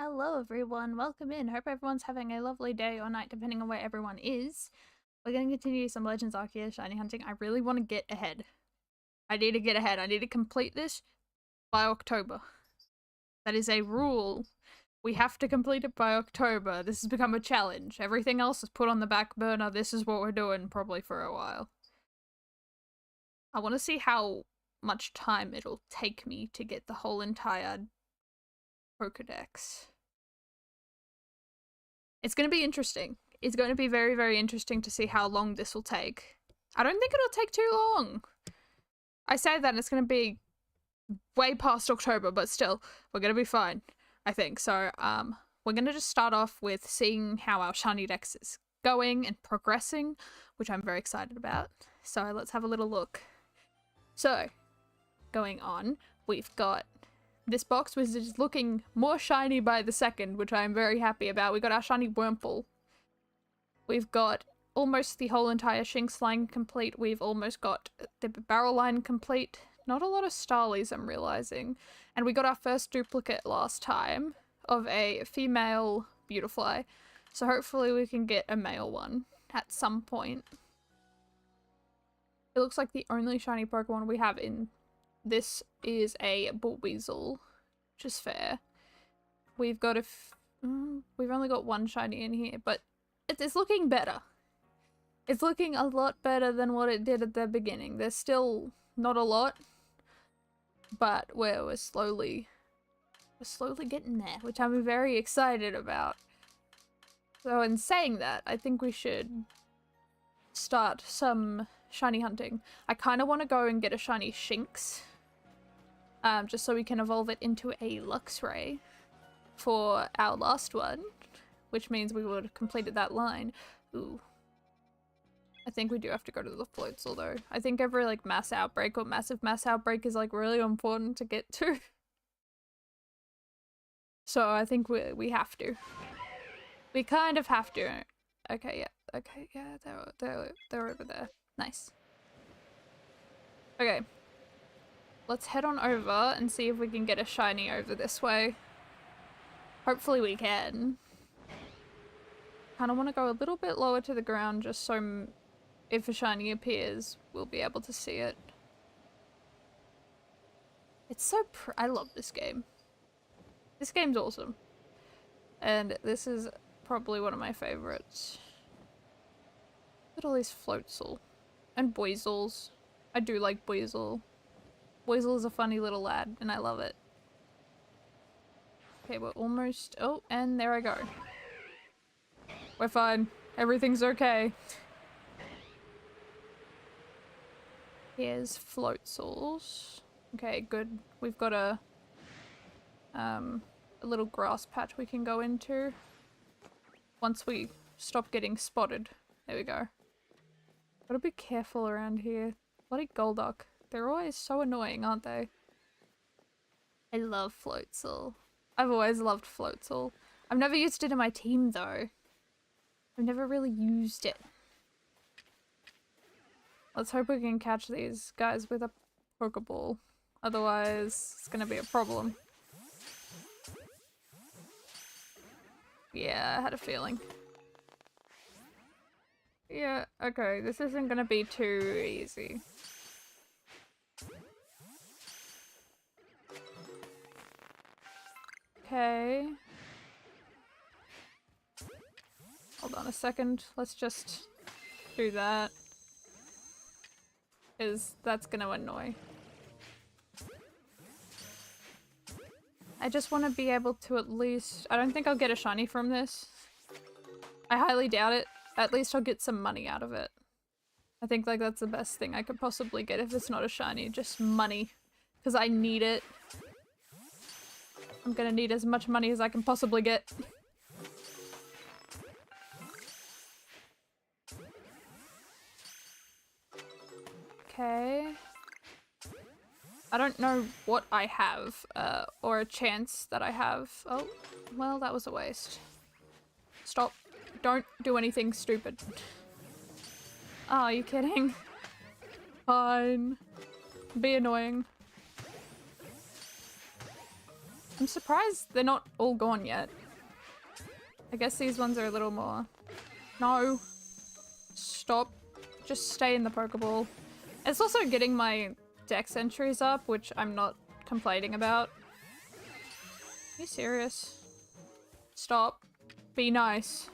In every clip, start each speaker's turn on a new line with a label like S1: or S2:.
S1: Hello everyone, welcome in. Hope everyone's having a lovely day or night depending on where everyone is. We're going to continue some Legends Arceus shiny hunting. I really want to get ahead. I need to get ahead. I need to complete this by October. That is a rule. We have to complete it by October. This has become a challenge. Everything else is put on the back burner. This is what we're doing probably for a while. I want to see how much time it'll take me to get the whole entire Pokedex. It's going to be interesting. It's going to be very, very interesting to see how long this will take. I don't think it'll take too long. I say that and it's going to be way past October, but still, we're going to be fine, I think. So, we're going to just start off with seeing how our Shinydex is going and progressing, which I'm very excited about. So, let's have a little look. So, going on, we've got this box, which is looking more shiny by the second, which I am very happy about. We got our shiny Wurmple. We've got almost the whole entire Shinx line complete. We've almost got the barrel line complete. Not a lot of Starlies, I'm realizing. And we got our first duplicate last time of a female Beautifly. So hopefully we can get a male one at some point. It looks like the only shiny Pokemon we have in this is a Bullweasel, which is fair. We've got we've only got one shiny in here, but it's looking better. It's looking a lot better than what it did at the beginning. There's still not a lot, but we're slowly getting there, which I'm very excited about. So in saying that, I think we should start some shiny hunting. I kind of want to go and get a shiny Shinx. Just so we can evolve it into a Luxray for our last one, which means we would have completed that line. Ooh. I think we do have to go to the floats, although I think every like mass outbreak or massive mass outbreak is like really important to get to. So I think we have to. We kind of have to. Okay, yeah, they're over there. Nice. Okay. Let's head on over and see if we can get a shiny over this way. Hopefully we can. Kind of want to go a little bit lower to the ground just so if a shiny appears, we'll be able to see it. It's so I love this game. This game's awesome. And this is probably one of my favorites. Look at all these Floatzel. And Buizels. I do like Buizel. Weasel is a funny little lad, and I love it. Okay, we're almost... Oh, and there I go. We're fine. Everything's okay. Here's Floatzels. Okay, good. We've got a little grass patch we can go into. Once we stop getting spotted. There we go. Gotta be careful around here. Bloody Golduck. They're always so annoying, aren't they? I love Floatzel. I've always loved Floatzel. I've never used it in my team, though. I've never really used it. Let's hope we can catch these guys with a Pokeball. Otherwise, it's gonna be a problem. Yeah, I had a feeling. Yeah, okay, this isn't gonna be too easy. Okay. Hold on a second. Let's just do that. Because that's gonna annoy. I just want to be able to at least... I don't think I'll get a shiny from this. I highly doubt it. At least I'll get some money out of it. I think like that's the best thing I could possibly get if it's not a shiny. Just money. Because I need it. I'm gonna need as much money as I can possibly get. Okay. I don't know what I have, or a chance that I have. Oh, well, that was a waste. Stop. Don't do anything stupid. Oh, are you kidding? Fine. Be annoying. I'm surprised they're not all gone yet. I guess these ones are a little more... No. Stop. Just stay in the Pokeball. It's also getting my dex entries up, which I'm not complaining about. Are you serious? Stop. Be nice.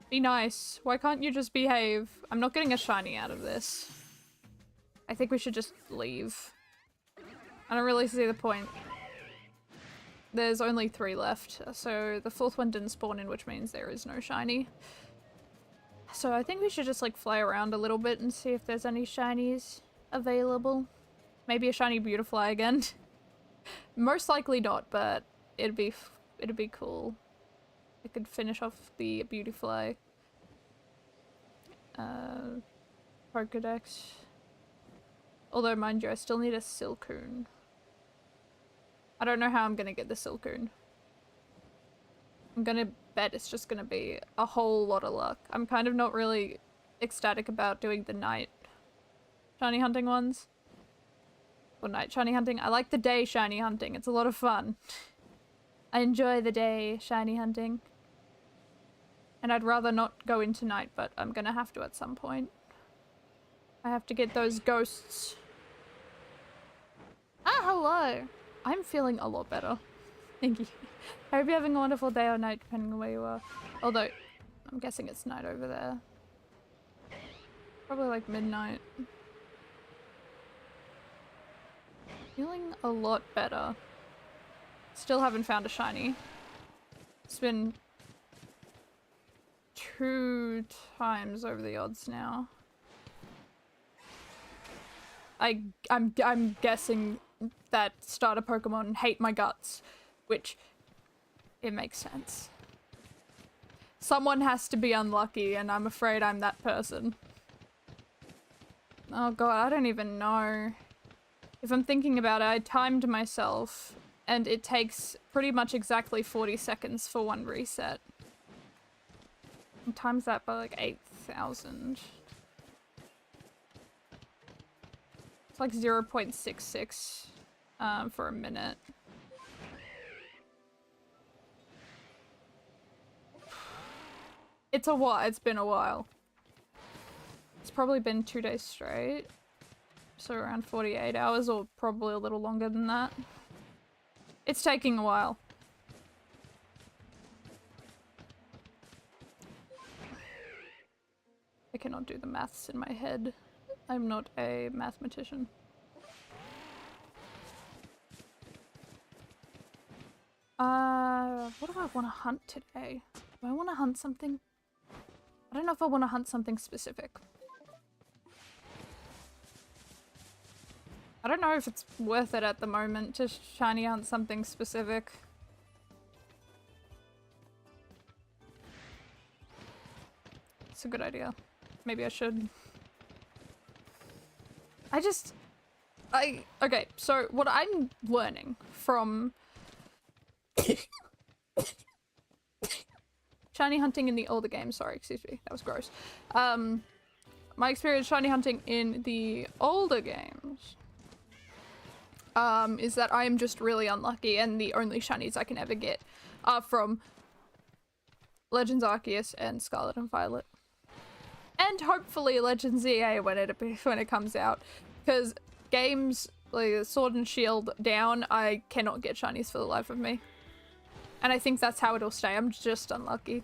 S1: Be nice. Why can't you just behave? I'm not getting a shiny out of this. I think we should just leave. I don't really see the point. There's only 3 left, so the 4th one didn't spawn in, which means there is no shiny. So I think we should just like fly around a little bit and see if there's any shinies available. Maybe a shiny Beautifly again. Most likely not, but it'd be cool. I could finish off the Beautifly Pokedex. Although, mind you, I still need a Silcoon. I don't know how I'm gonna get the Silcoon. I'm gonna bet it's just gonna be a whole lot of luck. I'm kind of not really ecstatic about doing the night shiny hunting ones. Or night shiny hunting. I like the day shiny hunting. It's a lot of fun. I enjoy the day shiny hunting. And I'd rather not go into night, but I'm gonna have to at some point. I have to get those ghosts. Ah, hello! I'm feeling a lot better. Thank you. I hope you're having a wonderful day or night, depending on where you are. Although, I'm guessing it's night over there. Probably like midnight. Feeling a lot better. Still haven't found a shiny. It's been 2 times over the odds now. I'm guessing that starter Pokemon hate my guts, which it makes sense. Someone has to be unlucky, and I'm afraid I'm that person. Oh god, I don't even know. If I'm thinking about it, I timed myself, and it takes pretty much exactly 40 seconds for one reset. And times that by like 8,000. It's like 0.66 for a minute. It's a while. It's been a while. It's probably been 2 days straight. So around 48 hours, or probably a little longer than that. It's taking a while. I cannot do the maths in my head. I'm not a mathematician. What do I want to hunt today? Do I want to hunt something? I don't know if I want to hunt something specific. I don't know if it's worth it at the moment to shiny hunt something specific. It's a good idea. Maybe I should. Okay, so what I'm learning from shiny hunting in the older games, sorry, excuse me, that was gross. My experience shiny hunting in the older games is that I am just really unlucky, and the only shinies I can ever get are from Legends Arceus and Scarlet and Violet. And hopefully Legends ZA when it comes out, because games like Sword and Shield down, I cannot get shinies for the life of me. And I think that's how it'll stay. I'm just unlucky.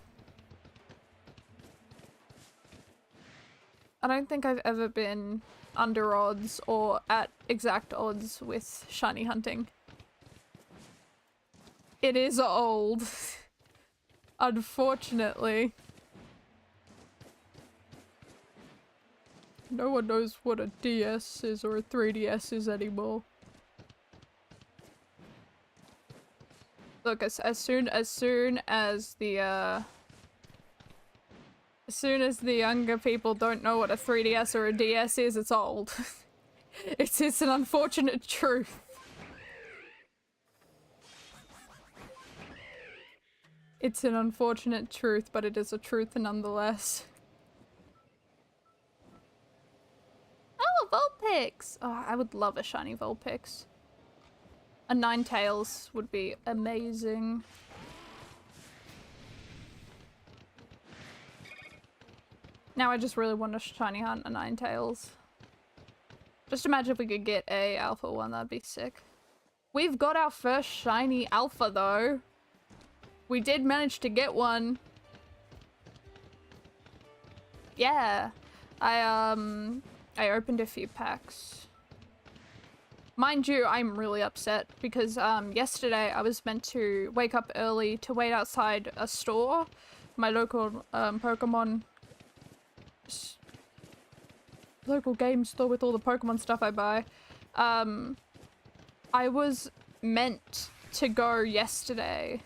S1: I don't think I've ever been under odds or at exact odds with shiny hunting. It is old. Unfortunately. No one knows what a DS is or a 3DS is anymore. Look, as soon as the younger people don't know what a 3DS or a DS is, it's old. It's an unfortunate truth. It's an unfortunate truth, but it is a truth nonetheless. Oh, Vulpix! Oh, I would love a shiny Vulpix. A Ninetales would be amazing. Now I just really want to shiny hunt a Ninetales. Just imagine if we could get a alpha one, that'd be sick. We've got our first shiny alpha though. We did manage to get one. Yeah. I opened a few packs. Mind you, I'm really upset because yesterday I was meant to wake up early to wait outside a store, my local Pokemon local game store with all the Pokemon stuff I buy. I was meant to go yesterday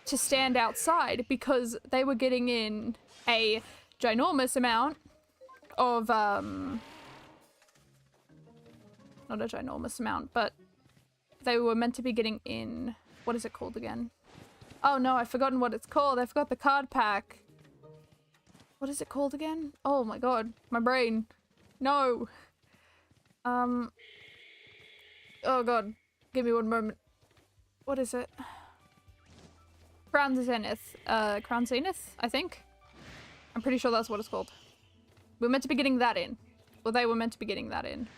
S1: to stand outside because they were getting in a ginormous amount of not a ginormous amount, but they were meant to be getting in, what is it called again? Oh no, I've forgotten what it's called. I forgot the card pack. What is it called again? Oh my god, my brain. No. Oh god, give me one moment. What is it? Crown Zenith. Crown Zenith, I think? I'm pretty sure that's what it's called. We're meant to be getting that in. Well, they were meant to be getting that in.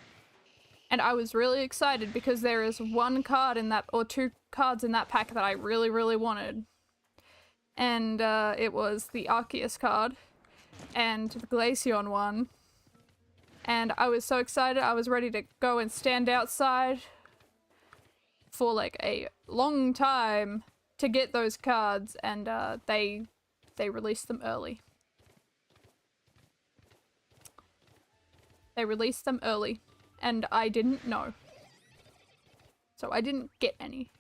S1: And I was really excited because there is one card in that, or two cards in that pack that I really, really wanted. And it was the Arceus card and the Glaceon one. And I was so excited, I was ready to go and stand outside for like a long time to get those cards, and they released them early. They released them early, and I didn't know. So I didn't get any.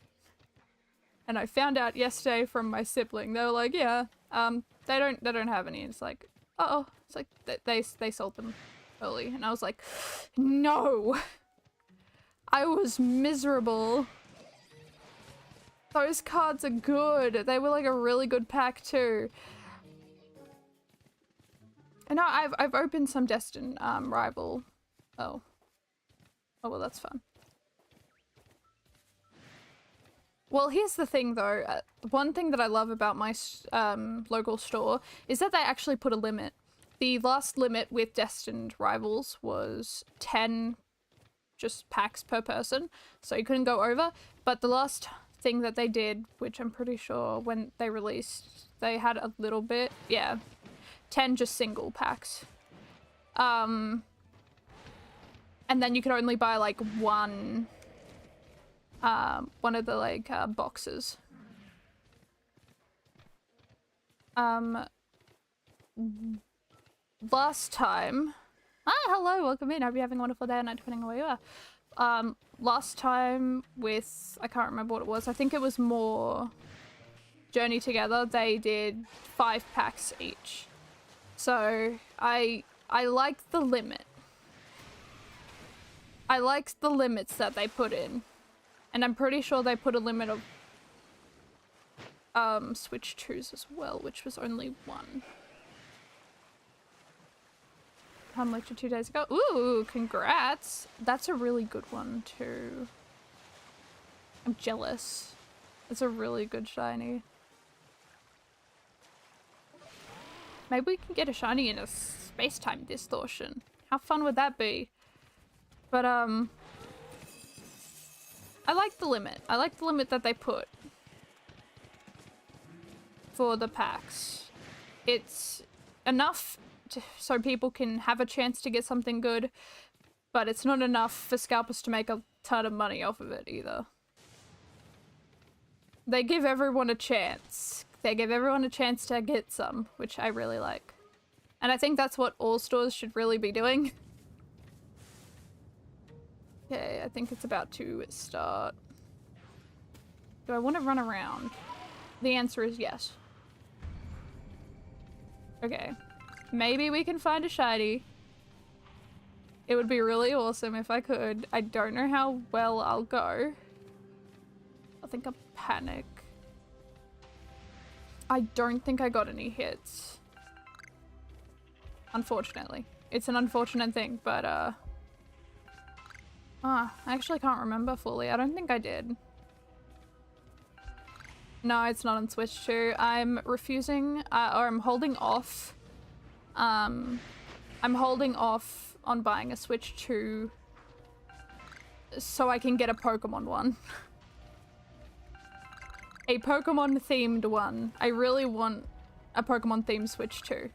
S1: And I found out yesterday from my sibling. They were like, yeah, they don't have any. And it's like, uh-oh. It's like they sold them early. And I was like, no. I was miserable. Those cards are good. They were like a really good pack too. And now I've opened some Destined Rival. Oh. Oh well, that's fun. Well, here's the thing though. One thing that I love about my local store is that they actually put a limit. The last limit with Destined Rivals was 10 just packs per person, so you couldn't go over. But the last thing that they did, which I'm pretty sure when they released, they had a little bit, yeah, 10 just single packs. And then you could only buy like one of the like boxes. Last time, hello, welcome in. I hope you're having a wonderful day or night depending on where you are. Last time with, I can't remember what it was. I think it was more Journey Together. They did 5 packs each. So I like the limit. I like the limits that they put in. And I'm pretty sure they put a limit of Switch 2s as well, which was only 1. Home lecture 2 days ago. Ooh, congrats. That's a really good one too. I'm jealous. It's a really good shiny. Maybe we can get a shiny in a space-time distortion. How fun would that be? But I like the limit. I like the limit that they put for the packs. It's enough so people can have a chance to get something good, but it's not enough for scalpers to make a ton of money off of it either. They give everyone a chance. They give everyone a chance to get some, which I really like. And I think that's what all stores should really be doing. Okay, I think it's about to start. Do I want to run around? The answer is yes. Okay. Maybe we can find a shiny. It would be really awesome if I could. I don't know how well I'll go. I think I'll panic. I don't think I got any hits. Unfortunately. It's an unfortunate thing, but Ah, I actually can't remember fully. I don't think I did. No, it's not on Switch 2. I'm refusing, or I'm holding off. I'm holding off on buying a Switch 2 so I can get a Pokemon one. A Pokemon themed one. I really want a Pokemon themed Switch 2.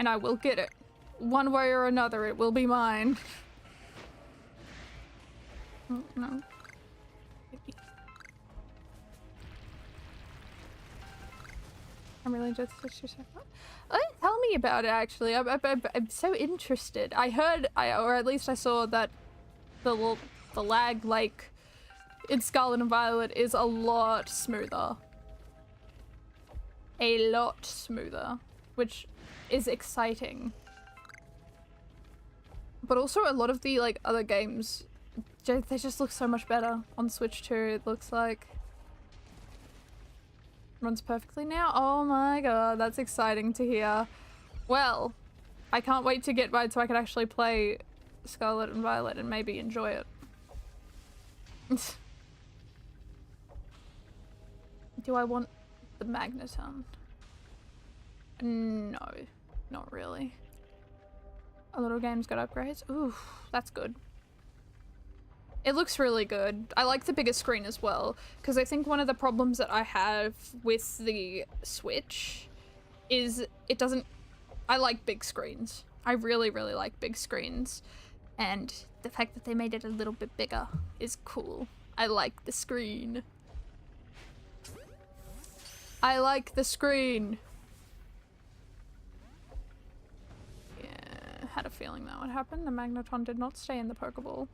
S1: And I will get it. One way or another, it will be mine. Oh, no. I'm really just tell me about it, actually. I'm so interested. I heard, or at least I saw that the lag, like, in Scarlet and Violet is a lot smoother. A lot smoother. Which is exciting. But also a lot of the, like, other games, they just look so much better on Switch 2, it looks like. Runs perfectly now? Oh my god, that's exciting to hear. Well, I can't wait to get mine so I can actually play Scarlet and Violet and maybe enjoy it. Do I want the Magneton? No, not really. A lot of games got upgrades. Ooh, that's good. It looks really good. I like the bigger screen as well, because I think one of the problems that I have with the Switch is it doesn't... I like big screens. I really, really like big screens. And the fact that they made it a little bit bigger is cool. I like the screen. I like the screen. Yeah, had a feeling that would happen. The Magneton did not stay in the Pokeball.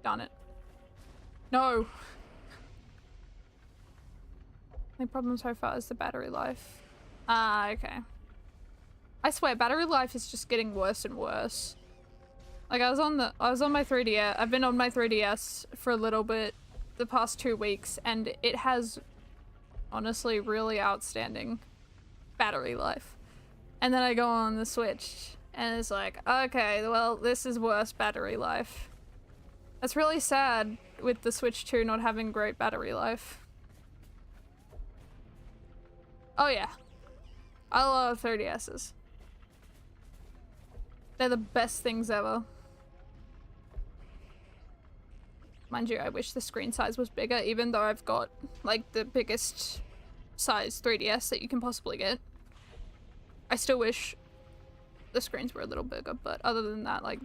S1: Darn it. No! The problem so far is the battery life. Ah, okay. I swear, battery life is just getting worse and worse. Like, I was on my 3DS, I've been on my 3DS for a little bit the past 2 weeks, and it has honestly really outstanding battery life. And then I go on the Switch, and it's like, okay, well, this is worse battery life. That's really sad with the Switch 2 not having great battery life. Oh yeah. I love 3DSs. They're the best things ever. Mind you, I wish the screen size was bigger, even though I've got, like, the biggest size 3DS that you can possibly get. I still wish the screens were a little bigger, but other than that, like,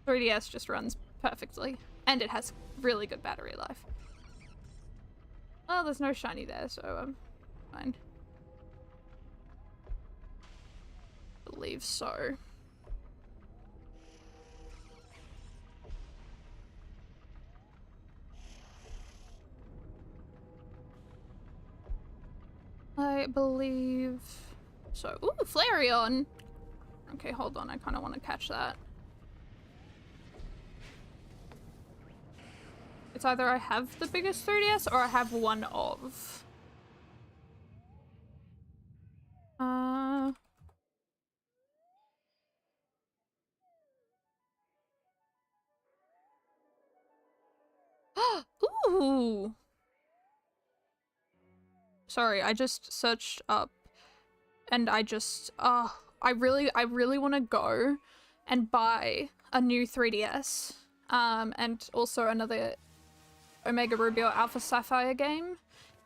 S1: 3DS just runs perfectly. And it has really good battery life. Well, there's no shiny there, so I'm fine. Believe so. I believe so. Ooh, Flareon! Okay, hold on, I kind of want to catch that. It's either I have the biggest 3DS or I have one of. Ooh! Sorry, I just searched up and I just, I really want to go and buy a new 3DS. And also another Omega Ruby or Alpha Sapphire game.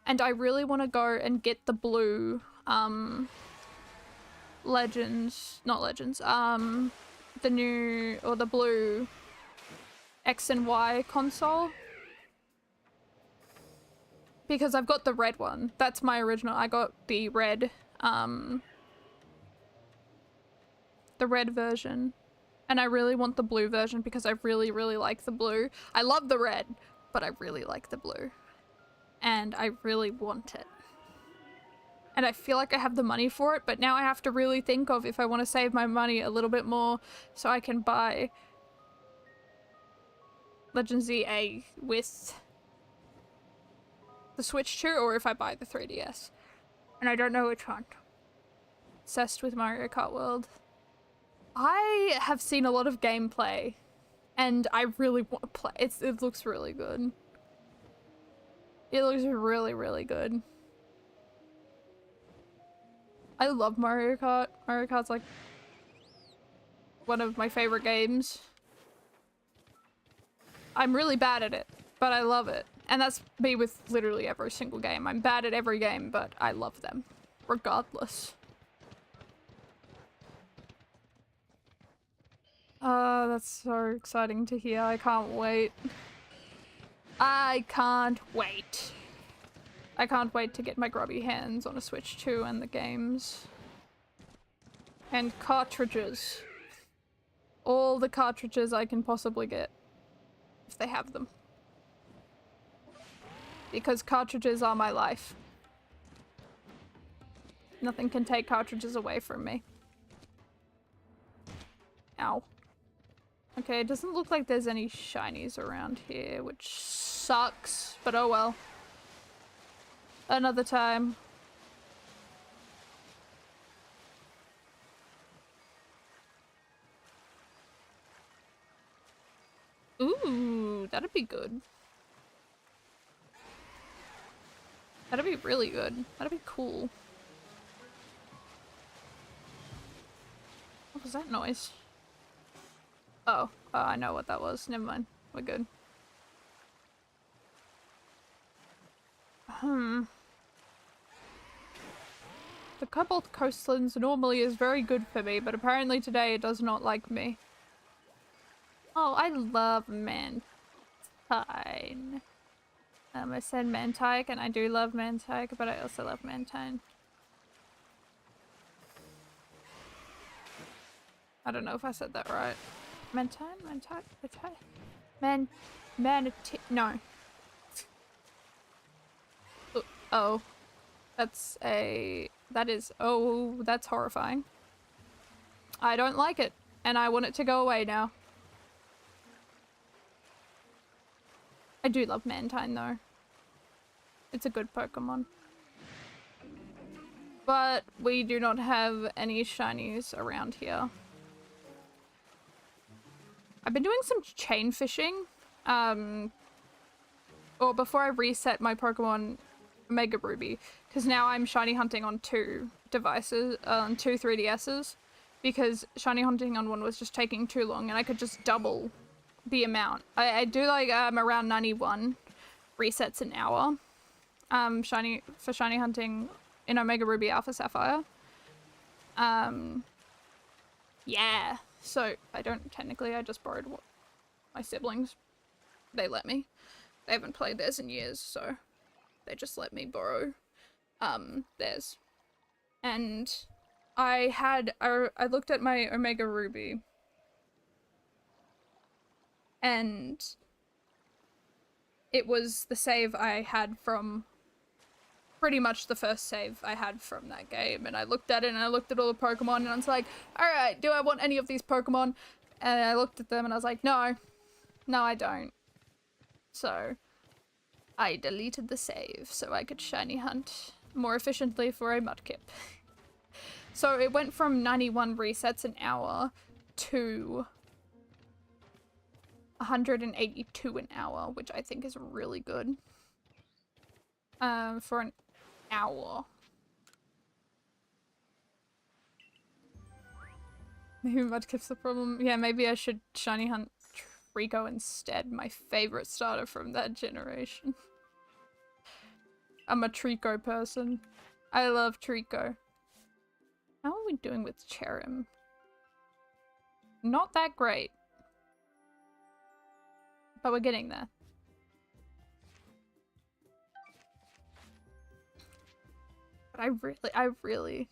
S1: And I really want to go and get the blue, the new, or the blue X and Y console. Because I've got the red one. That's my original. I got the red version. And I really want the blue version because I really, really like the blue. I love the red, but I really like the blue. And I really want it. And I feel like I have the money for it, but now I have to really think of if I want to save my money a little bit more so I can buy Legend ZA with the Switch 2 or if I buy the 3DS. And I don't know which one. Obsessed with Mario Kart World. I have seen a lot of gameplay, and I really want to play. It looks really good. It looks really, really good. I love Mario Kart. Mario Kart's like one of my favorite games. I'm really bad at it, but I love it. And that's me with literally every single game. I'm bad at every game, but I love them, regardless. That's so exciting to hear. I can't wait. I can't wait. I can't wait to get my grubby hands on a Switch 2 and the games. And cartridges. All the cartridges I can possibly get. If they have them. Because cartridges are my life. Nothing can take cartridges away from me. Ow. Okay, it doesn't look like there's any shinies around here, which sucks, but oh well. Another time. Ooh, that'd be good. That'd be really good. That'd be cool. What was that noise? Oh, I know what that was. Never mind. We're good. The Cobalt Coastlands normally is very good for me, but apparently today it does not like me. Oh, I love Mantine. I said Mantike, and I do love Mantike, but I also love Mantine. I don't know if I said that right. Mantine? Mantike? Mantike? Manatee? No. Oh. That's that's horrifying. I don't like it, and I want it to go away now. I do love Mantine though. It's a good Pokemon. But we do not have any shinies around here. I've been doing some chain fishing. Or before I reset my Pokemon Mega Ruby, because now I'm shiny hunting on 2 devices, on 2 3DSs, because shiny hunting on one was just taking too long, and I could just double the amount. I do like around 91 resets an hour. Shiny hunting in Omega Ruby Alpha Sapphire. Yeah. So I just borrowed my siblings. They let me. They haven't played theirs in years, so they just let me borrow theirs. And I looked at my Omega Ruby, and it was the save I had from pretty much the first save I had from that game. And I looked at it, and I looked at all the Pokemon, and I was like, alright, do I want any of these Pokemon? And I looked at them and I was like, no, I don't. So I deleted the save so I could shiny hunt more efficiently for a Mudkip. So it went from 91 resets an hour to 182 an hour, which I think is really good. For an hour. Maybe Mudkip's the problem. Yeah, maybe I should shiny hunt Trico instead, my favorite starter from that generation. I'm a Trico person. I love Trico. How are we doing with Cherim? Not that great. But we're getting there. But I really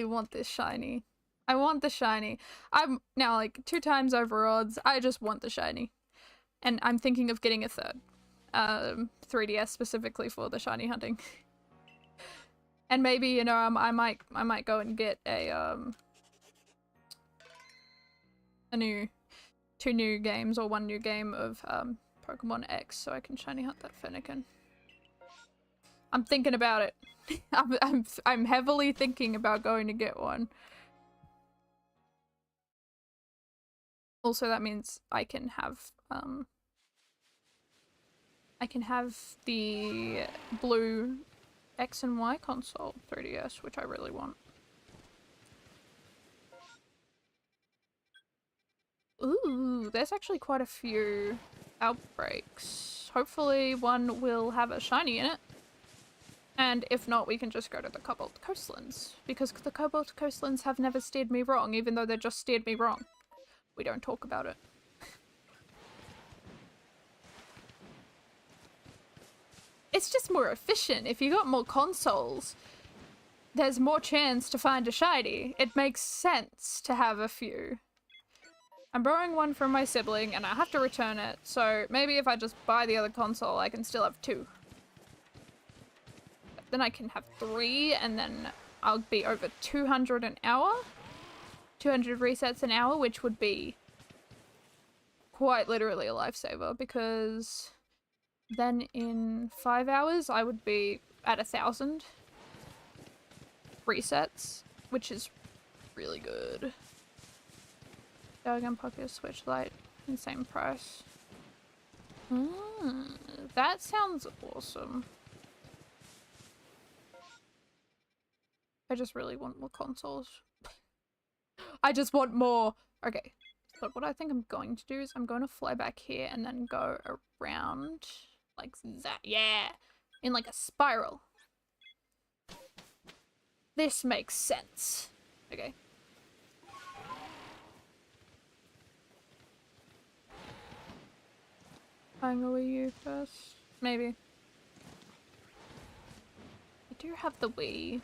S1: want this shiny. I want the shiny. I'm now like 2 times over odds. I just want the shiny. And I'm thinking of getting a 3rd. 3DS specifically for the shiny hunting. And maybe, you know, I might go and get a 2 new games or 1 new game of Pokemon X so I can shiny hunt that Fennekin. I'm thinking about it. I'm heavily thinking about going to get one. Also, that means I can have the blue X and Y console 3DS, which I really want. Ooh, there's actually quite a few outbreaks. Hopefully one will have a shiny in it. And if not, we can just go to the Cobalt Coastlands. Because the Cobalt Coastlands have never steered me wrong, even though they just steered me wrong. We don't talk about it. It's just more efficient. If you got more consoles, there's more chance to find a shiny. It makes sense to have a few. I'm borrowing one from my sibling and I have to return it, so maybe if I just buy the other console, I can still have 2. Then I can have 3, and then I'll be over 200 an hour. 200 resets an hour, which would be quite literally a lifesaver, because then in 5 hours I would be at 1,000 resets, which is really good. Dragon Pocket Switch Lite, same price. That sounds awesome. I just really want more consoles. I just want more. Okay, but what I think I'm going to do is I'm going to fly back here and then go around like that. Yeah, in like a spiral. This makes sense. Okay. I'm going with you first. Maybe. I do have the Wii.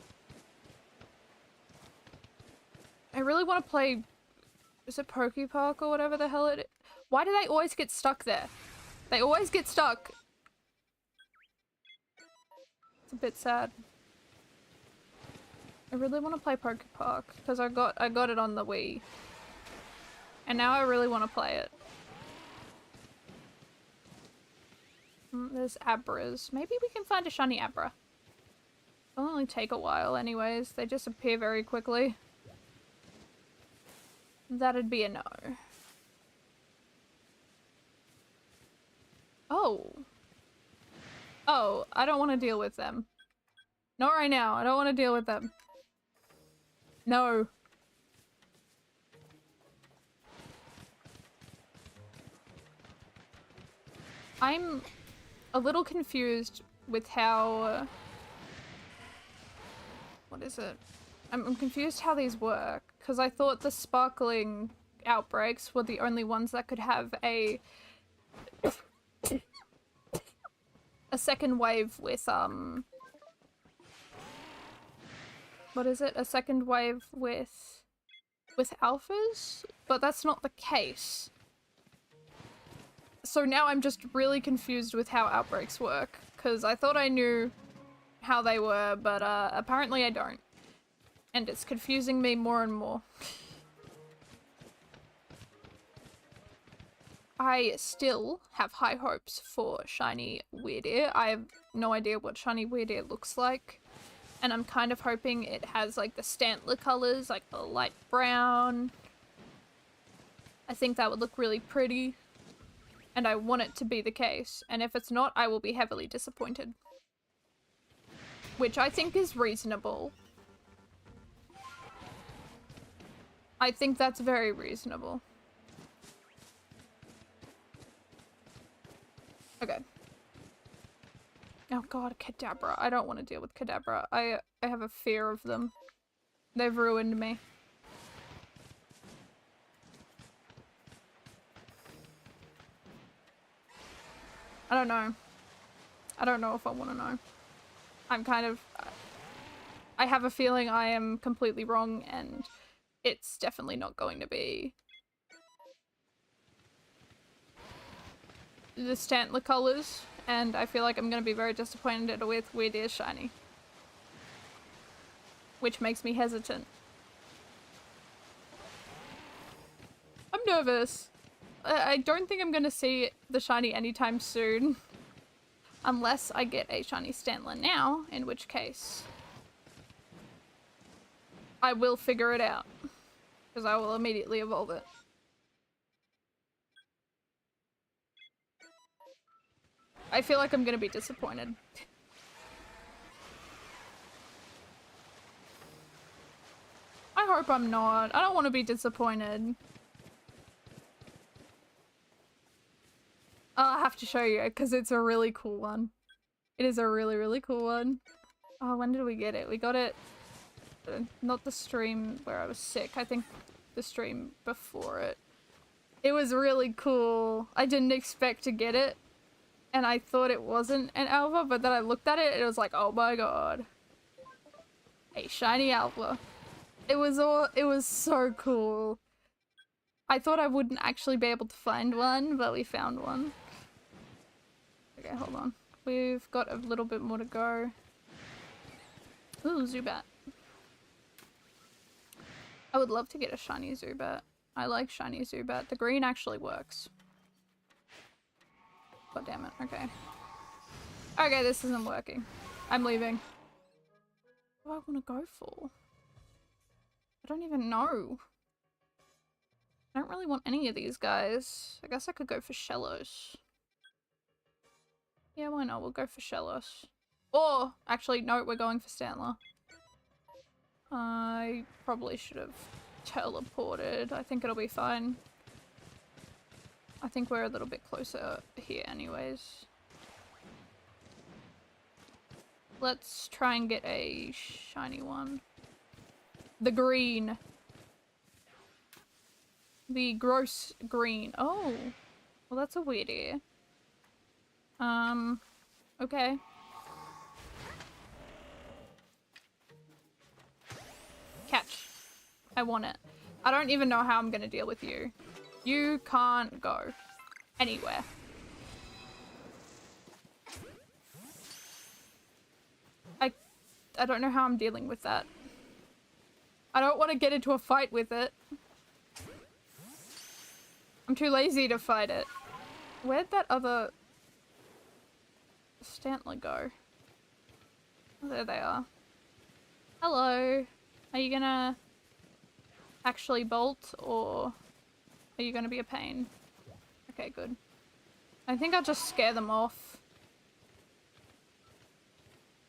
S1: I really want to play... Is it Poke Park or whatever the hell it is? Why do they always get stuck there? They always get stuck. It's a bit sad. I really want to play Poke Park because I got it on the Wii. And now I really want to play it. There's Abras. Maybe we can find a shiny Abra. It'll only take a while anyways. They disappear very quickly. That'd be a no. Oh. Oh, I don't want to deal with them. Not right now. I don't want to deal with them. No. I'm a little confused with how... what is it? I'm confused how these work, because I thought the sparkling outbreaks were the only ones that could have a second wave with, what is it? A second wave with alphas? But that's not the case. So now I'm just really confused with how outbreaks work, because I thought I knew how they were, but apparently I don't. And it's confusing me more and more. I still have high hopes for shiny Weirdeer. I have no idea what shiny Weirdeer looks like. And I'm kind of hoping it has like the Stantler colors, like the light brown. I think that would look really pretty. And I want it to be the case. And if it's not, I will be heavily disappointed. Which I think is reasonable. I think that's very reasonable. Okay. Oh god, Kadabra. I don't want to deal with Kadabra. I have a fear of them. They've ruined me. I don't know. I don't know if I want to know. I'm kind of... I have a feeling I am completely wrong, and it's definitely not going to be the Stantler colors, and I feel like I'm going to be very disappointed with Weirdeer shiny. Which makes me hesitant. I'm nervous. I don't think I'm going to see the shiny anytime soon. Unless I get a shiny Stantler now, in which case I will figure it out. Because I will immediately evolve it. I feel like I'm gonna be disappointed. I hope I'm not. I don't want to be disappointed. I'll have to show you because it's a really cool one. It is a really, really cool one. Oh, when did we get it? We got it... not the stream where I was sick. I think the stream before it. It was really cool. I didn't expect to get it. And I thought it wasn't an alpha, but then I looked at it and it was like, oh my god. A shiny alpha. It was so cool. I thought I wouldn't actually be able to find one, but we found one. Okay, hold on. We've got a little bit more to go. Ooh, Zubat. I would love to get a shiny Zubat. I like shiny Zubat. The green actually works. God damn it. Okay. Okay, this isn't working. I'm leaving. What do I want to go for? I don't even know. I don't really want any of these guys. I guess I could go for Shellos. Yeah, why not? We'll go for Shellos. Or, actually, no, we're going for Stantler. I probably should have teleported. I think it'll be fine. I think we're a little bit closer here anyways. Let's try and get a shiny one. The green. The gross green. Oh. Well, that's a weird ear. Okay. Catch. I want it. I don't even know how I'm gonna deal with you. You can't go anywhere. I don't know how I'm dealing with that. I don't want to get into a fight with it. I'm too lazy to fight it. Where'd that other Stantler go? Oh, there they are. Hello. Are you gonna actually bolt, or are you gonna be a pain? Okay, good. I think I'll just scare them off.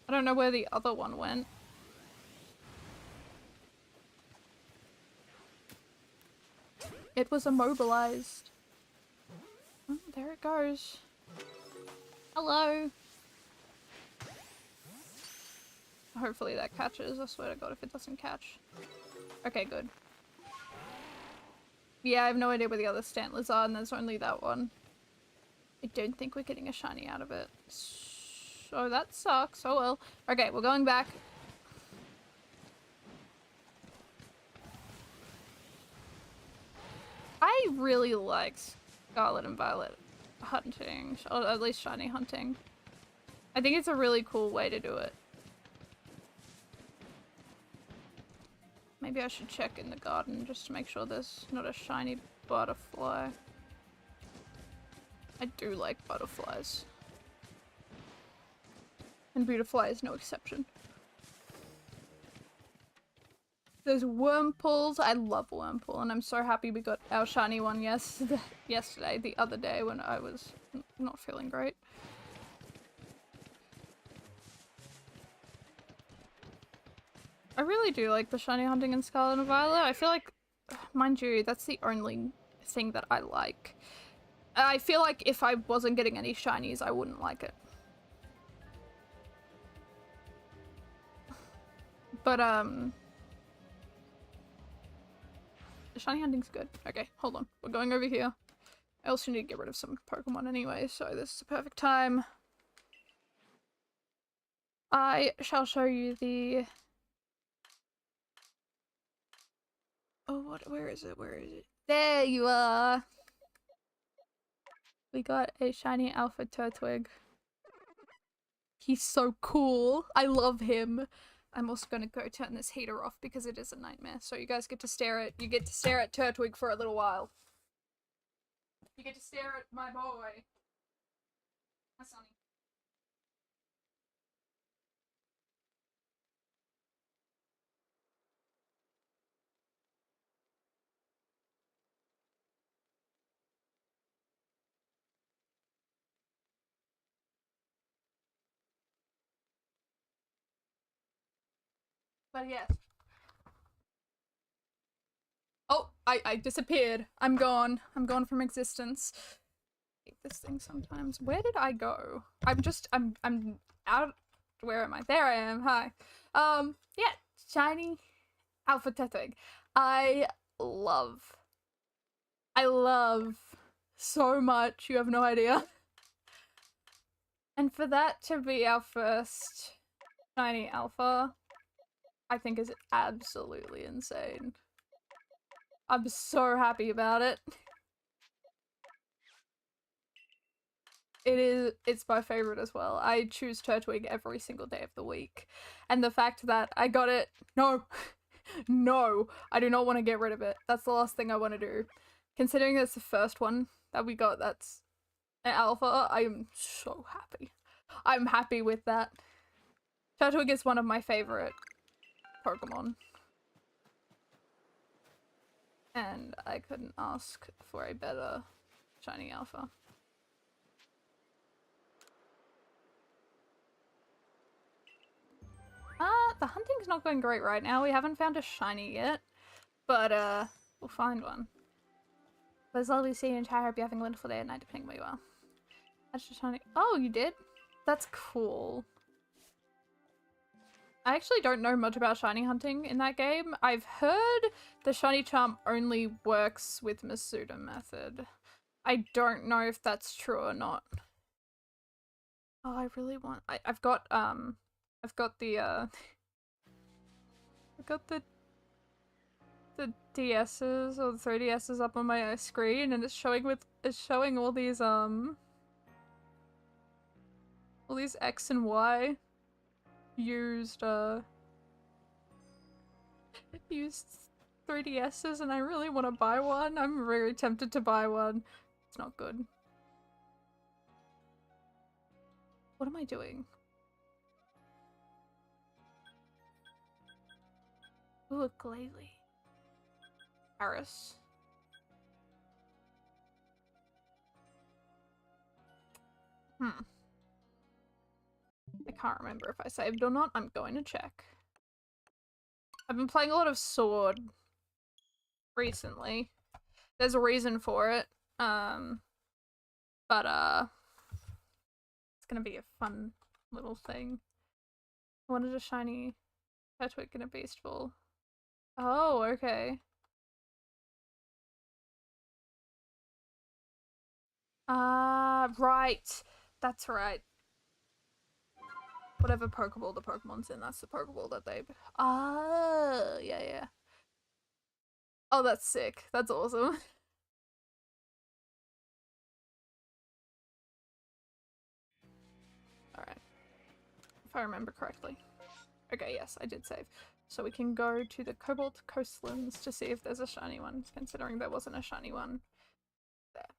S1: I don't know where the other one went. It was immobilized. Oh, there it goes. Hello. Hopefully that catches. I swear to god if it doesn't catch. Okay, good. Yeah, I have no idea where the other Stantlers are, and there's only that one. I don't think we're getting a shiny out of it. So that sucks. Oh well. Okay, we're going back. I really like Scarlet and Violet hunting, or at least shiny hunting. I think it's a really cool way to do it. Maybe I should check in the garden just to make sure there's not a shiny butterfly. I do like butterflies. And Beautifly is no exception. There's Wurmpools. I love Wurmpool, and I'm so happy we got our shiny one yesterday, the other day when I was not feeling great. I really do like the shiny hunting in Scarlet and Violet. I feel like, mind you, that's the only thing that I like. I feel like if I wasn't getting any shinies, I wouldn't like it. But, shiny hunting's good. Okay, hold on. We're going over here. I also need to get rid of some Pokemon anyway, so this is the perfect time. I shall show you the... Oh, what? Where is it? Where is it? There you are! We got a shiny Alpha Turtwig. He's so cool. I love him. I'm also gonna go turn this heater off because it is a nightmare. So you guys get to stare at Turtwig for a little while. You get to stare at my boy. My sonny. But yes. Oh, I disappeared. I'm gone. I'm gone from existence. I hate this thing sometimes. Where did I go? I'm out. Where am I? There I am. Hi. Yeah, shiny alpha Tetwig. I love so much. You have no idea. And for that to be our first shiny alpha, I think is absolutely insane. I'm so happy about it. It's my favorite as well. I choose Turtwig every single day of the week. And the fact that I got it, no, no, I do not want to get rid of it. That's the last thing I want to do. Considering that's the first one that we got that's an alpha, I am so happy. I'm happy with that. Turtwig is one of my favorite Pokemon. And I couldn't ask for a better shiny alpha. The hunting's not going great right now. We haven't found a shiny yet. But, we'll find one. But it's lovely to see you and I hope you're having a wonderful day and night depending where you are. That's just shiny. Oh, you did? That's cool. I actually don't know much about shiny hunting in that game. I've heard the shiny charm only works with Masuda method. I don't know if that's true or not. Oh, I really want... I've got the, I've got the DS's or the 3DS's up on my screen and it's showing all these X and Y used 3DS's and I really want to buy one. I'm very tempted to buy one. It's not good. What am I doing? Ooh, a Glalie. Paris. I can't remember if I saved or not. I'm going to check. I've been playing a lot of Sword recently. There's a reason for it. But it's gonna be a fun little thing. I wanted a shiny Turtwig and a Beast Ball. Oh, okay. Right. That's right. Whatever Pokeball the Pokemon's in, that's the Pokeball that they... Ah, yeah, yeah. Oh, that's sick. That's awesome. Alright. If I remember correctly. Okay, yes, I did save. So we can go to the Cobalt Coastlands to see if there's a shiny one, considering there wasn't a shiny one there.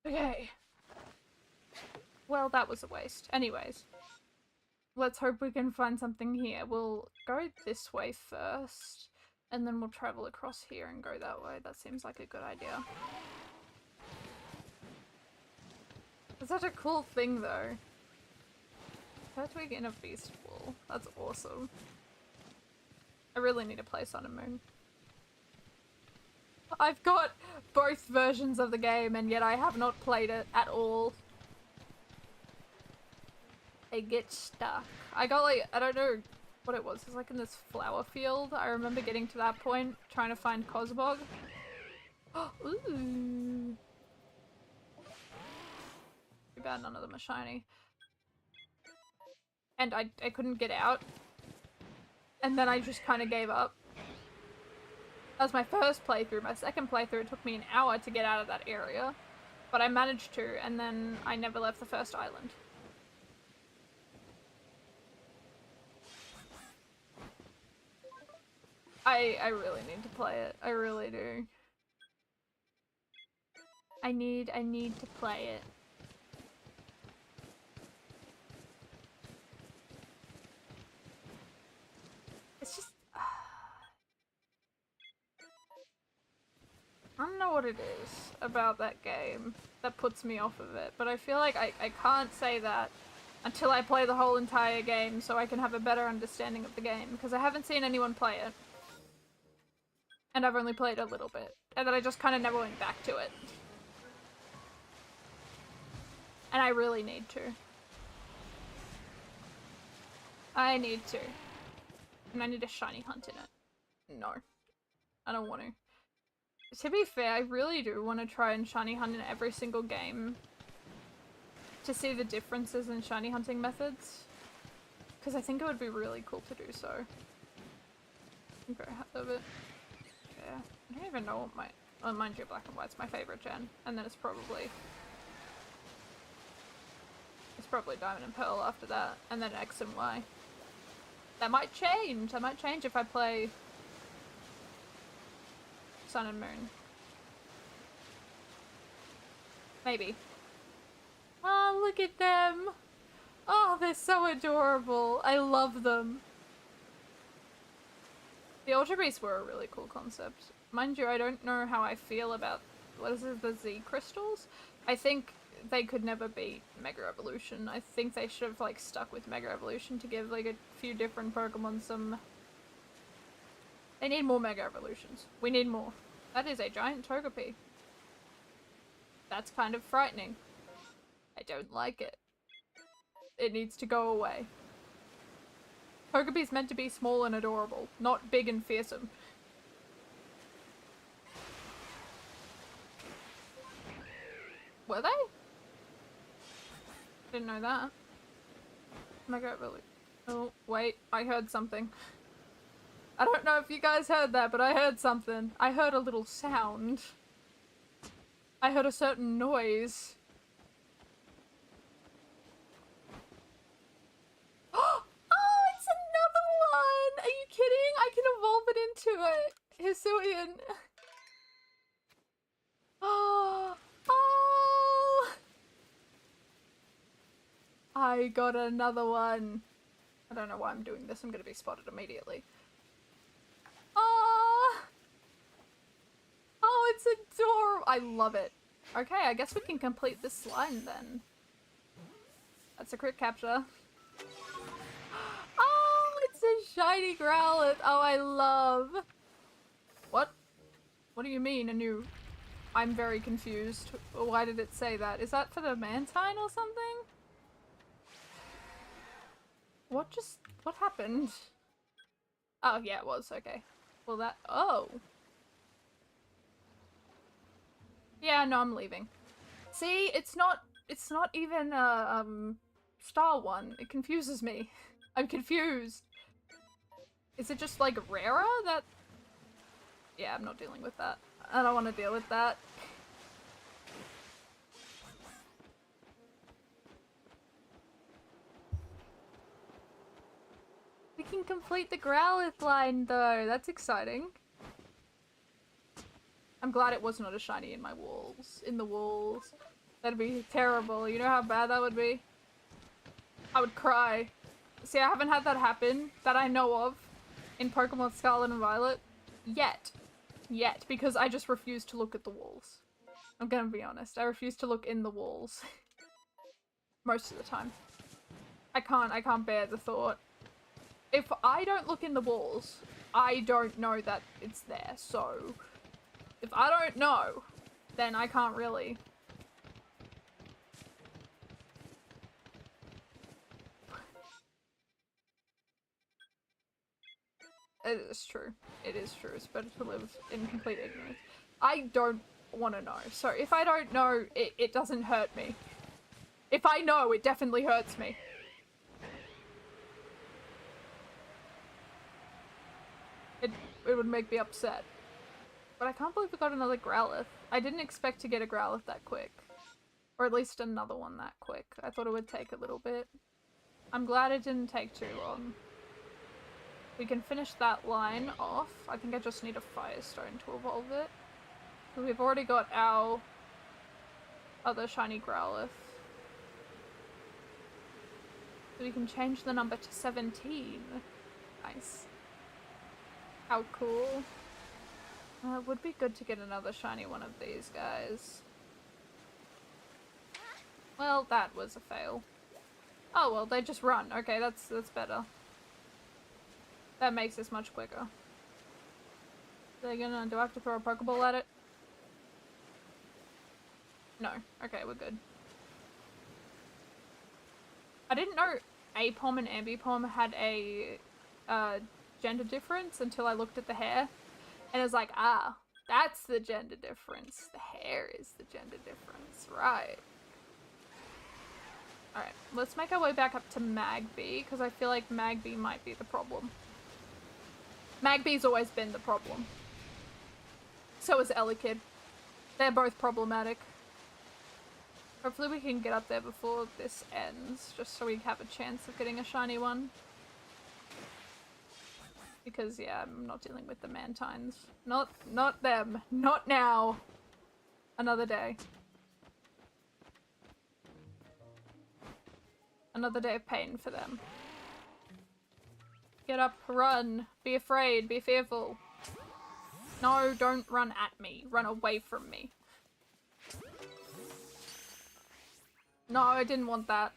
S1: Okay. Well, that was a waste. Anyways. Let's hope we can find something here. We'll go this way first, and then we'll travel across here and go that way. That seems like a good idea. It's such a cool thing, though. Turtwig in a Beast Ball. That's awesome. I really need to play Sun and Moon. I've got both versions of the game, and yet I have not played it at all. I get stuck. I got like, I don't know what it was. It's like in this flower field. I remember getting to that point, trying to find Cosmog. Ooh. Too bad none of them are shiny. And I couldn't get out. And then I just kind of gave up. That was my first playthrough. My second playthrough, it took me an hour to get out of that area. But I managed to, and then I never left the first island. I really need to play it. I really do. I need to play it. It's just... I don't know what it is about that game that puts me off of it, but I feel like I can't say that Until I play the whole entire game so I can have a better understanding of the game, because I haven't seen anyone play it. And I've only played a little bit. And then I just kind of never went back to it. And I really need to. I need to. And I need a shiny hunt in it. No. I don't want to. To be fair, I really do want to try and shiny hunt in every single game. To see the differences in shiny hunting methods. Because I think it would be really cool to do so. I'm very happy with it. Yeah. I don't even know what my... Oh, mind you, Black and White's my favourite gen. And then it's probably... It's probably Diamond and Pearl after that. And then X and Y. That might change! That might change if I play... Sun and Moon. Maybe. Oh, look at them! Oh, they're so adorable. I love them. The Ultra Beasts were a really cool concept. Mind you, I don't know how I feel about, what is it, the Z crystals? I think they could never beat Mega Evolution. I think they should have, like, stuck with Mega Evolution to give, like, a few different Pokemon some... They need more Mega Evolutions. We need more. That is a giant Togepi. That's kind of frightening. I don't like it. It needs to go away. Togepi's meant to be small and adorable, not big and fearsome. Were they? Didn't know that. Mega Evolution. Oh, wait, I heard something. I don't know if you guys heard that, but I heard something. I heard a little sound. I heard a certain noise. Oh, it's another one! Are you kidding? I can evolve it into a Hisuian. Oh, oh! I got another one. I don't know why I'm doing this. I'm gonna be spotted immediately. Oh! Oh, it's adorable. I love it. Okay, I guess we can complete this slime then. That's a crit capture. Oh, it's a shiny Growlithe. Oh, I love. What? What do you mean, a new... I'm very confused. Why did it say that? Is that for the Mantine or something? What happened? Oh, yeah, it was. Okay. Well, that... Oh. Yeah, no, I'm leaving. See, it's not even a, star one. It confuses me. I'm confused. Is it just, like, rarer that... Yeah, I'm not dealing with that. I don't want to deal with that. We can complete the Growlithe line, though. That's exciting. I'm glad it was not a shiny in my walls. In the walls. That'd be terrible. You know how bad that would be? I would cry. See, I haven't had that happen, that I know of, in Pokemon Scarlet and Violet. Yet. Yet. Because I just refuse to look at the walls. I'm gonna be honest. I refuse to look in the walls. Most of the time. I can't bear the thought. If I don't look in the walls, I don't know that it's there, so... If I don't know, then I can't really. It is true. It is true. It's better to live in complete ignorance. I don't want to know. So if I don't know, it doesn't hurt me. If I know, it definitely hurts me. It would make me upset. But I can't believe we got another Growlithe. I didn't expect to get a Growlithe that quick. Or at least another one that quick. I thought it would take a little bit. I'm glad it didn't take too long. We can finish that line off. I think I just need a Firestone to evolve it. So we've already got our other shiny Growlithe. So we can change the number to 17. Nice. How cool. It would be good to get another shiny one of these guys. Well, that was a fail. Oh, well, they just run. Okay, that's better. That makes this much quicker. Do I have to throw a Pokeball at it? No. Okay, we're good. I didn't know Apom and Ambipom had a gender difference until I looked at the hair. And it was like, ah, that's the gender difference. The hair is the gender difference. Right. Alright, let's make our way back up to Magby, because I feel like Magby might be the problem. Magby's always been the problem. So is Elekid. They're both problematic. Hopefully we can get up there before this ends, just so we have a chance of getting a shiny one. Because, yeah, I'm not dealing with the Mantines. Not them. Not now. Another day. Another day of pain for them. Get up, run, be afraid, be fearful. No, don't run at me. Run away from me. No, I didn't want that.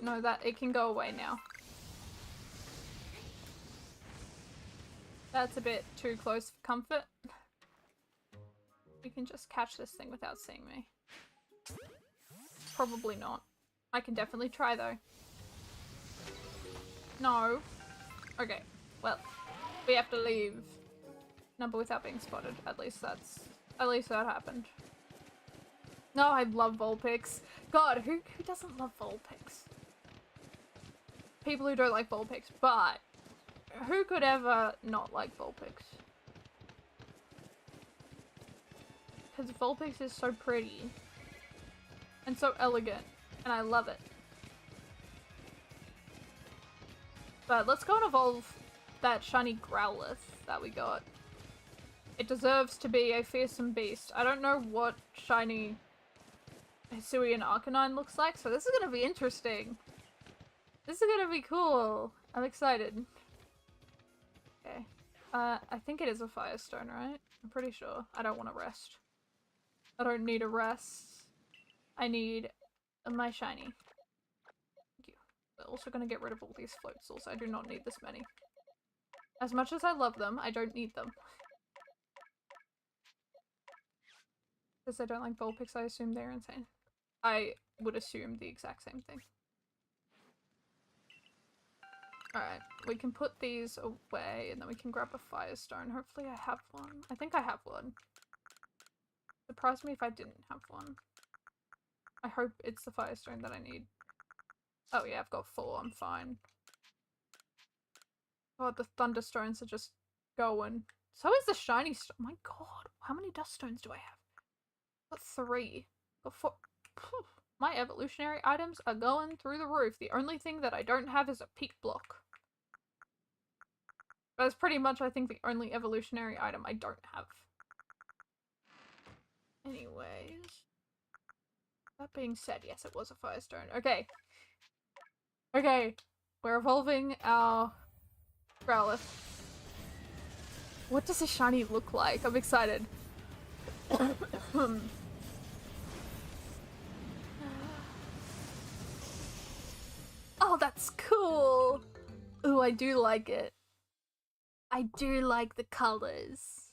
S1: No, it can go away now. That's a bit too close for comfort. You can just catch this thing without seeing me. Probably not. I can definitely try though. No. Okay, well, we have to leave. Number without being spotted. At least that happened. No, I love Vulpix. God, who doesn't love Vulpix? People who don't like Vulpix, but who could ever not like Vulpix? Because Vulpix is so pretty. And so elegant. And I love it. But let's go and evolve that shiny Growlithe that we got. It deserves to be a fearsome beast. I don't know what shiny Hisuian Arcanine looks like, so this is gonna be interesting. This is gonna be cool. I'm excited. Okay. I think it is a Firestone, right? I'm pretty sure. I don't want to rest. I don't need a rest. I need my shiny. Thank you. We're also gonna get rid of all these Floatzel's. I do not need this many. As much as I love them, I don't need them. Because I don't like Vulpix, I assume they're insane. I would assume the exact same thing. Alright, we can put these away and then we can grab a Firestone. Hopefully I have one. I think I have one. Surprise me if I didn't have one. I hope it's the Firestone that I need. Oh yeah, I've got 4, I'm fine. God, the Thunderstones are just going. So is the Shiny Stone. Oh my god, how many Dust Stones do I have? I've got 3. Got 4. Phew. My evolutionary items are going through the roof. The only thing that I don't have is a peak block. That's pretty much, I think, the only evolutionary item I don't have. Anyways. That being said, yes, it was a Firestone. Okay. Okay. We're evolving our Growlithe. What does a shiny look like? I'm excited. Oh, that's cool! Ooh, I do like it. I do like the colors.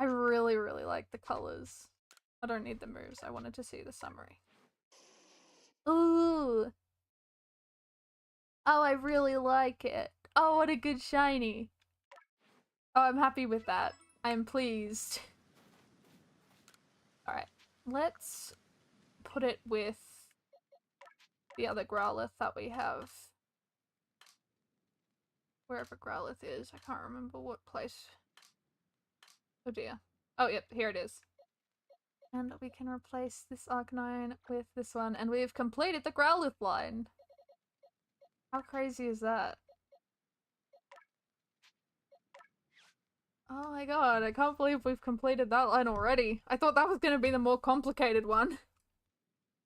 S1: I really, really like the colors. I don't need the moves. I wanted to see the summary. Ooh! Oh, I really like it. Oh, what a good shiny. Oh, I'm happy with that. I am pleased. Alright, let's put it with the other Growlithe that we have. Wherever Growlithe is. I can't remember what place. Oh dear. Oh, yep, here it is. And we can replace this Arcanine with this one, and we've completed the Growlithe line! How crazy is that? Oh my god, I can't believe we've completed that line already. I thought that was gonna be the more complicated one.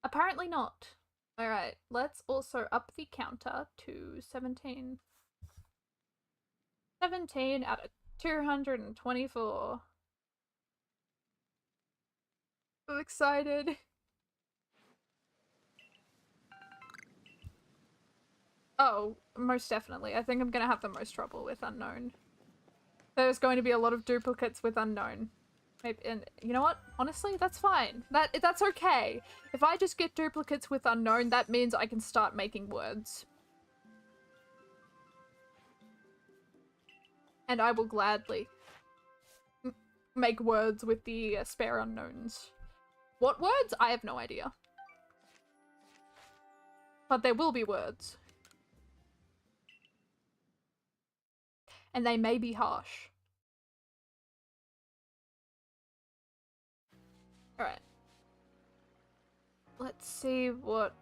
S1: Apparently not. Alright, let's also up the counter to 17. 17 out of 224. I'm excited. Oh, most definitely. I think I'm gonna have the most trouble with unknown. There's going to be a lot of duplicates with unknown. Maybe, and you know what? Honestly, that's fine. That's okay. If I just get duplicates with unknown, that means I can start making words. And I will gladly make words with the spare unknowns. What words? I have no idea. But there will be words. And they may be harsh. Alright. Let's see what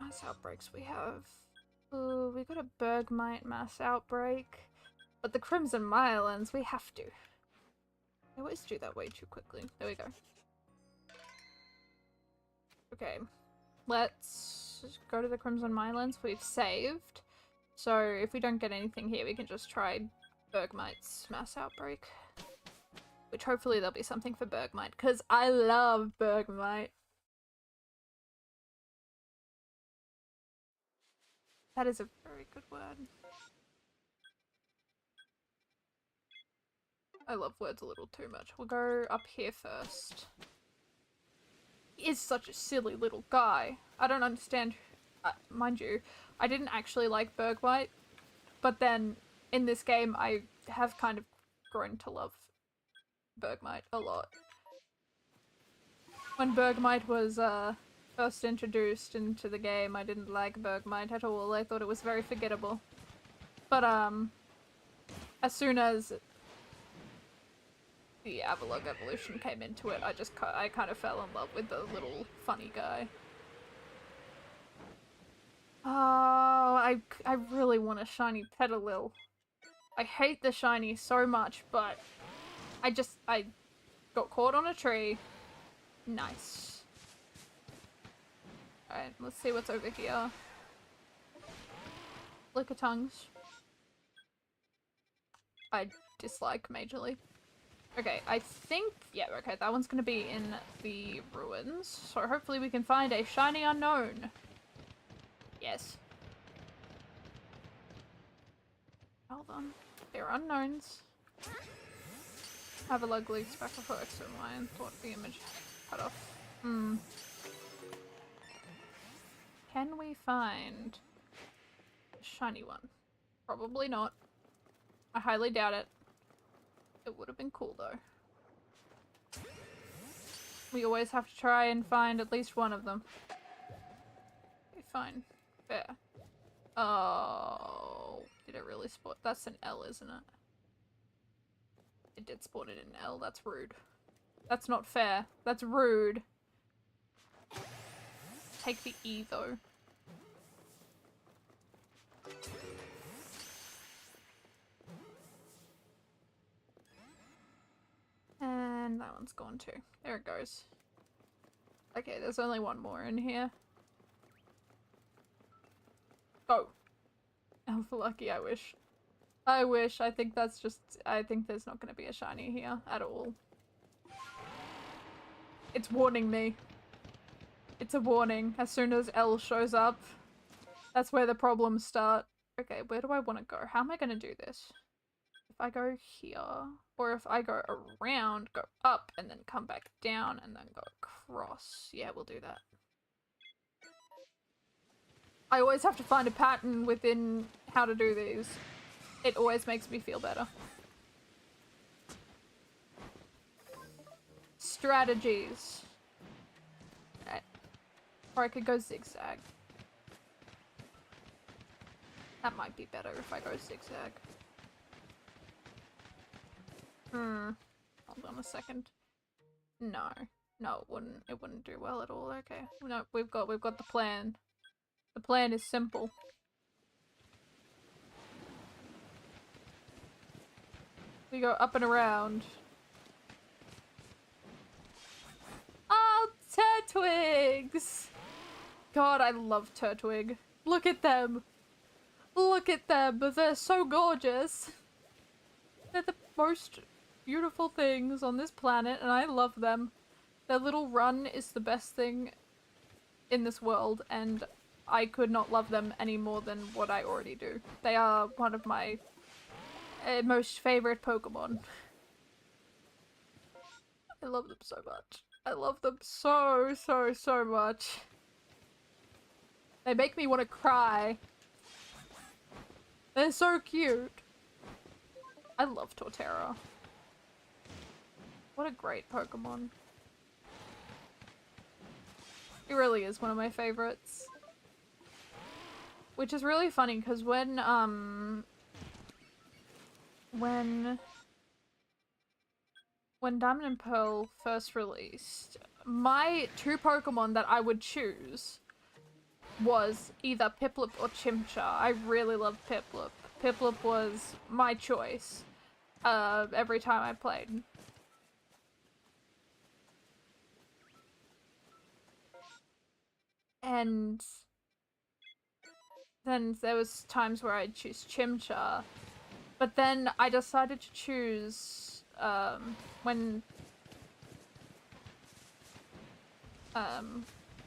S1: mass outbreaks we have. Ooh, we got a Bergmite mass outbreak. But the Crimson Mylands, we have to. I always do that way too quickly. There we go. Okay. Let's go to the Crimson Mylands. We've saved. So if we don't get anything here, we can just try Bergmite's mass outbreak. Which hopefully there'll be something for Bergmite, because I love Bergmite. That is a very good word. I love words a little too much. We'll go up here first. He is such a silly little guy. I don't understand. Mind you, I didn't actually like Bergmite, but then in this game I have kind of grown to love Bergmite a lot. When Bergmite was first introduced into the game, I didn't like Bergmite at all. I thought it was very forgettable. But as soon as the Avalugg evolution came into it, I kind of fell in love with the little funny guy. Oh, I really want a shiny Petalil. I hate the shiny so much, but I got caught on a tree. Nice. Alright, let's see what's over here. Lickitungs. I dislike majorly. Okay, I think, yeah, okay, that one's gonna be in the ruins. So hopefully we can find a shiny unknown. Yes. Hold on. They're unknowns. Have a ugly speckle for extra line. Thought the image cut off. Hmm. Can we find a shiny one? Probably not. I highly doubt it. It would have been cool though. We always have to try and find at least one of them. Okay, fine. Fair. Oh, did it really spawn? That's an L, isn't it? It did spawn it in L. That's rude. That's not fair. That's rude. Take the E though. And that one's gone too. There it goes. Okay, there's only one more in here. Oh. Alpha Lucky, I wish. I wish. I think that's just... I think there's not going to be a shiny here at all. It's warning me. It's a warning. As soon as L shows up, that's where the problems start. Okay, where do I want to go? How am I going to do this? If I go here, or if I go around, go up, and then come back down, and then go across. Yeah, we'll do that. I always have to find a pattern within how to do these. It always makes me feel better. Strategies. Okay. Or I could go zigzag. That might be better if I go zigzag. Hold on a second. No. No, it wouldn't do well at all. Okay. No, we've got the plan. The plan is simple. We go up and around. Oh, Turtwigs! God, I love Turtwig. Look at them. Look at them. They're so gorgeous. They're the most beautiful things on this planet, and I love them. Their little run is the best thing in this world, and I could not love them any more than what I already do. They are one of my most favorite Pokemon. I love them so much. I love them so, so, so much. They make me want to cry. They're so cute. I love Torterra. What a great Pokemon. He really is one of my favorites. Which is really funny because when Diamond and Pearl first released, my two Pokemon that I would choose was either Piplup or Chimchar. I really loved Piplup. Piplup was my choice every time I played. And then there was times where I'd choose Chimchar. But then I decided to choose, when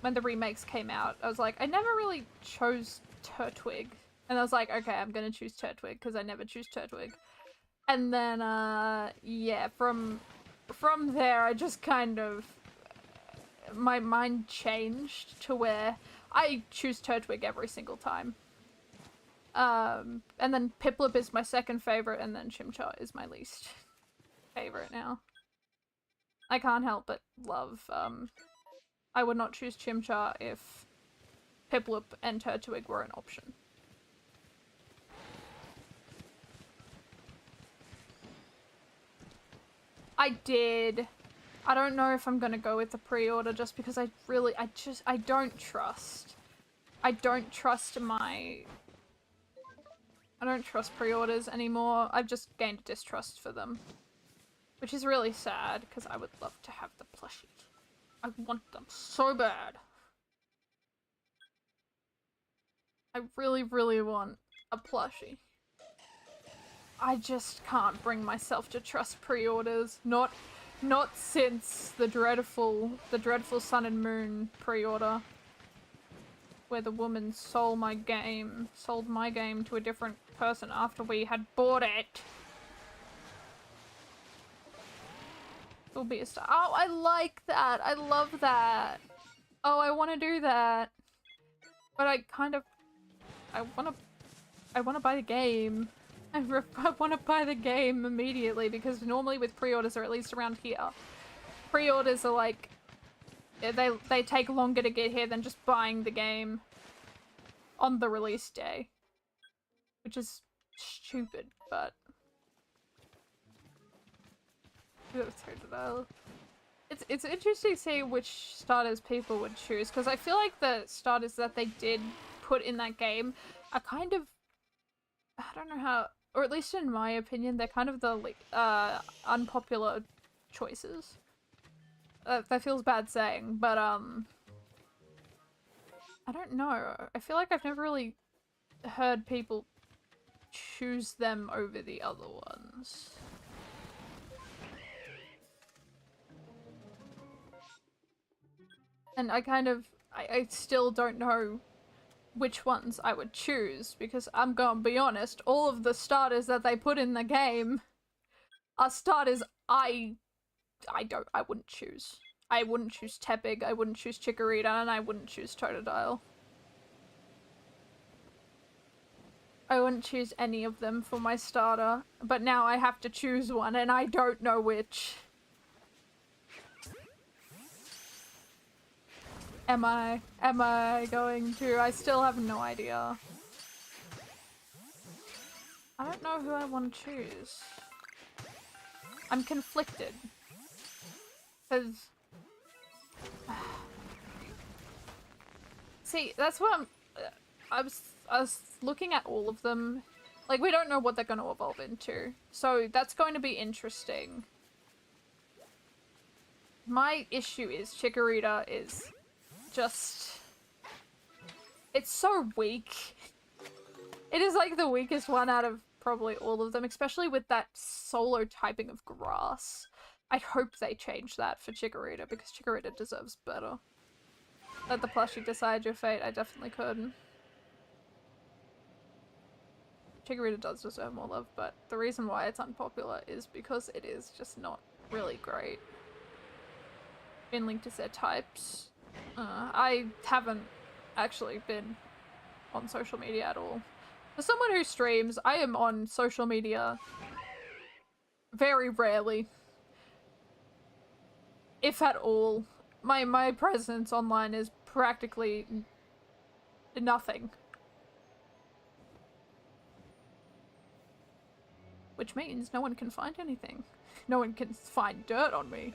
S1: the remakes came out, I was like, I never really chose Turtwig. And I was like, okay, I'm gonna choose Turtwig, because I never choose Turtwig. And then, yeah, from there, I just kind of, my mind changed to where I choose Turtwig every single time. And then Piplup is my second favorite, and then Chimchar is my least favorite now. I can't help but love, I would not choose Chimchar if Piplup and Turtwig were an option. I did. I don't know if I'm gonna go with the pre-order just because I don't trust. I don't trust pre-orders anymore. I've just gained a distrust for them. Which is really sad, because I would love to have the plushie. I want them so bad. I really, really want a plushie. I just can't bring myself to trust pre-orders. Not since the dreadful Sun and Moon pre-order. Where the woman sold my game to a different person after we had bought it. It'll be a star. Oh, I like that. I love that. Oh, I want to do that. But I want to buy the game. I want to buy the game immediately because normally with pre-orders, or at least around here, pre-orders are like, they take longer to get here than just buying the game on the release day. Which is stupid, but... It's interesting to see which starters people would choose, because I feel like the starters that they did put in that game are kind of... I don't know how... Or at least in my opinion, they're kind of the unpopular choices. That feels bad saying, but I don't know. I feel like I've never really heard people choose them over the other ones. And I still don't know which ones I would choose, because I'm gonna be honest, all of the starters that they put in the game are starters I wouldn't choose. I wouldn't choose Tepig, I wouldn't choose Chikorita, and I wouldn't choose Totodile. I wouldn't choose any of them for my starter, but now I have to choose one, and I don't know which. Am I going to? I still have no idea. I don't know who I want to choose. I'm conflicted. Because... See, that's what I was looking at all of them. Like, we don't know what they're going to evolve into. So that's going to be interesting. My issue is Chikorita is just... It's so weak. It is like the weakest one out of probably all of them, especially with that solo typing of grass. I hope they change that for Chikorita, because Chikorita deserves better. Let the plushie decide your fate. I definitely could. Chikorita does deserve more love, but the reason why it's unpopular is because it is just not really great in Link to their types. I haven't actually been on social media at all. For someone who streams, I am on social media very rarely, if at all. My presence online is practically nothing. Which means no one can find anything. No one can find dirt on me.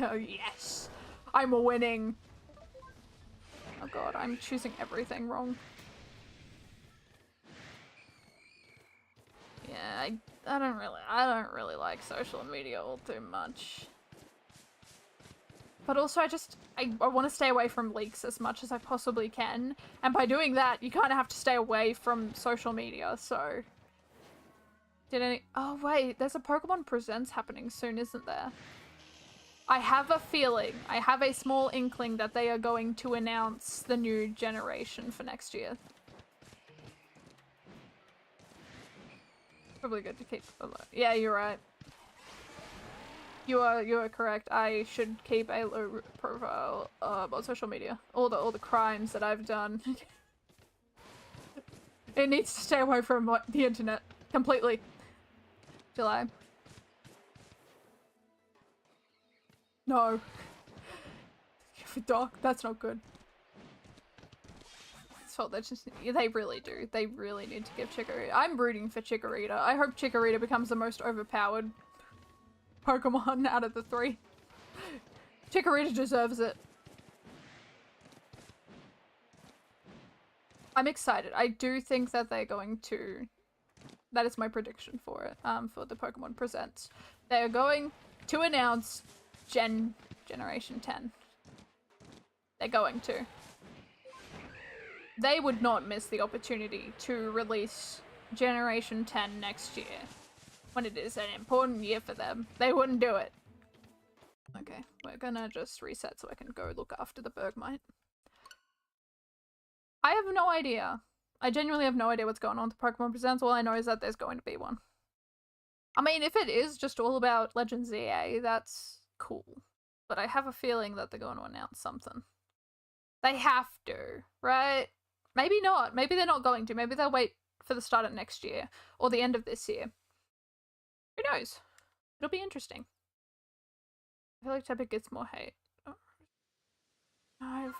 S1: Oh yes! I'm winning! Oh god, I'm choosing everything wrong. Yeah, I don't really like social media all too much. But also I want to stay away from leaks as much as I possibly can. And by doing that, you kind of have to stay away from social media, so... Oh wait, there's a Pokemon Presents happening soon, isn't there? I have a feeling, I have a small inkling that they are going to announce the new generation for next year. Probably good to keep alone. Yeah, you're right. You are correct. I should keep a low profile on social media. All the crimes that I've done. It needs to stay away from the internet completely. July. No. Doc, that's not good. So they really do. They really need to give Chikorita. I'm rooting for Chikorita. I hope Chikorita becomes the most overpowered Pokemon out of the three. Chikorita deserves it. I'm excited. I do think that they're going to... That is my prediction for it, for the Pokemon Presents. They're going to announce Generation 10. They're going to. They would not miss the opportunity to release Generation 10 next year. When it is an important year for them. They wouldn't do it. Okay, we're gonna just reset so I can go look after the Bergmite. I have no idea. I genuinely have no idea what's going on with Pokemon Presents. All I know is that there's going to be one. I mean, if it is just all about Legends EA, that's cool. But I have a feeling that they're going to announce something. They have to, right? Maybe not. Maybe they're not going to. Maybe they'll wait for the start of next year. Or the end of this year. Who knows? It'll be interesting. I feel like Tepig gets more hate.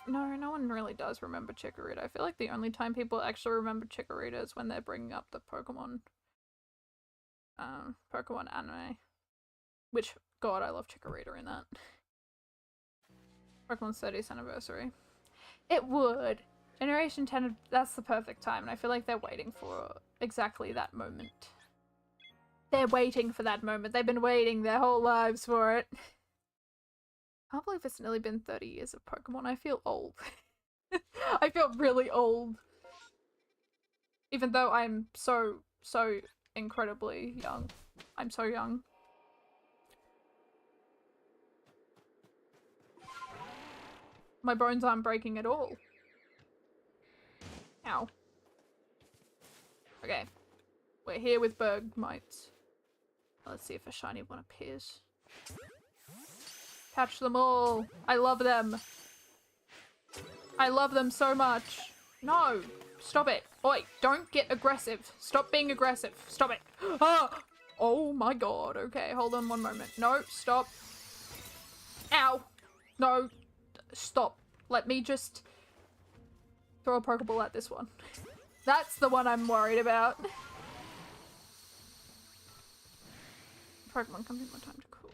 S1: No one really does remember Chikorita. I feel like the only time people actually remember Chikorita is when they're bringing up the Pokemon anime. Which, god, I love Chikorita in that. Pokemon's 30th anniversary. It would. Generation 10, that's the perfect time, and I feel like they're waiting for exactly that moment. They're waiting for that moment. They've been waiting their whole lives for it. I can't believe it's nearly been 30 years of Pokemon. I feel old. I feel really old. Even though I'm so incredibly young. I'm so young. My bones aren't breaking at all. Ow. Okay. We're here with Bergmites. Let's see if a shiny one appears. Catch them all. I love them. I love them so much. No. Stop it. Oi, don't get aggressive. Stop being aggressive. Stop it. Ah! Oh my god. Okay, hold on one moment. No, stop. Ow. No. Stop. Let me just throw a Pokeball at this one. That's the one I'm worried about. Pokemon comes in more time to cool.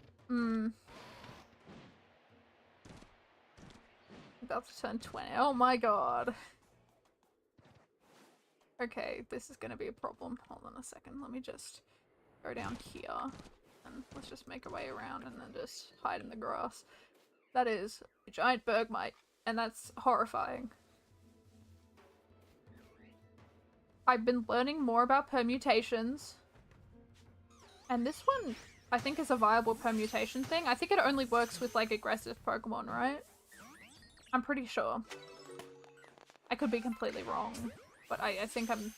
S1: About to turn 20. Oh my god. Okay, this is gonna be a problem. Hold on a second. Let me just go down here. And let's just make our way around and then just hide in the grass. That is a giant Bergmite. And that's horrifying. I've been learning more about permutations. And this one, I think, is a viable permutation thing. I think it only works with, like, aggressive Pokemon, right? I'm pretty sure. I could be completely wrong, but I think I'm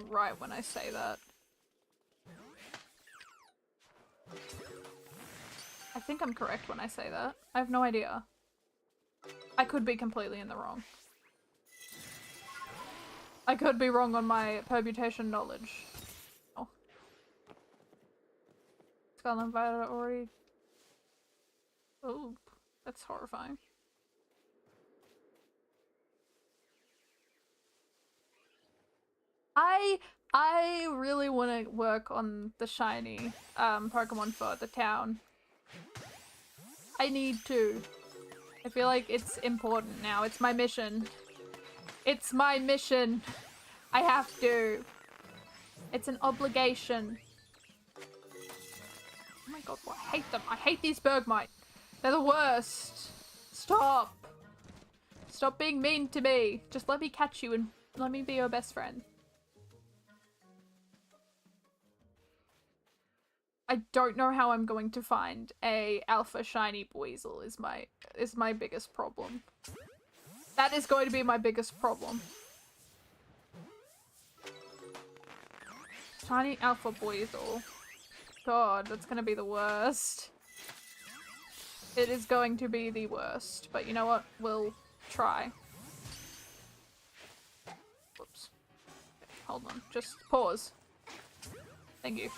S1: right when I say that. I think I'm correct when I say that. I have no idea. I could be completely in the wrong. I could be wrong on my permutation knowledge. Oh. Scarlet Violet already... Oh, that's horrifying. I really want to work on the shiny Pokemon for the town. I need to. I feel like it's important now. It's my mission. It's my mission. I have to. It's an obligation. Oh my god, I hate them. I hate these Bergmite. They're the worst. Stop. Stop being mean to me. Just let me catch you and let me be your best friend. I don't know how I'm going to find a alpha shiny Weasel is my biggest problem. That is going to be my biggest problem. Shiny alpha Weasel. God, that's gonna be the worst. It is going to be the worst, but you know what? We'll try. Whoops. Okay, hold on. Just pause. Thank you.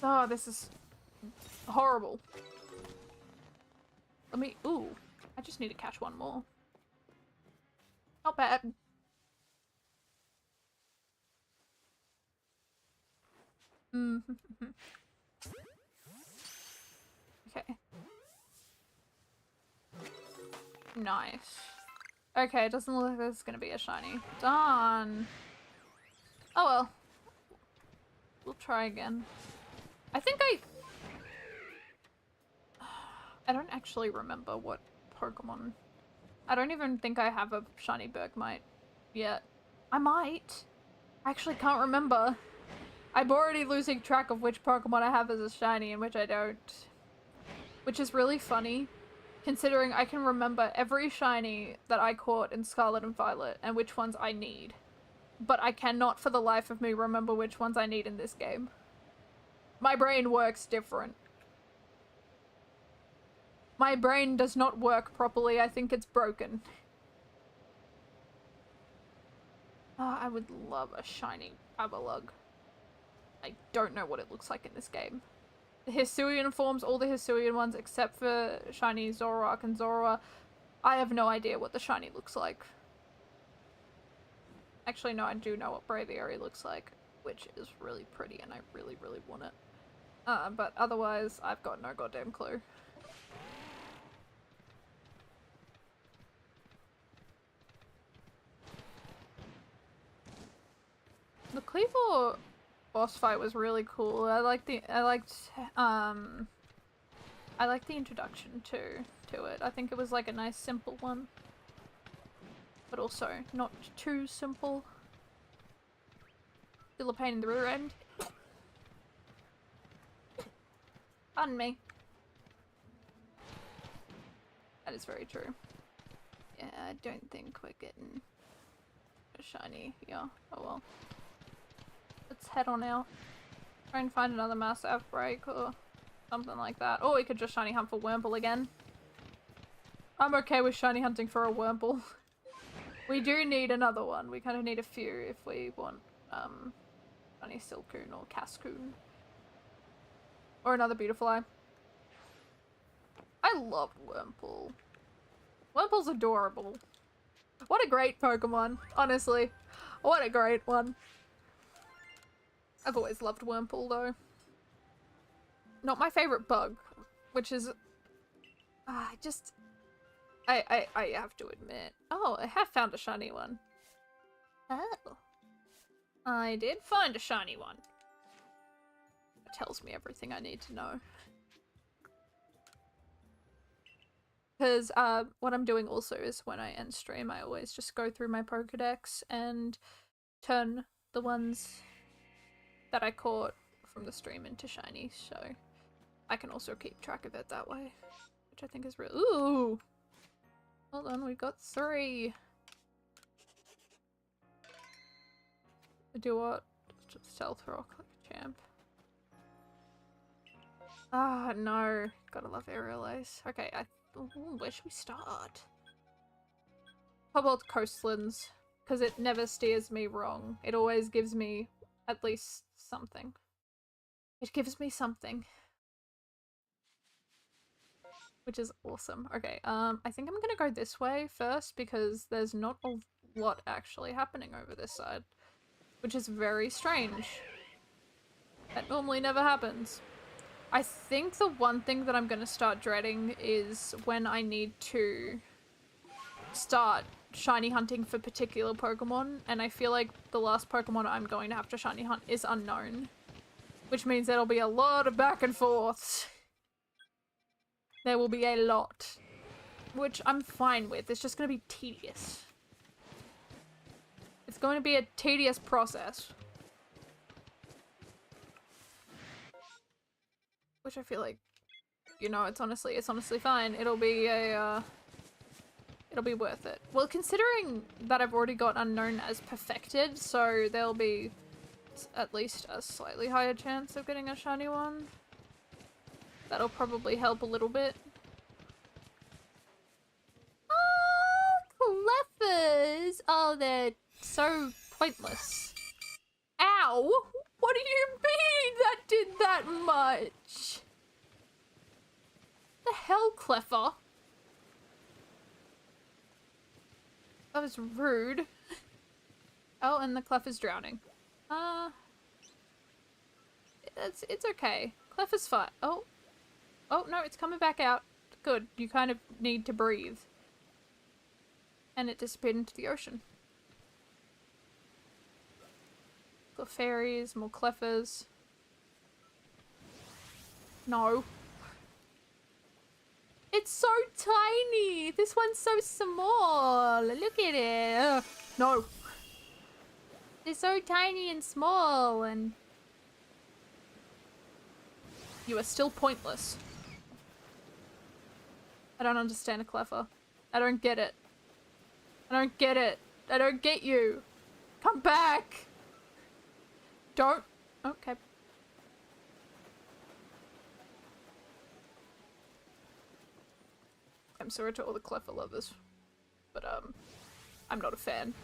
S1: Oh, this is horrible. Let me... Ooh. I just need to catch one more. Not bad. Okay. Nice. Okay, it doesn't look like there's gonna be a shiny. Darn. Oh well. We'll try again. I think I don't actually remember what Pokemon... I don't even think I have a shiny Bergmite yet. I might. I actually can't remember. I'm already losing track of which Pokemon I have as a shiny and which I don't. Which is really funny, considering I can remember every shiny that I caught in Scarlet and Violet and which ones I need. But I cannot for the life of me remember which ones I need in this game. My brain works different. My brain does not work properly. I think it's broken. Oh, I would love a shiny Abalug. I don't know what it looks like in this game. The Hisuian forms, all the Hisuian ones except for shiny Zoroark and Zorua. I have no idea what the shiny looks like. Actually, no, I do know what Braviary looks like, which is really pretty and I really, really want it. But otherwise, I've got no goddamn clue. The Cleavor boss fight was really cool. I liked the introduction to it. I think it was like a nice simple one. But also not too simple. Still a pain in the rear end. Pardon me. That is very true. Yeah, I don't think we're getting a shiny. Yeah, oh well. Let's head on out. Try and find another mass outbreak or something like that. Or we could just shiny hunt for Wurmple again. I'm okay with shiny hunting for a Wurmple. We do need another one. We kind of need a few if we want shiny Silcoon or Cascoon. Or another Beautifly. I love Wurmple. Wurmple's adorable. What a great Pokemon, honestly. What a great one. I've always loved Wurmple though. Not my favorite bug, which is... I have to admit. Oh, I have found a shiny one. Oh. I did find a shiny one. It tells me everything I need to know. Because what I'm doing also is when I end stream, I always just go through my Pokedex and turn the ones that I caught from the stream into shiny, so I can also keep track of it that way, which I think is real. Ooh! Hold on, we got 3. Do what? Just stealth rock like a champ. Ah, no. Gotta love aerial ace. Okay, ooh, where should we start? Cobalt coastlands. Because it never steers me wrong. It always gives me at least something. It gives me something. Which is awesome. Okay, I think I'm gonna go this way first because there's not a lot actually happening over this side. Which is very strange. That normally never happens. I think the one thing that I'm gonna start dreading is when I need to start shiny hunting for particular Pokemon, and I feel like the last Pokemon I'm going to have to shiny hunt is unknown. Which means there'll be a lot of back and forths. There will be a lot. Which I'm fine with. It's just going to be tedious. It's going to be a tedious process. Which I feel like, you know, it's honestly fine. It'll be a, it'll be worth it. Well, considering that I've already got Unknown as perfected, so there'll be at least a slightly higher chance of getting a shiny one. That'll probably help a little bit. Oh, Cleffers! Oh, they're so pointless. Ow! What do you mean that did that much? The hell, Cleffer? That was rude. Oh, and the Cleffer's drowning. It's okay. Cleffer's fine. Oh. Oh, no, it's coming back out. Good. You kind of need to breathe. And it disappeared into the ocean. Clefairies, more Cleffers. No. It's so tiny! This one's so small! Look at it! No. They're so tiny and small and... You are still pointless. I don't understand a Cleffer. I don't get it. I don't get it. I don't get you. Come back! Don't... Okay. I'm sorry to all the Cleffer lovers. But, I'm not a fan.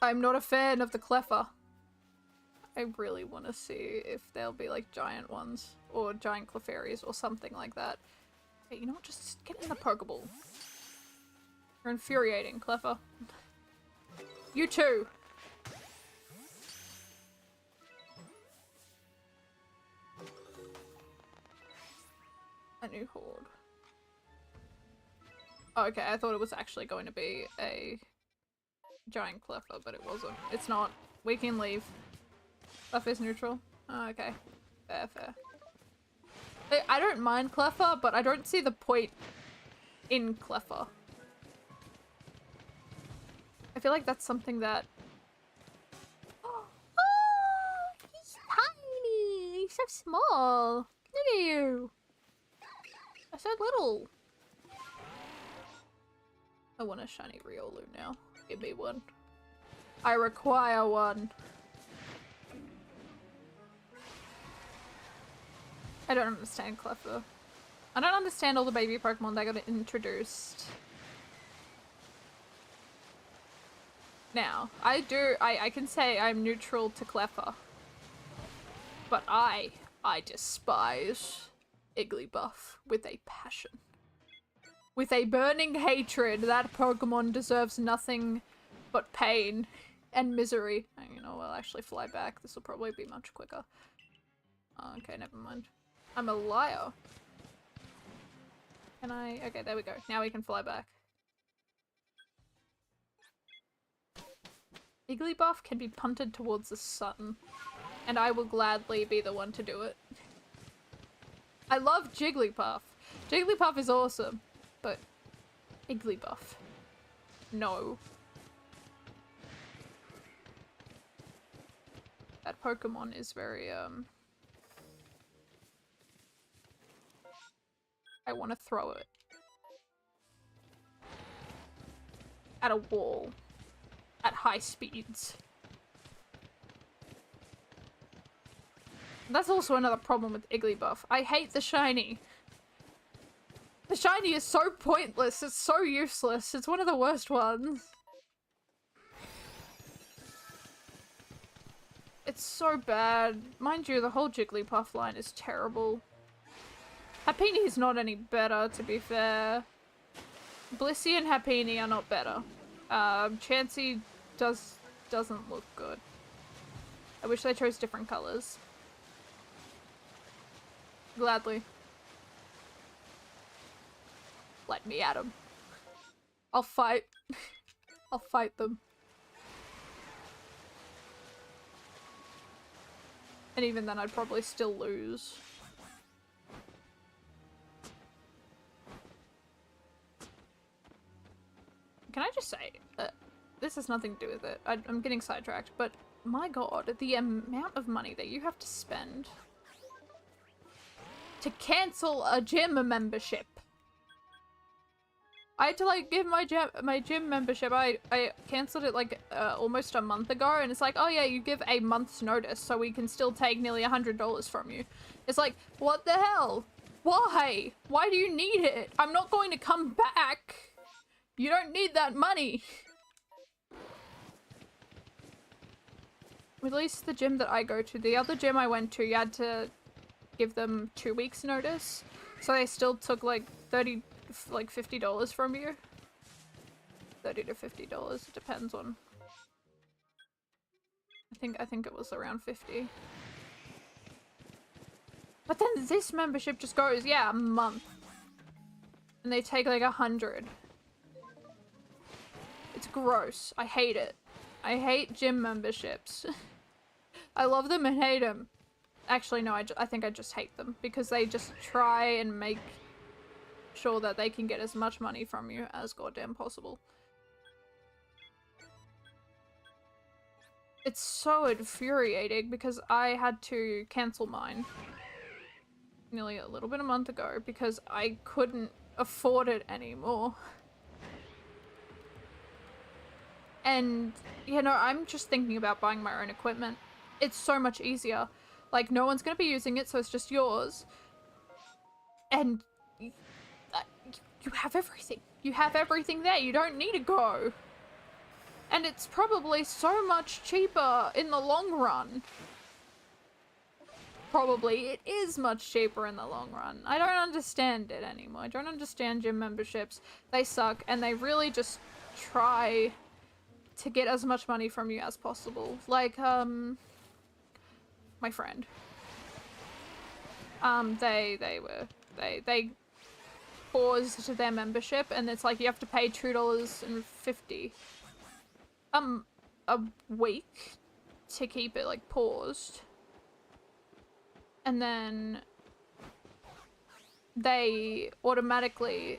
S1: I'm not a fan of the Cleffer. I really want to see if there'll be like giant ones or giant Clefairies or something like that. Hey, you know what? Just get in the Pokeball. You're infuriating, Cleffer. You too. A new horde. Oh, okay, I thought it was actually going to be a giant Cleffer, but it wasn't. It's not. We can leave. Cleffer is neutral. Oh, okay. Fair, fair. I don't mind Cleffer, but I don't see the point in Cleffer. I feel like that's something that... Oh, he's tiny! He's so small! Look at you! You're so little! I want a shiny Riolu now. Give me one. I require one. I don't understand Cleffer. I don't understand all the baby Pokemon that got introduced. Now, I can say I'm neutral to Cleffer. But I despise Igglybuff with a passion. With a burning hatred, that Pokemon deserves nothing but pain and misery. You know, I'll actually fly back. This will probably be much quicker. Oh, okay, never mind. I'm a liar. Can I? Okay, there we go. Now we can fly back. Igglybuff can be punted towards the sun, and I will gladly be the one to do it. I love Jigglypuff. Jigglypuff is awesome, but Igglybuff. No. That Pokemon is very, I want to throw it. at a wall at high speeds. That's also another problem with Igglybuff. I hate the shiny. The shiny is so pointless. It's so useless. It's one of the worst ones. It's so bad. Mind you, the whole Jigglypuff line is terrible. Happiny is not any better, to be fair. Blissey and Happiny are not better. Chansey doesn't look good. I wish they chose different colors. Gladly. Let me at them. I'll fight. I'll fight them. And even then I'd probably still lose. Can I just say, this has nothing to do with it. I'm getting sidetracked, but my god, the amount of money that you have to spend to cancel a gym membership. I had to like give my gym membership. I cancelled it like almost a month ago, and it's like, oh yeah, you give a month's notice so we can still take nearly $100 from you. It's like, what the hell? Why? Why do you need it? I'm not going to come back. You don't need that money. At least the gym that I go to, the other gym I went to, you had to give them 2 weeks notice. So they still took like $50 from you. $30 to $50. It depends on. I think it was around 50. But then this membership just goes, yeah, a month. And they take like 100. It's gross. I hate it. I hate gym memberships. I love them and hate them. Actually, no, I think I just hate them because they just try and make sure that they can get as much money from you as goddamn possible. It's so infuriating because I had to cancel mine nearly a little bit a month ago because I couldn't afford it anymore. And, you know, I'm just thinking about buying my own equipment. It's so much easier. Like, no one's gonna be using it, so it's just yours. And you have everything. You have everything there. You don't need to go. And it's probably so much cheaper in the long run. Probably it is much cheaper in the long run. I don't understand it anymore. I don't understand gym memberships. They suck, and they really just try to get as much money from you as possible. Like, my friend. They paused their membership, and it's like you have to pay $2.50 a week to keep it like paused. And then they automatically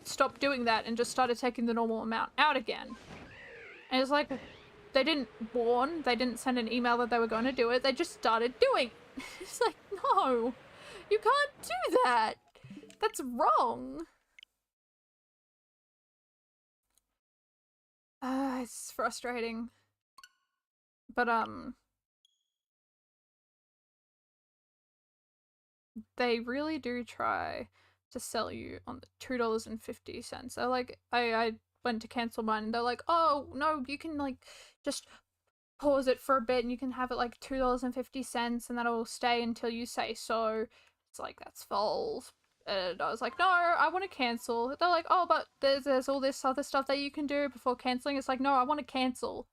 S1: stopped doing that and just started taking the normal amount out again. And it's like, they didn't warn, they didn't send an email that they were going to do it, they just started doing it. It's like, no, you can't do that. That's wrong. It's frustrating. But, they really do try to sell you on the $2.50. They're like, I went to cancel mine and they're like, oh no, you can like just pause it for a bit and you can have it like $2.50 and that'll stay until you say so. It's like, that's false. And I was like, no, I want to cancel. They're like, oh, but there's all this other stuff that you can do before canceling. It's like, no, I want to cancel.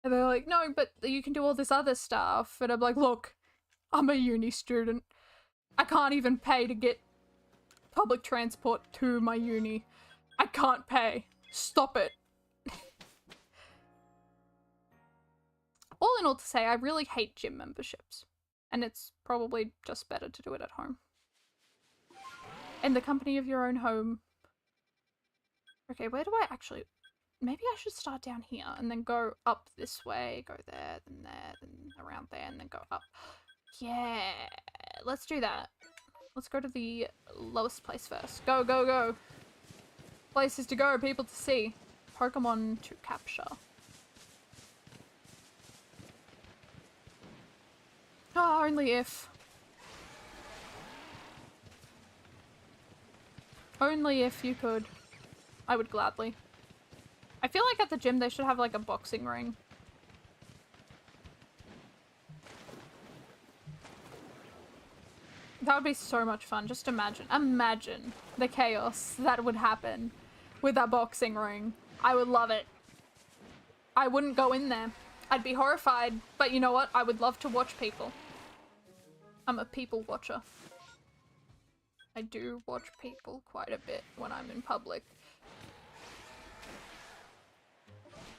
S1: And they're like, no, but you can do all this other stuff. And I'm like, look, I'm a uni student. I can't even pay to get public transport to my uni. I can't pay. Stop it. All in all to say, I really hate gym memberships. And it's probably just better to do it at home. In the company of your own home. Okay, where do I actually... Maybe I should start down here and then go up this way, go there, then around there, and then go up. Yeah, let's do that. Let's go to the lowest place first. Go, go, go. Places to go, people to see. Pokemon to capture. Oh, only if. Only if you could. I would gladly. I feel like at the gym they should have like a boxing ring. That would be so much fun. Just imagine. Imagine the chaos that would happen with a boxing ring. I would love it. I wouldn't go in there. I'd be horrified, but you know what? I would love to watch people. I'm a people watcher. I do watch people quite a bit when I'm in public.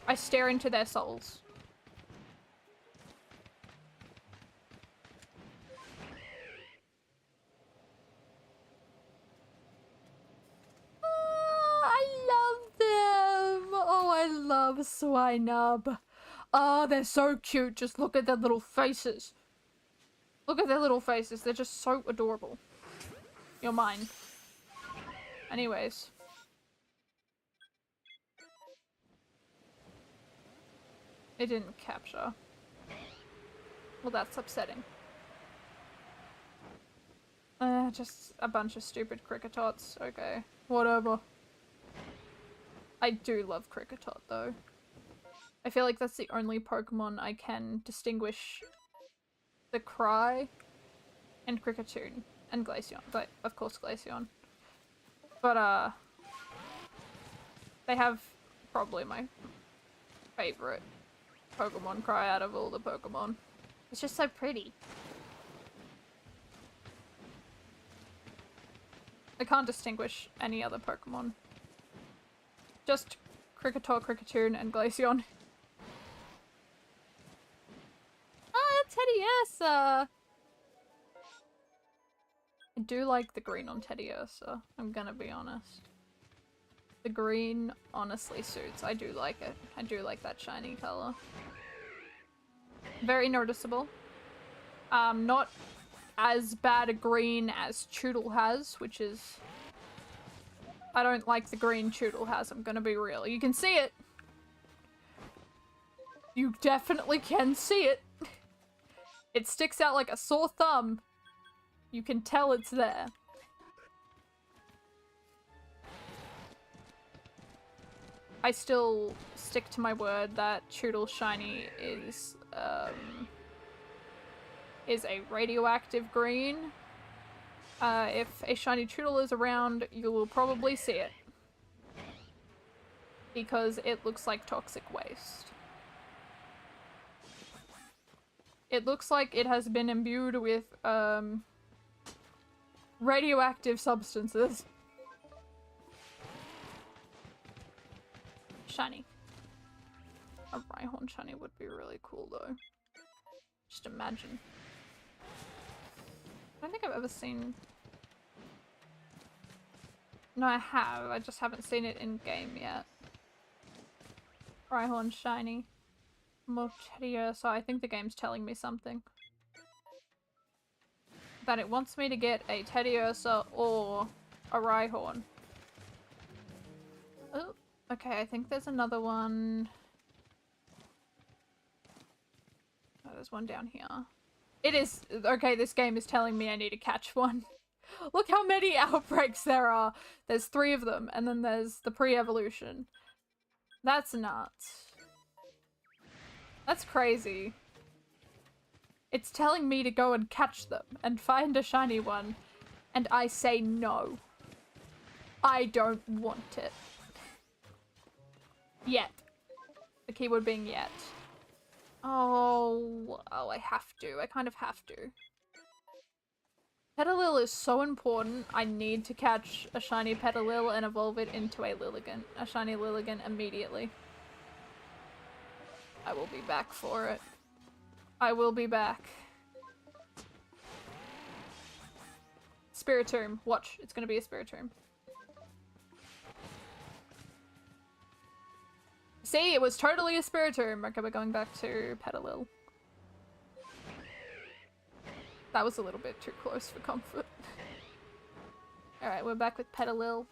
S1: I stare into their souls. I love them! Oh, I love Swinub. Oh, they're so cute. Just look at their little faces. Look at their little faces. They're just so adorable. You're mine. Anyways. It didn't capture. Well, that's upsetting. Just a bunch of stupid Cricketots. Okay. Whatever. I do love Cricketot, though. I feel like that's the only Pokemon I can distinguish the Cry and Cricketune. And Glaceon. But, of course, Glaceon. But, they have probably my favorite Pokemon Cry out of all the Pokemon. It's just so pretty. I can't distinguish any other Pokemon. Just Cricketot, Cricketune, and Glaceon. Ah, Teddiursa! I do like the green on Teddiursa, I'm gonna be honest. The green honestly suits. I do like it. I do like that shiny color. Very noticeable. Not as bad a green as Choodle has, which is... I don't like the green Choodle has, I'm gonna be real. You can see it! You definitely can see it! It sticks out like a sore thumb. You can tell it's there. I still stick to my word that Choodle Shiny is a radioactive green. If a shiny Choodle is around, you will probably see it. Because it looks like toxic waste. It looks like it has been imbued with, radioactive substances. Shiny. A Rhyhorn shiny would be really cool, though. Just imagine. I don't think I've ever seen... No, I have. I just haven't seen it in game yet. Rhyhorn shiny. Teddiursa. So I think the game's telling me something. That it wants me to get a Teddiursa or a Rhyhorn. Oh, okay. I think there's another one. Oh, there's one down here. It is... Okay, this game is telling me I need to catch one. Look how many outbreaks there are. There's 3 of them, and then there's the pre-evolution. That's nuts. That's crazy. It's telling me to go and catch them and find a shiny one, and I say no. I don't want it. Yet. The keyword being yet. Oh, I have to. I kind of have to. Petalil is so important. I need to catch a shiny Petalil and evolve it into a Lilligant. A shiny Lilligant immediately. I will be back for it. I will be back. Spiritomb. Watch. It's gonna be a Spiritomb. See, it was totally a Spiritomb. Okay, we're going back to Petalil. That was a little bit too close for comfort. Alright, we're back with Petalil.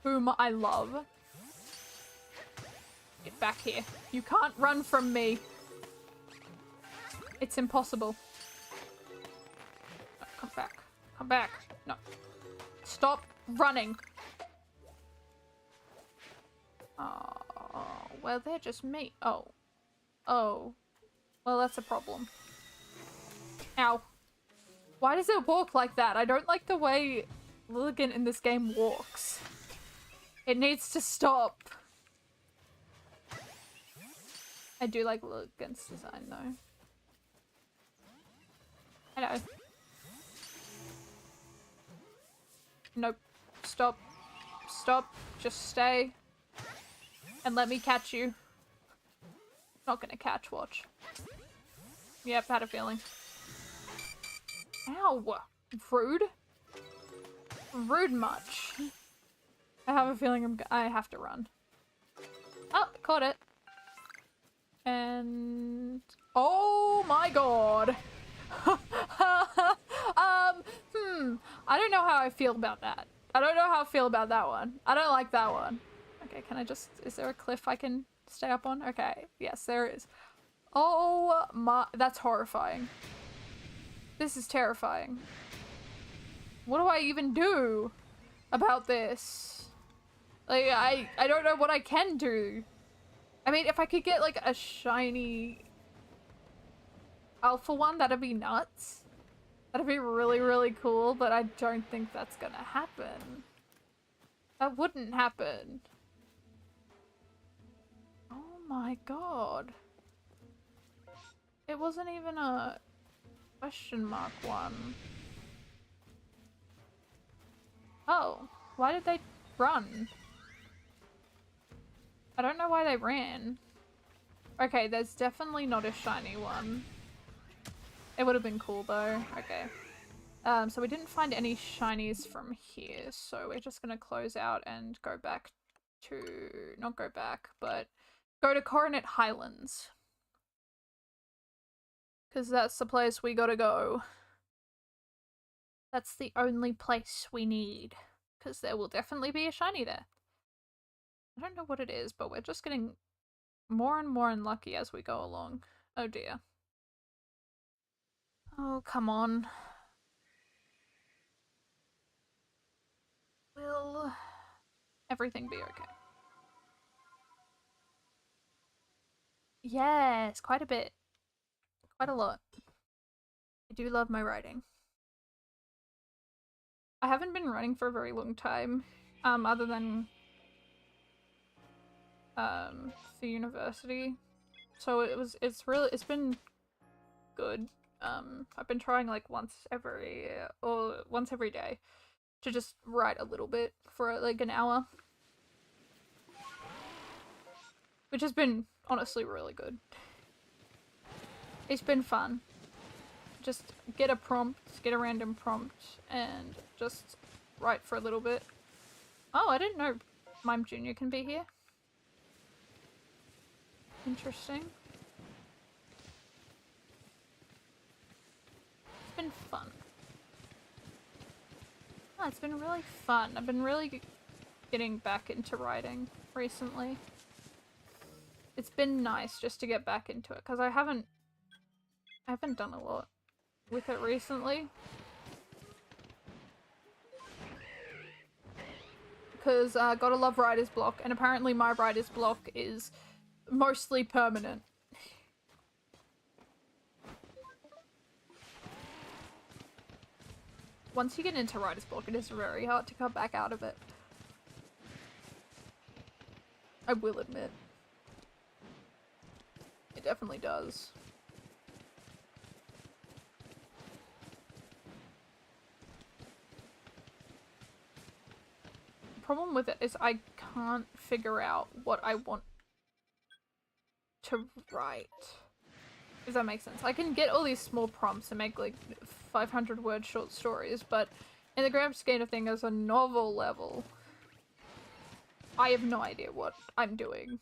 S1: whom I love. Get back here. You can't run from me. It's impossible. No, come back. Come back. No. Stop running. Oh, well, they're just me. Oh. Oh. Well, that's a problem. Ow. Why does it walk like that? I don't like the way Lilligant in this game walks. It needs to stop. I do like Lilligant's design, though. Hello. Nope. Stop. Stop. Just stay. And let me catch you. Not gonna catch, watch. Yep, had a feeling. Ow! Rude? Rude much. I have a feeling I have to run. Oh, caught it. And... oh my god! I don't know how I feel about that. I don't know how I feel about that one. I don't like that one. Okay, can I just... is there a cliff I can stay up on? Okay, yes, there is. Oh my... that's horrifying. This is terrifying. What do I even do about this? Like, I don't know what I can do. I mean, if I could get, like, a shiny alpha one, that'd be nuts. That'd be really, really cool, but I don't think that's gonna happen. That wouldn't happen. Oh my god. It wasn't even a question mark one. Oh, why did they run? I don't know why they ran. Okay, there's definitely not a shiny one. It would have been cool though. Okay. So we didn't find any shinies from here, so we're just gonna close out and go back to... not go back, but go to Coronet Highlands. Because that's the place we gotta go. That's the only place we need. Because there will definitely be a shiny there. I don't know what it is, but we're just getting more and more unlucky as we go along. Oh dear. Oh, come on. Will everything be okay? Yes, quite a bit. Quite a lot. I do love my writing. I haven't been writing for a very long time, other than for university. So it's been good. I've been trying like once every day to just write a little bit for like an hour. Which has been honestly really good. It's been fun. Just get a prompt, get a random prompt, and just write for a little bit. Oh, I didn't know Mime Jr. can be here. Interesting. It's been fun. Oh, it's been really fun. I've been really getting back into writing recently. It's been nice just to get back into it, because I haven't done a lot with it recently. Because gotta love writer's block, and apparently my writer's block is mostly permanent. Once you get into writer's block, it is very hard to come back out of it. I will admit. It definitely does. The problem with it is I can't figure out what I want to write. Does that make sense? I can get all these small prompts and make like 500 word short stories, but in the grand scheme of things as a novel level, I have no idea what I'm doing.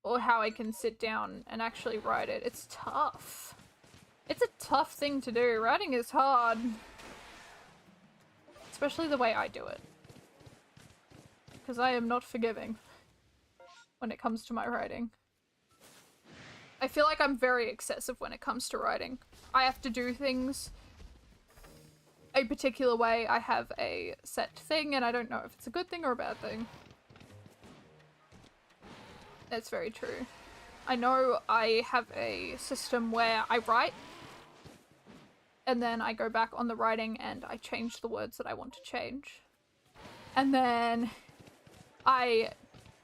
S1: Or how I can sit down and actually write it. It's tough. It's a tough thing to do. Writing is hard. Especially the way I do it. because I am not forgiving when it comes to my writing. I feel like I'm very excessive when it comes to writing. I have to do things a particular way. I have a set thing, and I don't know if it's a good thing or a bad thing. That's very true. I know I have a system where I write, and then I go back on the writing and I change the words that I want to change. And then I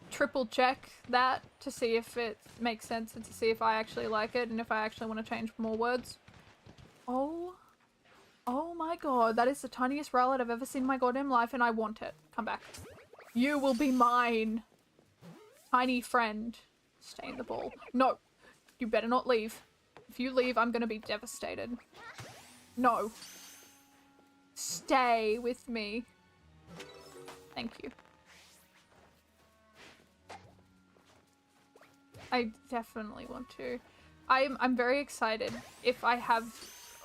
S1: triple check that to see if it makes sense and to see if I actually like it and if I actually want to change more words. Oh my god, that is the tiniest rowlet I've ever seen in my goddamn life, and I want it. Come back. You will be mine. Tiny friend. Stay in the ball. No, you better not leave. If you leave, I'm gonna be devastated. No. Stay with me. Thank you. I definitely want to. I'm very excited if I have,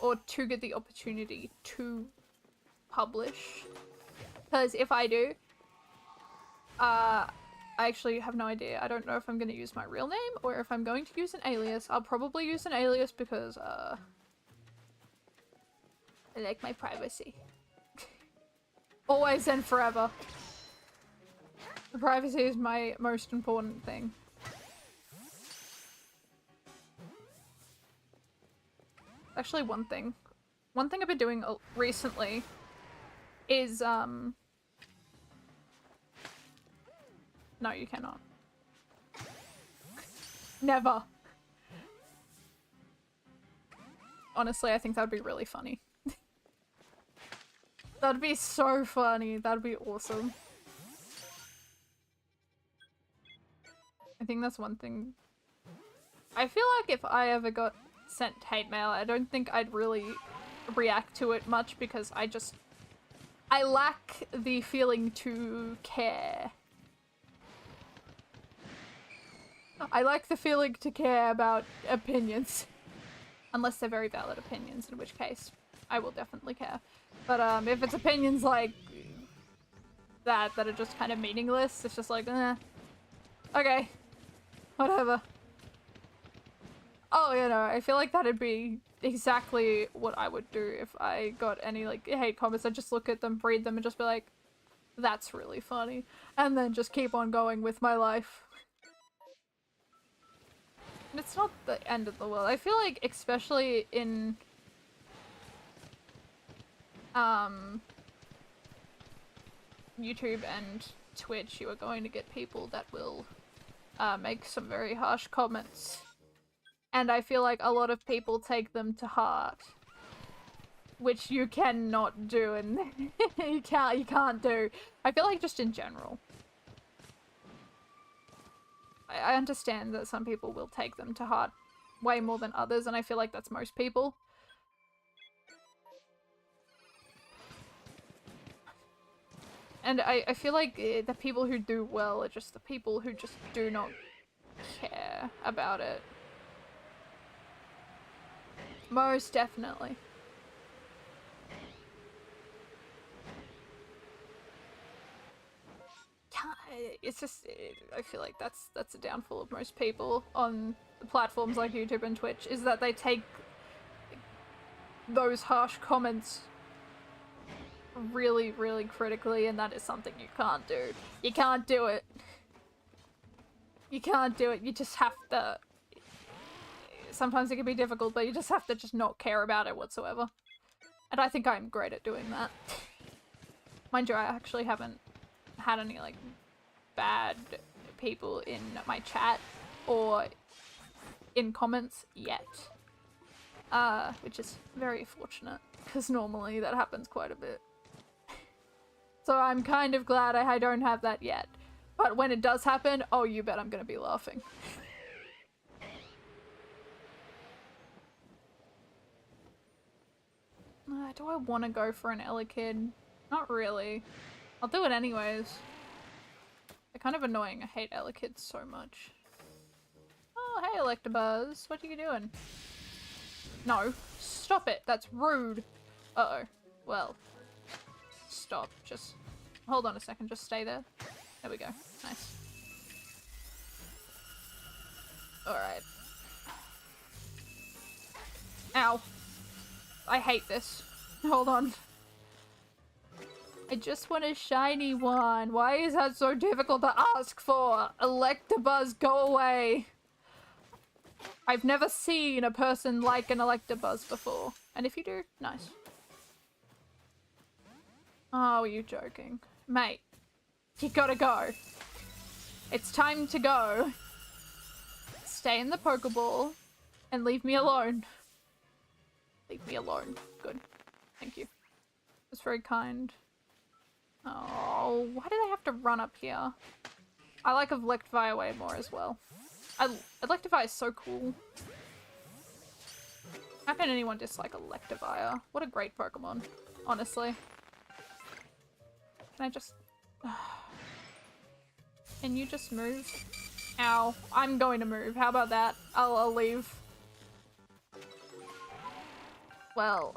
S1: or to get the opportunity to publish. Because if I do, I actually have no idea. I don't know if I'm going to use my real name or if I'm going to use an alias. I'll probably use an alias because, I like my privacy. Always and forever. Privacy is my most important thing. Actually, one thing I've been doing recently is, no, you cannot. Never. Honestly, I think that'd be really funny. That'd be so funny. That'd be awesome. I think that's one thing. I feel like if I ever got sent hate mail, I don't think I'd really react to it much because I lack the feeling to care. I like the feeling to care about opinions. Unless they're very valid opinions, in which case I will definitely care. But if it's opinions like that are just kind of meaningless, it's just like, okay, whatever. Oh, you know, I feel like that'd be exactly what I would do if I got any, like, hate comments. I'd just look at them, read them, and just be like, that's really funny. And then just keep on going with my life. And it's not the end of the world. I feel like, especially in, YouTube and Twitch, you are going to get people that will, make some very harsh comments. And I feel like a lot of people take them to heart. Which you cannot do, and you can't do. I feel like just in general. I understand that some people will take them to heart way more than others, and I feel like that's most people. And I feel like the people who do well are just the people who just do not care about it. Most definitely. It's just, I feel like that's a downfall of most people on platforms like YouTube and Twitch, is that they take those harsh comments really, really critically, and that is something you can't do. You can't do it. You can't do it. You just have to... Sometimes it can be difficult, but you just have to just not care about it whatsoever. And I think I'm great at doing that. Mind you, I actually haven't had any, like, bad people in my chat or in comments yet. Which is very fortunate, because normally that happens quite a bit. So I'm kind of glad I don't have that yet. But when it does happen, oh, you bet I'm gonna be laughing. Do I want to go for an Elekid? Not really. I'll do it anyways. They're kind of annoying. I hate Elekids so much. Oh, hey Electabuzz. What are you doing? No. Stop it. That's rude. Uh-oh. Well. Stop. Just hold on a second. Just stay there. There we go. Nice. Alright. Ow. I hate this. Hold on. I just want a shiny one. Why is that so difficult to ask for? Electabuzz, go away. I've never seen a person like an Electabuzz before. And if you do, nice. Oh, are you joking? Mate, you gotta go. It's time to go. Stay in the Pokeball and leave me alone. Leave me alone. Good. Thank you. That's very kind. Oh, why do they have to run up here? I like Electivire way more as well. Electivire is so cool. How can anyone dislike Electivire? What a great Pokemon, honestly. Can I just... Can you just move? Ow. I'm going to move. How about that? I'll leave. Well,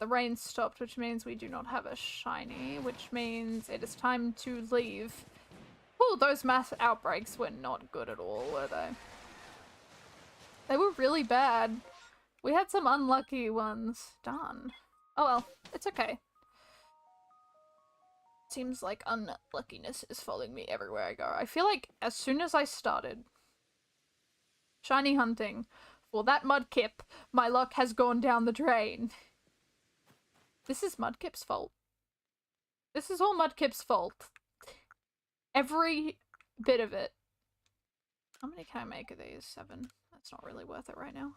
S1: the rain stopped, which means we do not have a shiny, which means it is time to leave. Oh, those mass outbreaks were not good at all, were they? They were really bad. We had some unlucky ones. Darn. Oh well, it's okay. Seems like unluckiness is following me everywhere I go. I feel like as soon as I started shiny hunting for that Mudkip, my luck has gone down the drain. This is Mudkip's fault. This is all Mudkip's fault. Every bit of it. How many can I make of these? 7. That's not really worth it right now.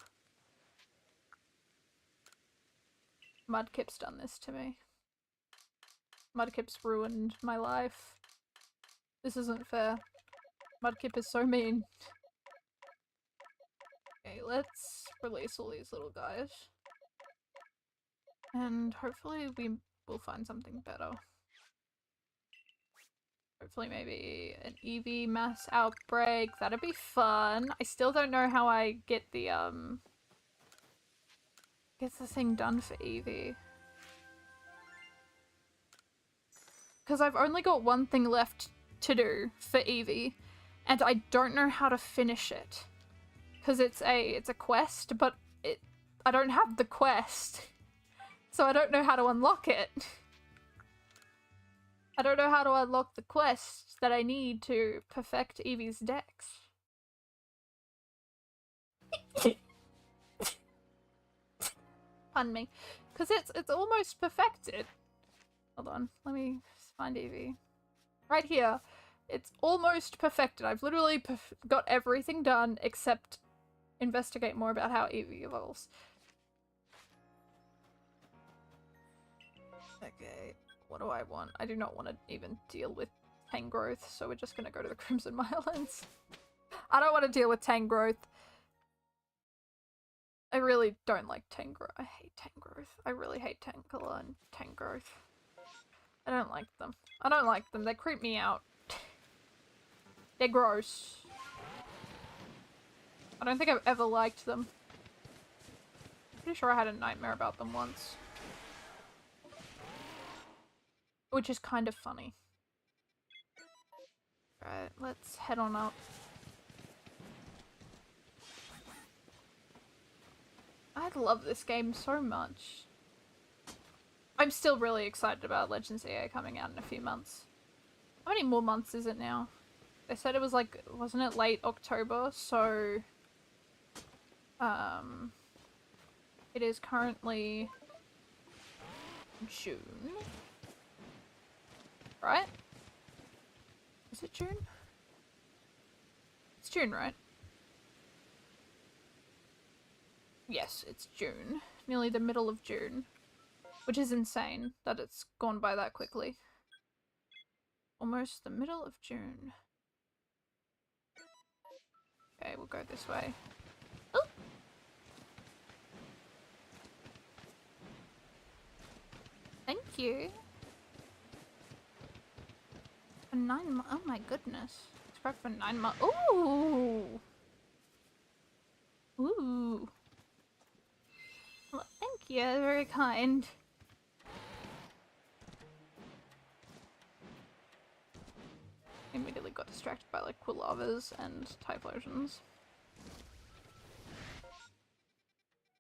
S1: Mudkip's done this to me. Mudkip's ruined my life. This isn't fair. Mudkip is so mean. Okay, let's release all these little guys. And hopefully we will find something better. Hopefully maybe an Eevee mass outbreak. That'd be fun. I still don't know how I get the thing done for Eevee. Because I've only got one thing left to do for Eevee, and I don't know how to finish it. Because it's a quest, but I don't have the quest. So I don't know how to unlock it. I don't know how to unlock the quest that I need to perfect Eevee's dex. Pardon me. Because it's almost perfected. Hold on, let me find Eevee. Right here. It's almost perfected. I've literally got everything done except investigate more about how Eevee evolves. Okay, what do I want? I do not want to even deal with Tangrowth, so we're just gonna go to the Crimson Islands. I don't want to deal with Tangrowth. I really don't like Tangrowth. I hate Tangrowth. I really hate Tangela and Tangrowth. I don't like them. I don't like them. They creep me out. They're gross. I don't think I've ever liked them. Pretty sure I had a nightmare about them once. Which is kind of funny. Right, let's head on up. I love this game so much. I'm still really excited about Legends EA coming out in a few months. How many more months is it now? They said it was like, wasn't it late October? So, it is currently June. Right? Is it June? It's June, right? Yes, it's June. Nearly the middle of June. Which is insane that it's gone by that quickly. Almost the middle of June. Okay, we'll go this way. Oh! Thank you. For 9 months. Oh my goodness. Subscribe for 9 months. Ooh! Ooh. Well, thank you. Very kind. got distracted by like Quilavas and Typhlosions.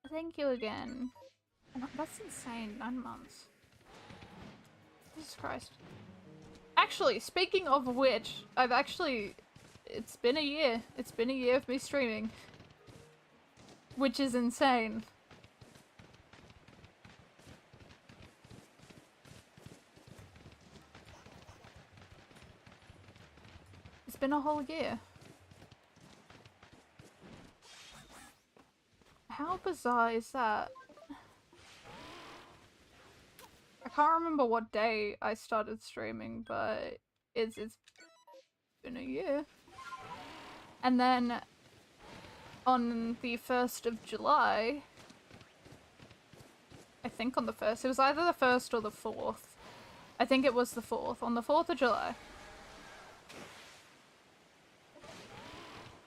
S1: Thank you again. That's insane. 9 months. Jesus Christ. Actually, speaking of which, it's been a year. It's been a year of me streaming. Which is insane. It's been a whole year. How bizarre is that? I can't remember what day I started streaming, but it's been a year. And then on the 1st of July, I think on the 1st, it was either the 1st or the 4th. I think it was the 4th. On the 4th of July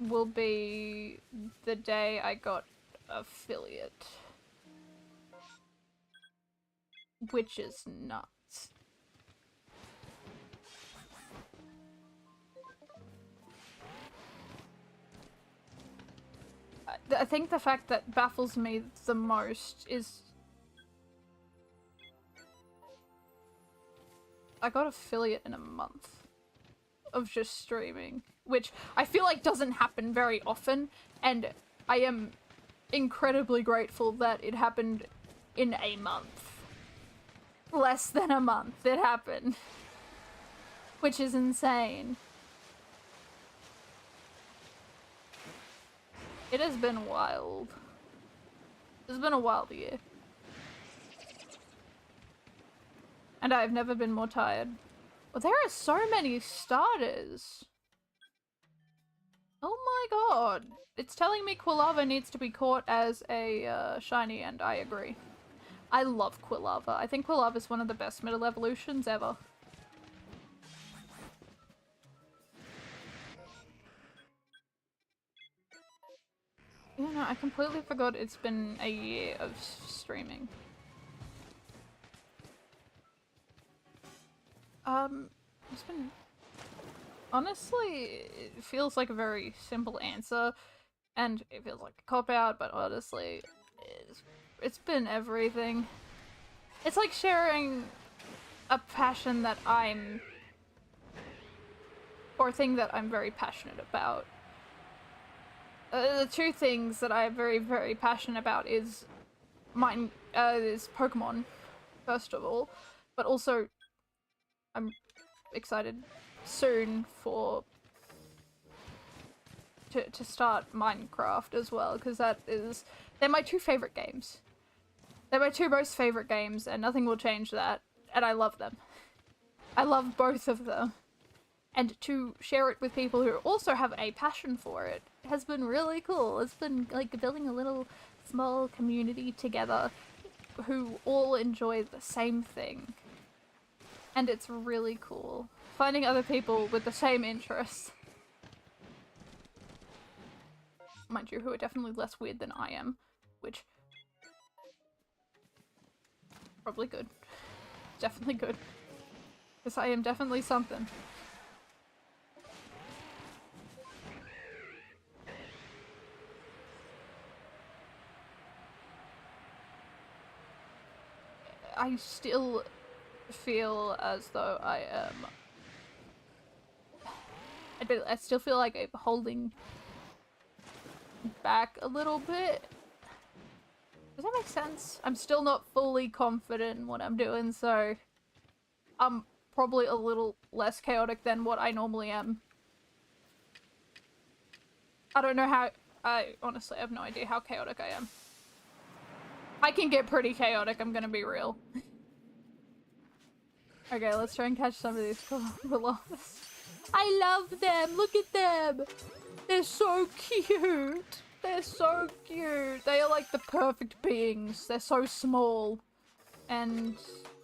S1: will be the day I got affiliate. Which is nuts. I think the fact that baffles me the most is I got affiliate in a month of just streaming, which I feel like doesn't happen very often, and I am incredibly grateful that it happened in a month. Less than a month it happened. Which is insane. It has been wild. It's been a wild year. And I've never been more tired. Well, there are so many starters. Oh my god. It's telling me Quilava needs to be caught as a shiny, and I agree. I love Quilava. I think Quilava is one of the best middle evolutions ever. You know, I completely forgot it's been a year of streaming. It's been... Honestly, it feels like a very simple answer, and it feels like a cop-out, but honestly, it's been everything. It's like sharing a passion that or a thing that I'm very passionate about. The two things that I'm very, very passionate about is is Pokemon, first of all, but also I'm excited soon to start Minecraft as well, because they're my two favorite games. They're my two most favorite games, and nothing will change that, and I love them. I love both of them. And to share it with people who also have a passion for it has been really cool. It's been like building a little small community together who all enjoy the same thing. And it's really cool. Finding other people with the same interests. Mind you, who are definitely less weird than I am. Which... probably good. Definitely good. Because I am definitely something. I still feel as though I am... I still feel like I'm holding back a little bit. Does that make sense? I'm still not fully confident in what I'm doing, so I'm probably a little less chaotic than what I normally am. I don't know how... I honestly have no idea how chaotic I am. I can get pretty chaotic, I'm gonna be real. Okay, let's try and catch some of these Quilavas. I love them! Look at them! They're so cute! They're so cute! They are like the perfect beings. They're so small. And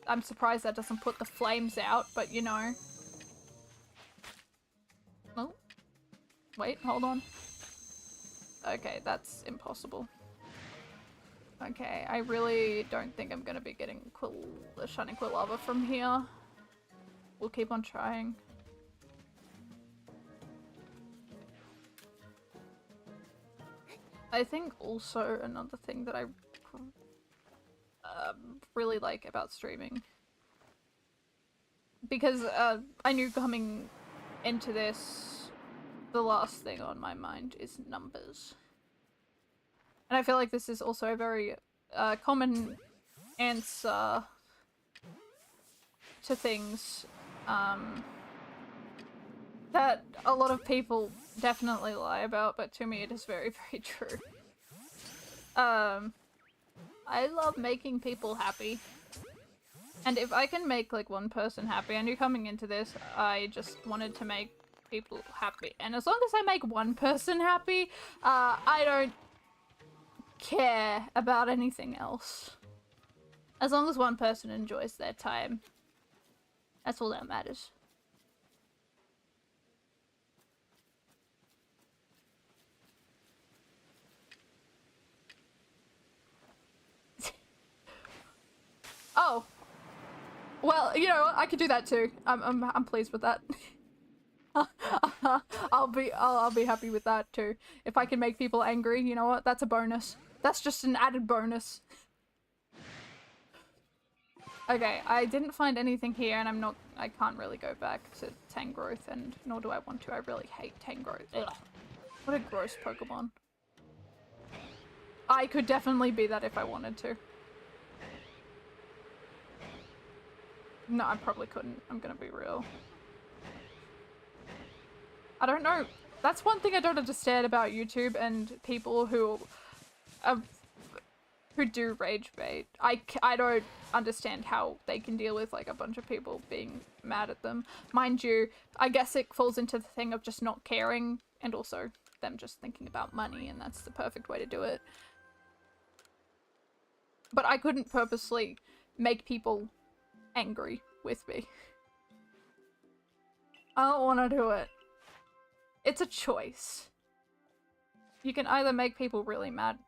S1: I'm surprised that doesn't put the flames out, but you know. Oh. Wait, hold on. Okay, that's impossible. Okay, I really don't think I'm gonna be getting a shiny Quilava from here. We'll keep on trying. I think also another thing that I really like about streaming, because I knew coming into this, the last thing on my mind is numbers. And I feel like this is also a very common answer to things that a lot of people definitely lie about, but to me it is very, very true. I love making people happy. And if I can make like one person happy, I knew coming into this, I just wanted to make people happy. And as long as I make one person happy, I don't care about anything else. As long as one person enjoys their time, that's all that matters. Oh. Well, you know, I could do that too. I'm pleased with that. I'll be happy with that too. If I can make people angry, you know what? That's a bonus. That's just an added bonus. Okay, I didn't find anything here, and I can't really go back to Tangrowth, and nor do I want to. I really hate Tangrowth. Ugh. What a gross Pokemon. I could definitely be that if I wanted to. No, I probably couldn't. I'm gonna be real. I don't know. That's one thing I don't understand about YouTube and people who do rage bait. I don't understand how they can deal with like a bunch of people being mad at them. Mind you, I guess it falls into the thing of just not caring, and also them just thinking about money, and that's the perfect way to do it. But I couldn't purposely make people angry with me. I don't want to do it. It's a choice. You can either make people really mad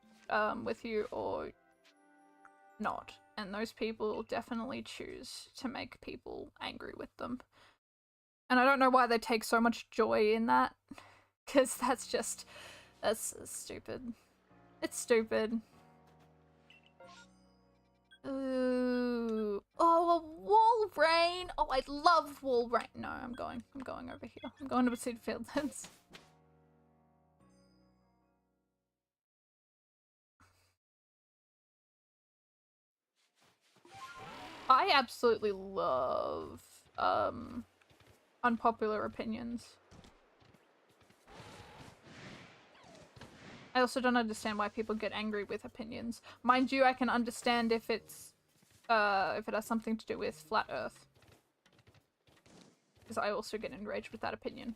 S1: with you or not. And those people definitely choose to make people angry with them. And I don't know why they take so much joy in that. Because that's stupid. It's stupid. Ooh. Oh, a Walrein! Oh, I love Walrein! No, I'm going over here. I'm going to Seed Fieldlands. I absolutely love, unpopular opinions. I also don't understand why people get angry with opinions. Mind you, I can understand if it's, if it has something to do with Flat Earth. Because I also get enraged with that opinion.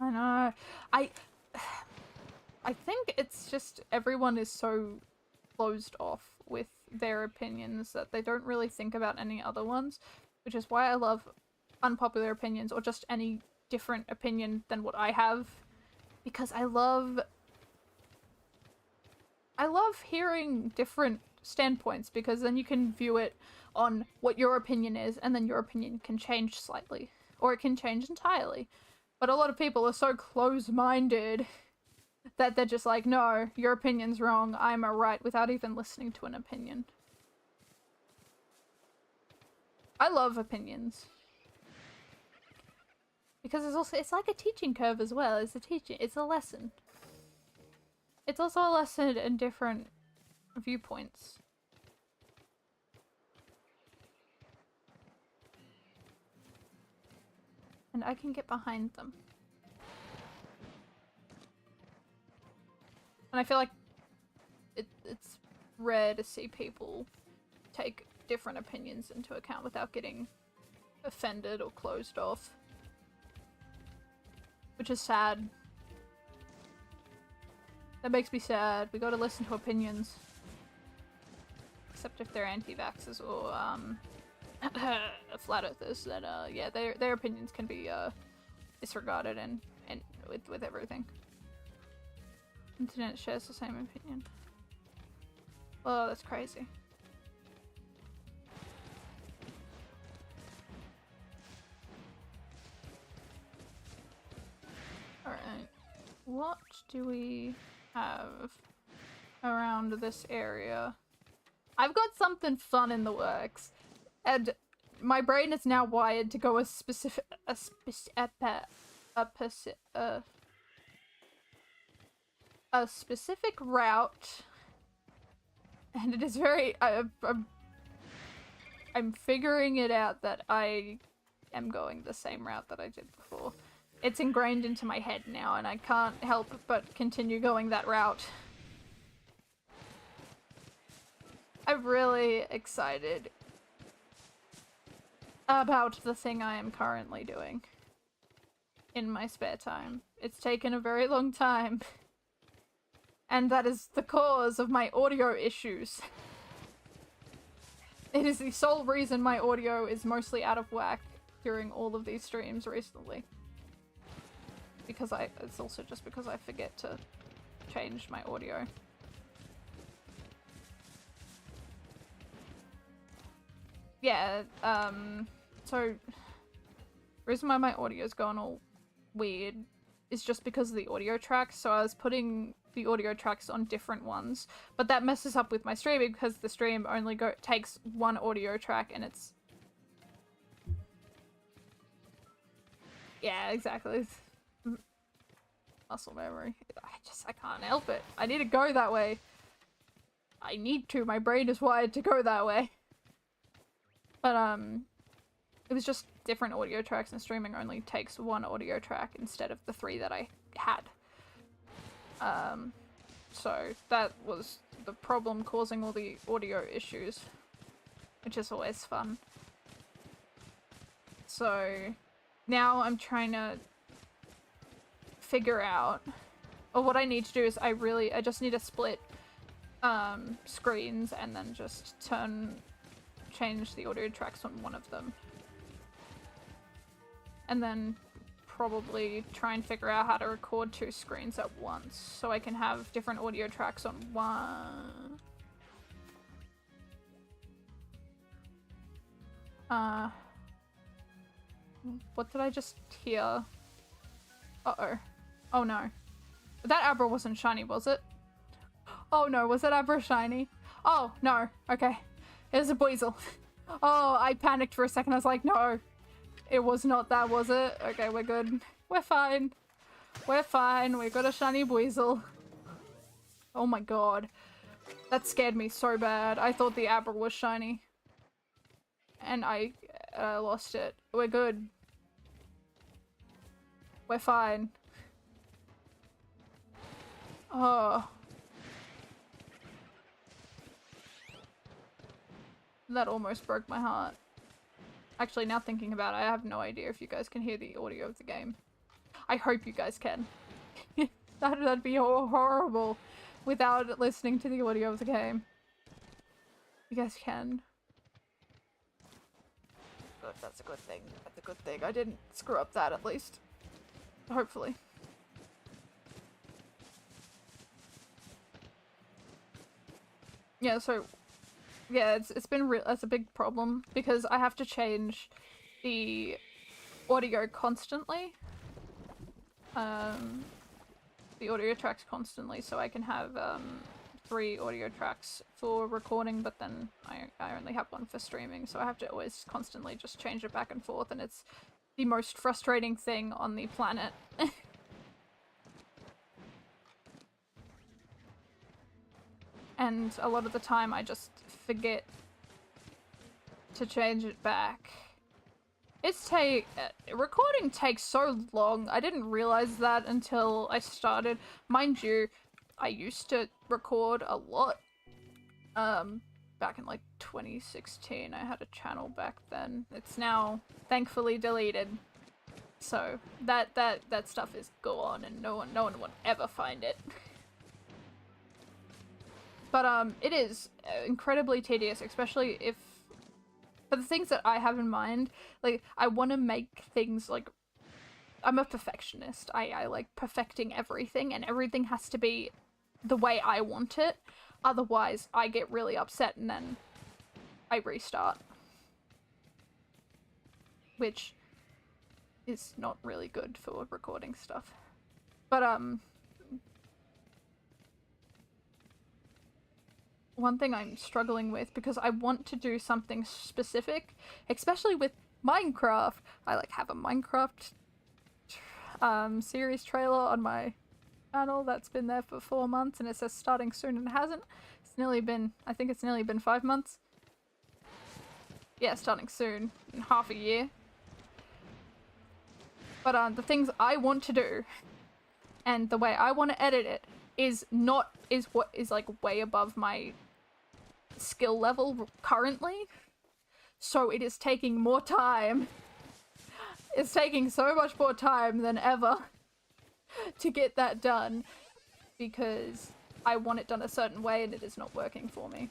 S1: I know. I think it's just everyone is so closed off with their opinions that they don't really think about any other ones, which is why I love unpopular opinions or just any different opinion than what I have, because I love hearing different standpoints, because then you can view it on what your opinion is, and then your opinion can change slightly, or it can change entirely. But a lot of people are so close-minded that they're just like, no, your opinion's wrong, I'm right, without even listening to an opinion. I love opinions. Because it's like a teaching curve as well. It's a lesson. It's also a lesson in different viewpoints. And I can get behind them. And I feel like it's rare to see people take different opinions into account without getting offended or closed off. Which is sad. That makes me sad. We gotta listen to opinions. Except if they're anti-vaxxers or flat earthers, then yeah, their opinions can be disregarded and with everything. Internet shares the same opinion. Oh, that's crazy. Alright. What do we have around this area? I've got something fun in the works. And my brain is now wired to go a specific route, and it is very I'm figuring it out that I am going the same route that I did before. It's ingrained into my head now, and I can't help but continue going that route. I'm really excited about the thing I am currently doing in my spare time. It's taken a very long time, and that is the cause of my audio issues. It is the sole reason my audio is mostly out of whack during all of these streams recently. Because it's also just because I forget to change my audio. Yeah, so, the reason why my audio's gone all weird is just because of the audio tracks. So I was putting the audio tracks on different ones, but that messes up with my streaming because the stream only takes one audio track, and it's... Yeah, exactly. Muscle memory. I can't help it. I need to go that way. I need to. My brain is wired to go that way. But, it was just different audio tracks, and streaming only takes one audio track instead of the 3 that I had. So that was the problem causing all the audio issues, which is always fun. So now I'm trying to figure out, or what I need to do is I just need to split screens and then just change the audio tracks on one of them. And then probably try and figure out how to record 2 screens at once so I can have different audio tracks on one. What did I just hear? Uh-oh. Oh no. That Abra wasn't shiny, was it? Oh no, was that Abra shiny? Oh, no. Okay. It was a Buizel. Oh, I panicked for a second. I was like, no. It was not that, was it? Okay, we're good. We're fine. We're fine. We got a shiny Buizel. Oh my god. That scared me so bad. I thought the Abra was shiny. And I lost it. We're good. We're fine. Oh. That almost broke my heart. Actually, now thinking about it, I have no idea if you guys can hear the audio of the game. I hope you guys can. That'd be horrible without listening to the audio of the game. You guys can. Good, that's a good thing. That's a good thing. I didn't screw up that, at least. Hopefully. Yeah, so... Yeah, it's been that's a big problem because I have to change the audio constantly. The audio tracks constantly, so I can have 3 audio tracks for recording, but then I only have 1 for streaming, so I have to always constantly just change it back and forth, and it's the most frustrating thing on the planet. And a lot of the time I just forget to change it back. Recording takes so long. I didn't realize that until I started. Mind you, I used to record a lot. Back in like 2016, I had a channel back then. It's now thankfully deleted. So that stuff is gone, and no one would ever find it. But it is incredibly tedious, especially if, for the things that I have in mind, like, I want to make things, like, I'm a perfectionist. I like perfecting everything, and everything has to be the way I want it. Otherwise, I get really upset and then I restart. Which is not really good for recording stuff. But, one thing I'm struggling with, because I want to do something specific, especially with Minecraft. I, like, have a Minecraft, series trailer on my channel that's been there for 4 months, and it says starting soon, and it hasn't. It's nearly been, I think it's nearly been 5 months. Yeah, starting soon, in half a year. But the things I want to do, and the way I want to edit it, is what is like way above my skill level currently. So it is taking more time. It's taking so much more time than ever to get that done, because I want it done a certain way and it is not working for me.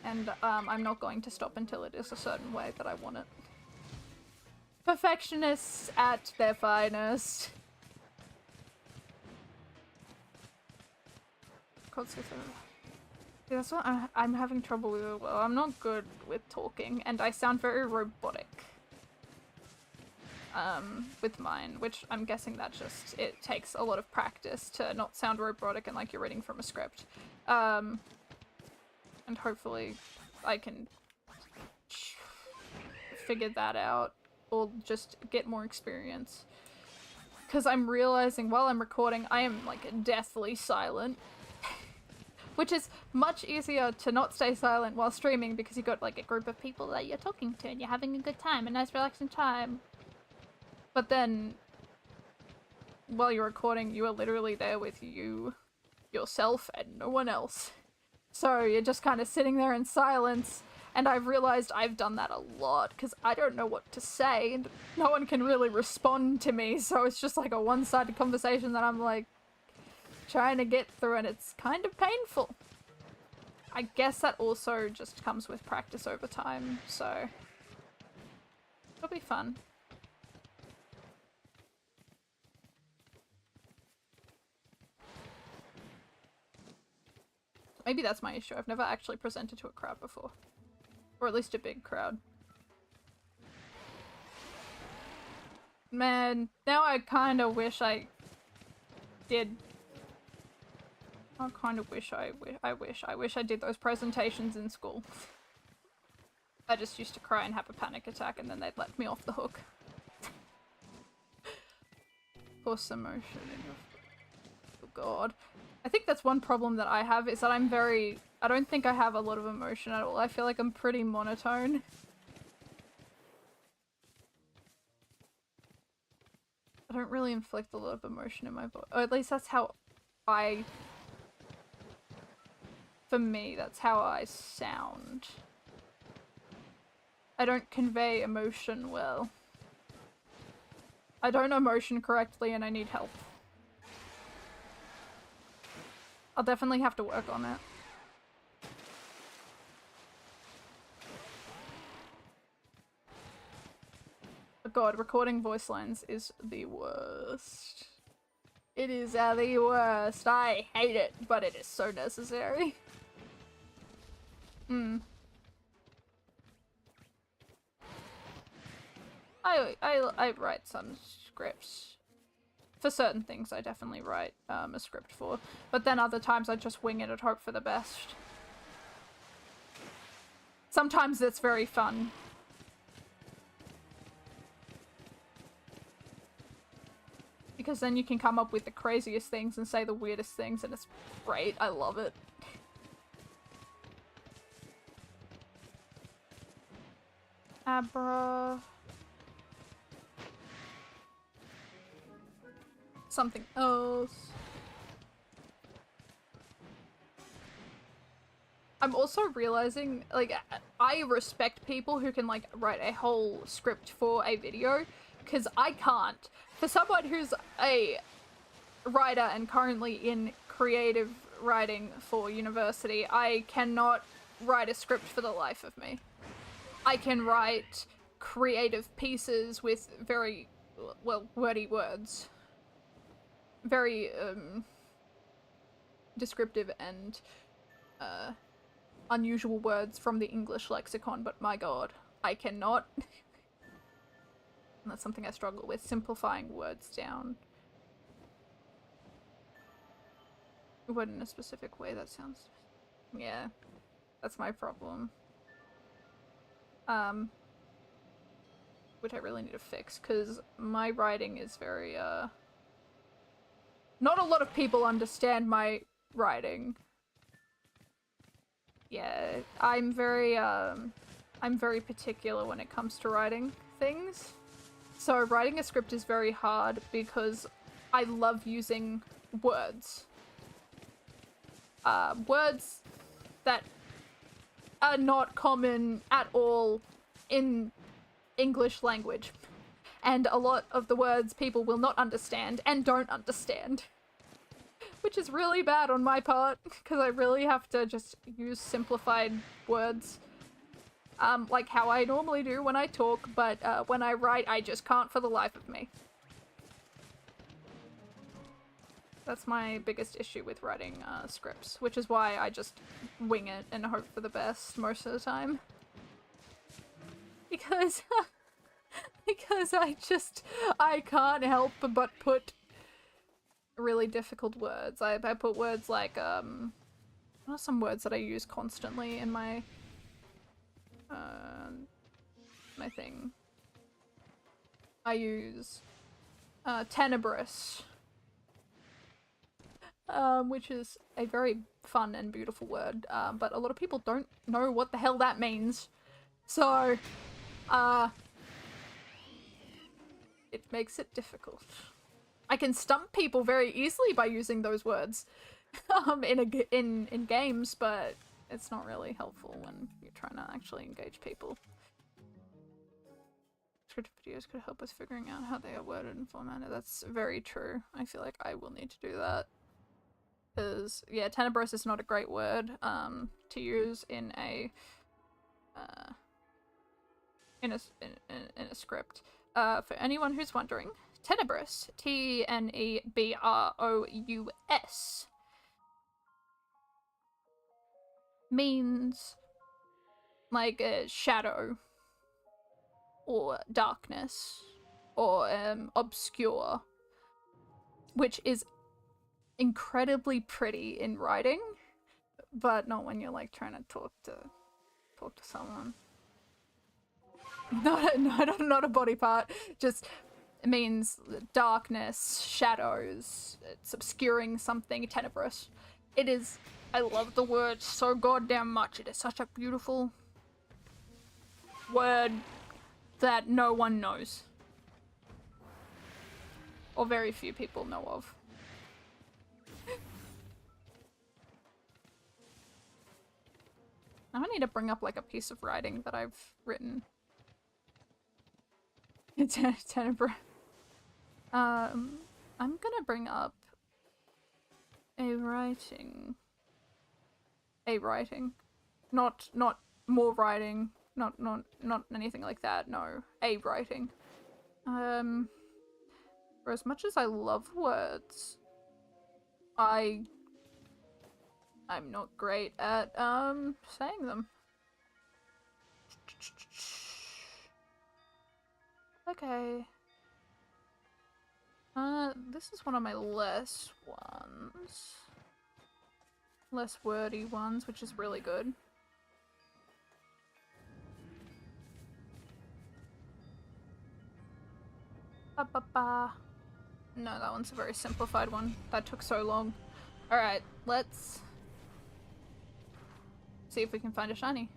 S1: And I'm not going to stop until it is a certain way that I want it. Perfectionists at their finest. That's what I'm having trouble with as well. I'm not good with talking, and I sound very robotic. With mine, which I'm guessing that just, it takes a lot of practice to not sound robotic and like you're reading from a script. And hopefully I can figure that out, or just get more experience. Because I'm realizing while I'm recording, I am like deathly silent. Which is much easier to not stay silent while streaming, because you've got like a group of people that you're talking to and you're having a good time, a nice relaxing time. But then, while you're recording, you are literally there with yourself, and no one else. So you're just kind of sitting there in silence, and I've realized I've done that a lot, because I don't know what to say, and no one can really respond to me, so it's just like a one-sided conversation that I'm like trying to get through, and it's kind of painful. I guess that also just comes with practice over time, so it'll be fun. Maybe that's my issue. I've never actually presented to a crowd before. Or at least a big crowd. Man, now I kind of wish I did. I kind of wish I wish I did those presentations in school. I just used to cry and have a panic attack, and then they'd let me off the hook. Force emotion in your... Oh god. I think that's one problem that I have, is that I don't think I have a lot of emotion at all. I feel like I'm pretty monotone. I don't really inflict a lot of emotion in my body. Or at least that's how for me, that's how I sound. I don't convey emotion well. I don't emotion correctly, and I need help. I'll definitely have to work on it. Oh god, recording voice lines is the worst. It is the worst. I hate it, but it is so necessary. I write some scripts. For certain things, I definitely write a script for. But then other times I just wing it and hope for the best. Sometimes it's very fun. Because then you can come up with the craziest things and say the weirdest things, and it's great. I love it. Abra... something else. I'm also realizing, like, I respect people who can, like, write a whole script for a video, because I can't. For someone who's a writer and currently in creative writing for university, I cannot write a script for the life of me. I can write creative pieces with very, well, wordy words. Very, descriptive and unusual words from the English lexicon, but my god, I cannot. And that's something I struggle with, simplifying words down. Word in a specific way, that sounds... Yeah, that's my problem. Which I really need to fix, because my writing is very, not a lot of people understand my writing. Yeah, I'm very particular when it comes to writing things. So writing a script is very hard because I love using words. Words that are not common at all in English language. And a lot of the words people will not understand and don't understand. Which is really bad on my part, because I really have to just use simplified words. Like how I normally do when I talk, but when I write, I just can't for the life of me. That's my biggest issue with writing scripts, which is why I just wing it and hope for the best most of the time. Because, because I can't help but put really difficult words. I put words like, what are some words that I use constantly in my, my thing? I use, tenebrous. Which is a very fun and beautiful word, but a lot of people don't know what the hell that means. So, it makes it difficult. I can stump people very easily by using those words, in games, but it's not really helpful when you're trying to actually engage people. Scripted videos could help with figuring out how they are worded and formatted. That's very true. I feel like I will need to do that. Because, yeah, tenebros is not a great word to use in a script. For anyone who's wondering, tenebrous, T-N-E-B-R-O-U-S, means like a shadow or darkness or obscure, which is incredibly pretty in writing, but not when you're like trying to talk to someone. Not a body part. Just it means darkness, shadows. It's obscuring something. Tenebrous. It is. I love the word so goddamn much. It is such a beautiful word that no one knows, or very few people know of. Now I need to bring up like a piece of writing that I've written. Tenebra. I'm gonna bring up a writing. Not more writing. Not anything like that. No, a writing. For as much as I love words, I'm not great at saying them. Okay. This is one of my less wordy ones, which is really good. Ba-ba-ba. No, that one's a very simplified one. That took so long. Alright, let's see if we can find a shiny.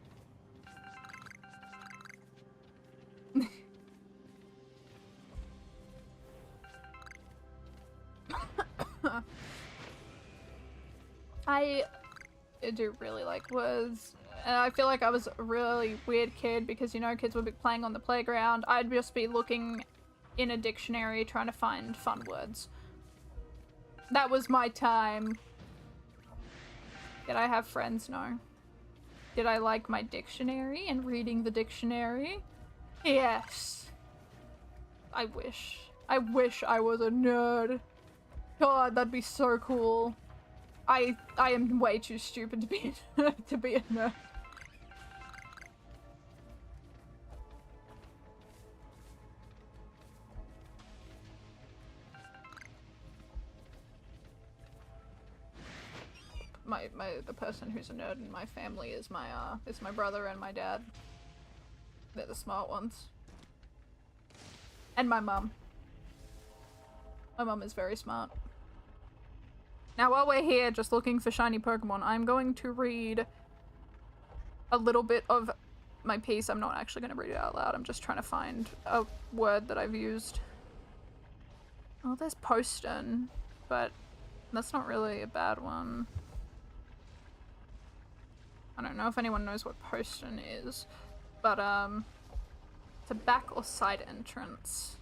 S1: I do really like words. And I feel like I was a really weird kid because, you know, kids would be playing on the playground. I'd just be looking in a dictionary trying to find fun words. That was my time. Did I have friends? No. Did I like my dictionary and reading the dictionary? Yes. I wish. I wish I was a nerd. God, that'd be so cool. I am way too stupid to be to be a nerd. The person who's a nerd in my family is my brother and my dad. They're the smart ones. And my mum. My mum is very smart. Now while we're here just looking for shiny Pokemon, I'm going to read a little bit of my piece. I'm not actually going to read it out loud. I'm just trying to find a word that I've used. Oh, there's Poston, but that's not really a bad one. I don't know if anyone knows what Poston is, but it's a back or side entrance.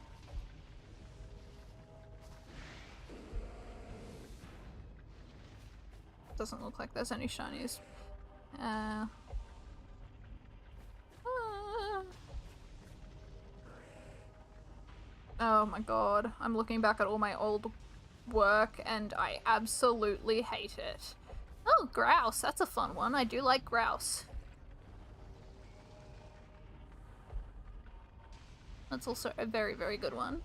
S1: Doesn't look like there's any shinies. Oh my god, I'm looking back at all my old work and I absolutely hate it. Oh, grouse, that's a fun one. I do like grouse. That's also a very, very good one.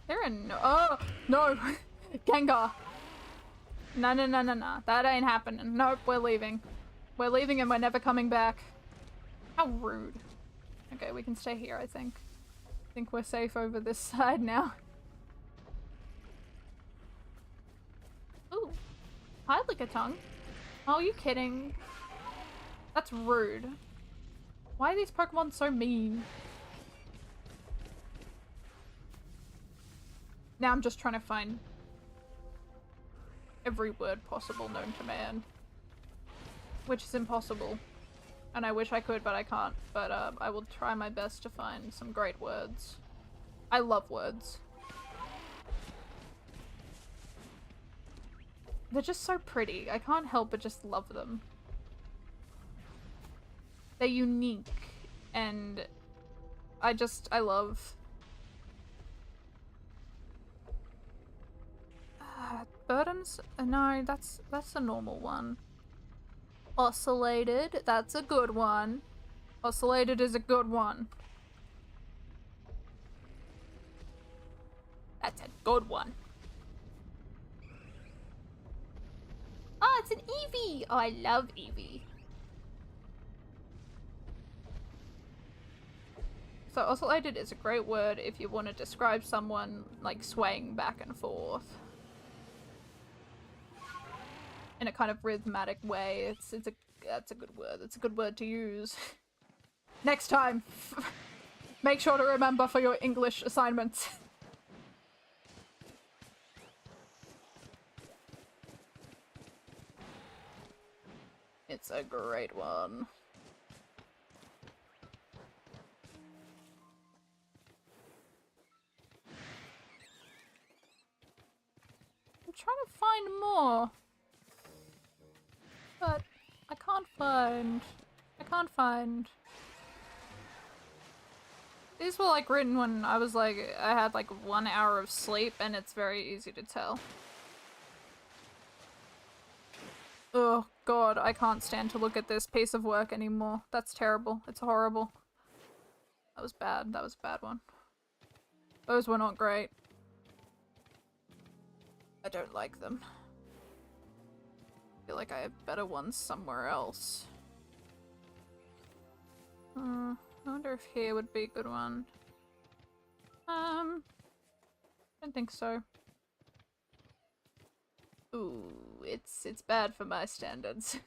S1: There are no- oh, no! Gengar! No, no, no, no, no. That ain't happening. Nope, we're leaving. We're leaving and we're never coming back. How rude. Okay, we can stay here, I think. I think we're safe over this side now. Ooh. Hi, Lickitung. Oh, are you kidding? That's rude. Why are these Pokemon so mean? Now I'm just trying to find every word possible known to man. Which is impossible. And I wish I could, but I can't. But I will try my best to find some great words. I love words. They're just so pretty. I can't help but just love them. They're unique. And I love... Burdens? No, that's a normal one. Oscillated, that's a good one. Oscillated is a good one. That's a good one. Oh, it's an Eevee! Oh, I love Eevee. So oscillated is a great word if you want to describe someone like swaying back and forth. In a kind of rhythmic way. That's a good word. It's a good word to use. Next time, make sure to remember for your English assignments. It's a great one. I'm trying to find more. But I can't find. These were like written when I was like, I had like 1 hour of sleep and it's very easy to tell. Oh god, I can't stand to look at this piece of work anymore. That's terrible. It's horrible. That was bad. That was a bad one. Those were not great. I don't like them. I feel like I have better ones somewhere else. I wonder if here would be a good one. Don't think so. Ooh, it's bad for my standards.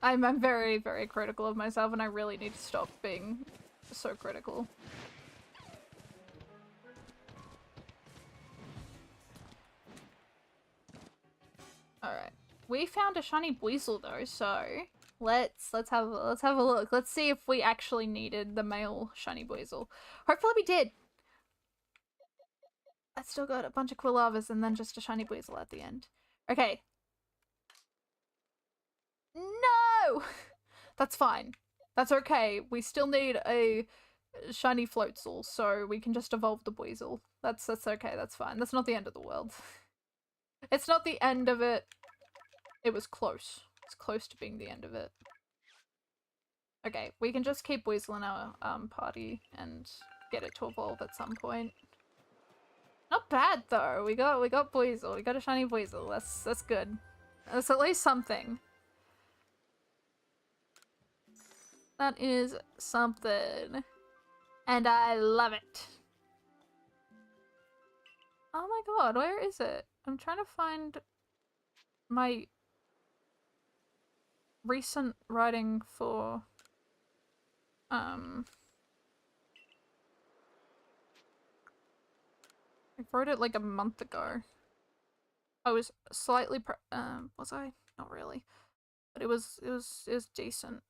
S1: I'm very, very critical of myself and I really need to stop being so critical. Alright. We found a shiny Weasel though, so let's have a look. Let's see if we actually needed the male shiny Weasel. Hopefully we did. I still got a bunch of Quillavas and then just a shiny Weasel at the end. Okay. No! That's fine. That's okay. We still need a shiny Floatzel, so we can just evolve the Weasel. That's okay, that's fine. That's not the end of the world. It's not the end of it. It was close. It's close to being the end of it. Okay, we can just keep Weasel in our party and get it to evolve at some point. Not bad though. We got Weasel. We got a shiny Weasel. That's good. That's at least something. That is something. And I love it. Oh my god, where is it? I'm trying to find my recent writing for I wrote it like a month ago. I was slightly was I? Not really. But it was decent.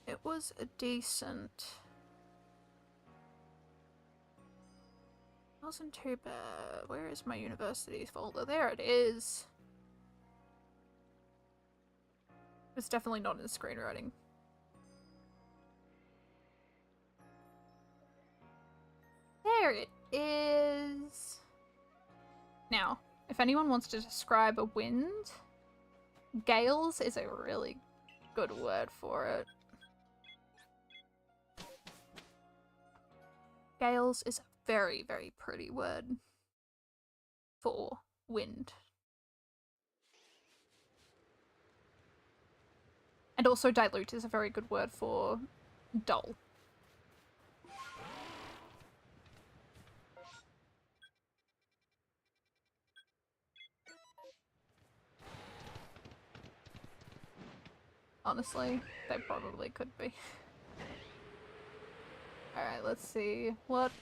S1: It was a decent. Wasn't too bad. Where is my universities folder? There it is. It's definitely not in the screenwriting. There it is. Now, if anyone wants to describe a wind, gales is a really good word for it. Gales is a very, very pretty word for wind. And also dilute is a very good word for dull. Honestly, they probably could be. Alright, let's see. What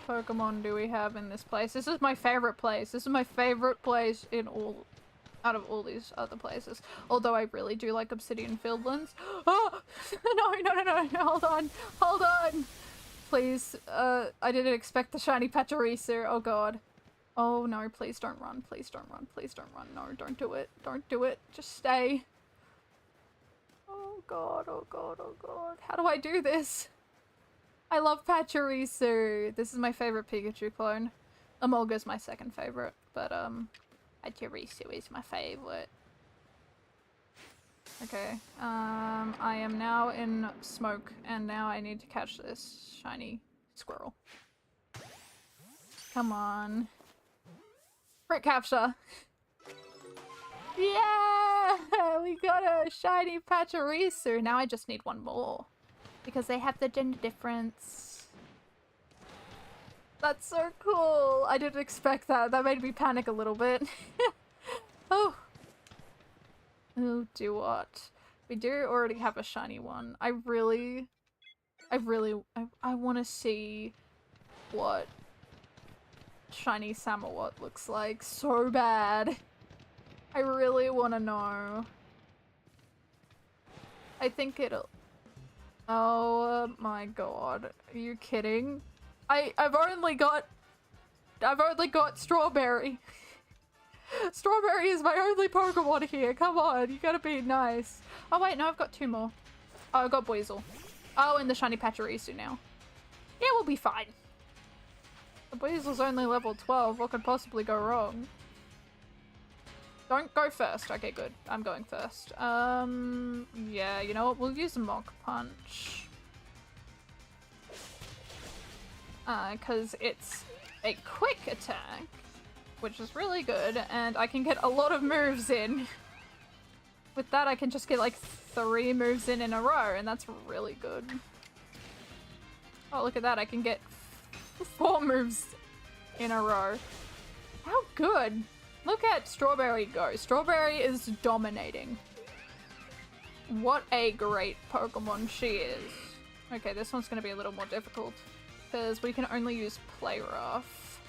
S1: Pokemon do we have in this place? This is my favorite place. This is my favorite place in all... out of all these other places. Although I really do like Obsidian Fieldlands. Oh! No, hold on. Hold on! Please, I didn't expect the shiny Pachirisu. Oh god. Oh no, please don't run. Please don't run. Please don't run. No, don't do it. Don't do it. Just stay. Oh god, oh god, oh god. How do I do this? I love Pachirisu. This is my favorite Pikachu clone. Emolga's my second favorite, but Pachirisu is my favorite. Okay, I am now in smoke, and now I need to catch this shiny squirrel. Come on. Crit capture! Yeah! We got a shiny Pachirisu! Now I just need one more. Because they have the gender difference. That's so cool! I didn't expect that. That made me panic a little bit. Oh. Oh, do what? We do already have a shiny one. I want to see what shiny Samawat looks like so bad. I really want to know. I think it'll... Oh my god. Are you kidding? I've only got Strawberry. Strawberry is my only Pokemon here. Come on, you gotta be nice. Oh wait, no, I've got two more. Oh, I've got Weasel. Oh, and the shiny Pachirisu now. Yeah, we'll be fine. The Weasel's only level 12. What could possibly go wrong? Don't go first. Okay, good. I'm going first. Yeah, you know what? We'll use a Mach Punch. Because it's a quick attack, which is really good, and I can get a lot of moves in. With that, I can just get like 3 moves in a row, and that's really good. Oh, look at that. I can get 4 moves in a row. How good! Look at Strawberry go. Strawberry is dominating. What a great Pokemon she is. Okay, this one's gonna be a little more difficult, because we can only use Play Rough.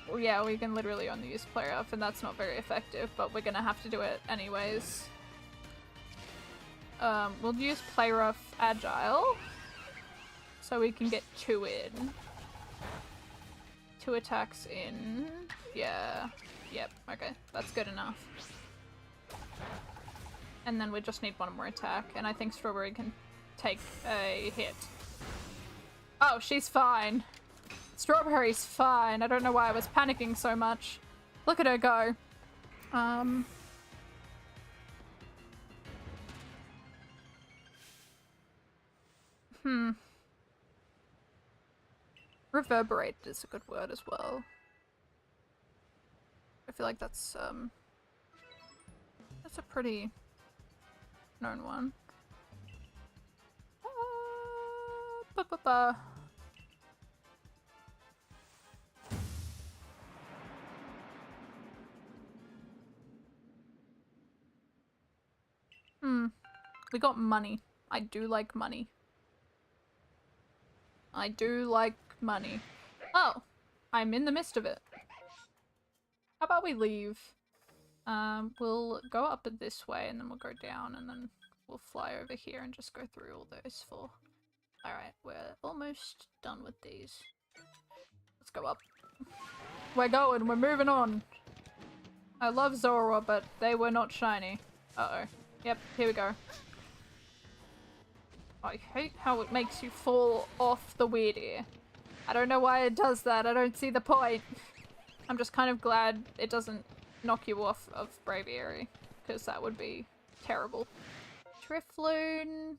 S1: Well, yeah, we can literally only use Play Rough, and that's not very effective, but we're gonna have to do it anyways. We'll use Play Rough Agile, so we can get 2 in. 2 attacks in. Yeah. Yep. Okay. That's good enough. And then we just need 1 more attack, and I think Strawberry can take a hit. Oh, she's fine. Strawberry's fine. I don't know why I was panicking so much. Look at her go. Reverberated is a good word as well. I feel like that's a pretty known one. We got money. I do like money. I do like money. Oh, I'm in the midst of it. How about we leave? We'll go up this way and then we'll go down and then we'll fly over here and just go through all those 4. Alright, we're almost done with these. Let's go up. We're going, we're moving on. I love Zora, but they were not shiny. Uh-oh. Yep, here we go. I hate how it makes you fall off the weird ear. I don't know why it does that, I don't see the point. I'm just kind of glad it doesn't knock you off of Braviary, because that would be terrible. Drifloon.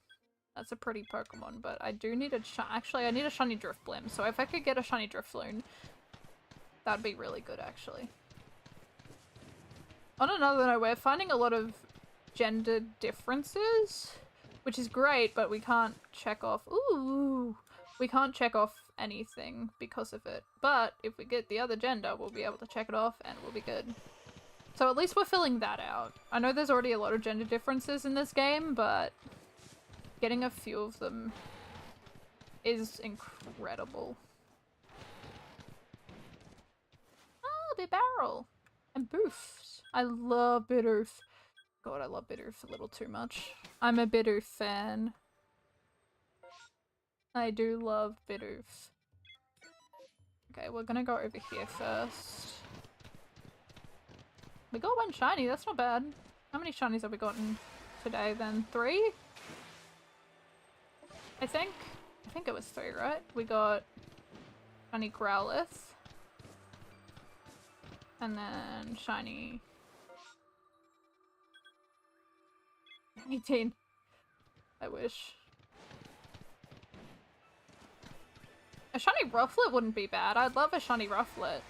S1: That's a pretty Pokemon, but I do need a actually, I need a shiny Drifblim, so if I could get a shiny Drifloon, that'd be really good, actually. On another note, we're finding a lot of gender differences, which is great, but we can't check off. Ooh! We can't check off anything because of it. But if we get the other gender, we'll be able to check it off and we'll be good. So at least we're filling that out. I know there's already a lot of gender differences in this game, but getting a few of them is incredible. Oh, the barrel! And Boofs. I love Bidoof. God, I love Bidoof a little too much. I'm a Bidoof fan. I do love Bidoof. Okay, we're gonna go over here first. We got 1 shiny, that's not bad. How many shinies have we gotten today then? 3? I think it was 3, right? We got shiny Growlithe. And then shiny 18. I wish. A shiny Rufflet wouldn't be bad. I'd love a shiny Rufflet.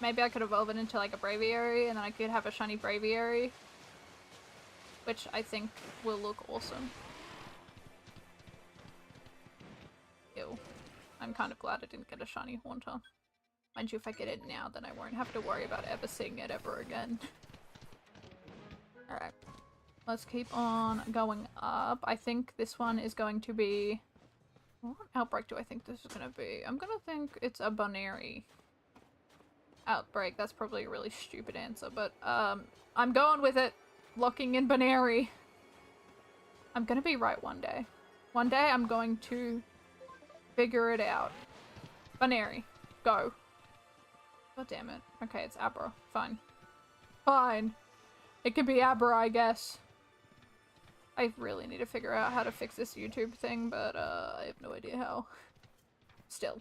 S1: Maybe I could evolve it into like a Braviary and then I could have a shiny Braviary. Which I think will look awesome. Ew. I'm kind of glad I didn't get a shiny Haunter. Mind you, if I get it now, then I won't have to worry about ever seeing it ever again. Alright. Let's keep on going up. I think this one is going to be... What outbreak do I think this is going to be? I'm going to think it's a Bonairy outbreak. That's probably a really stupid answer, but I'm going with it. Locking in Bonairy. I'm going to be right one day. One day I'm going to figure it out. Bonairy. Go. God damn it. Okay, it's Abra. Fine. Fine. It could be Abra, I guess. I really need to figure out how to fix this YouTube thing, but I have no idea how. Still.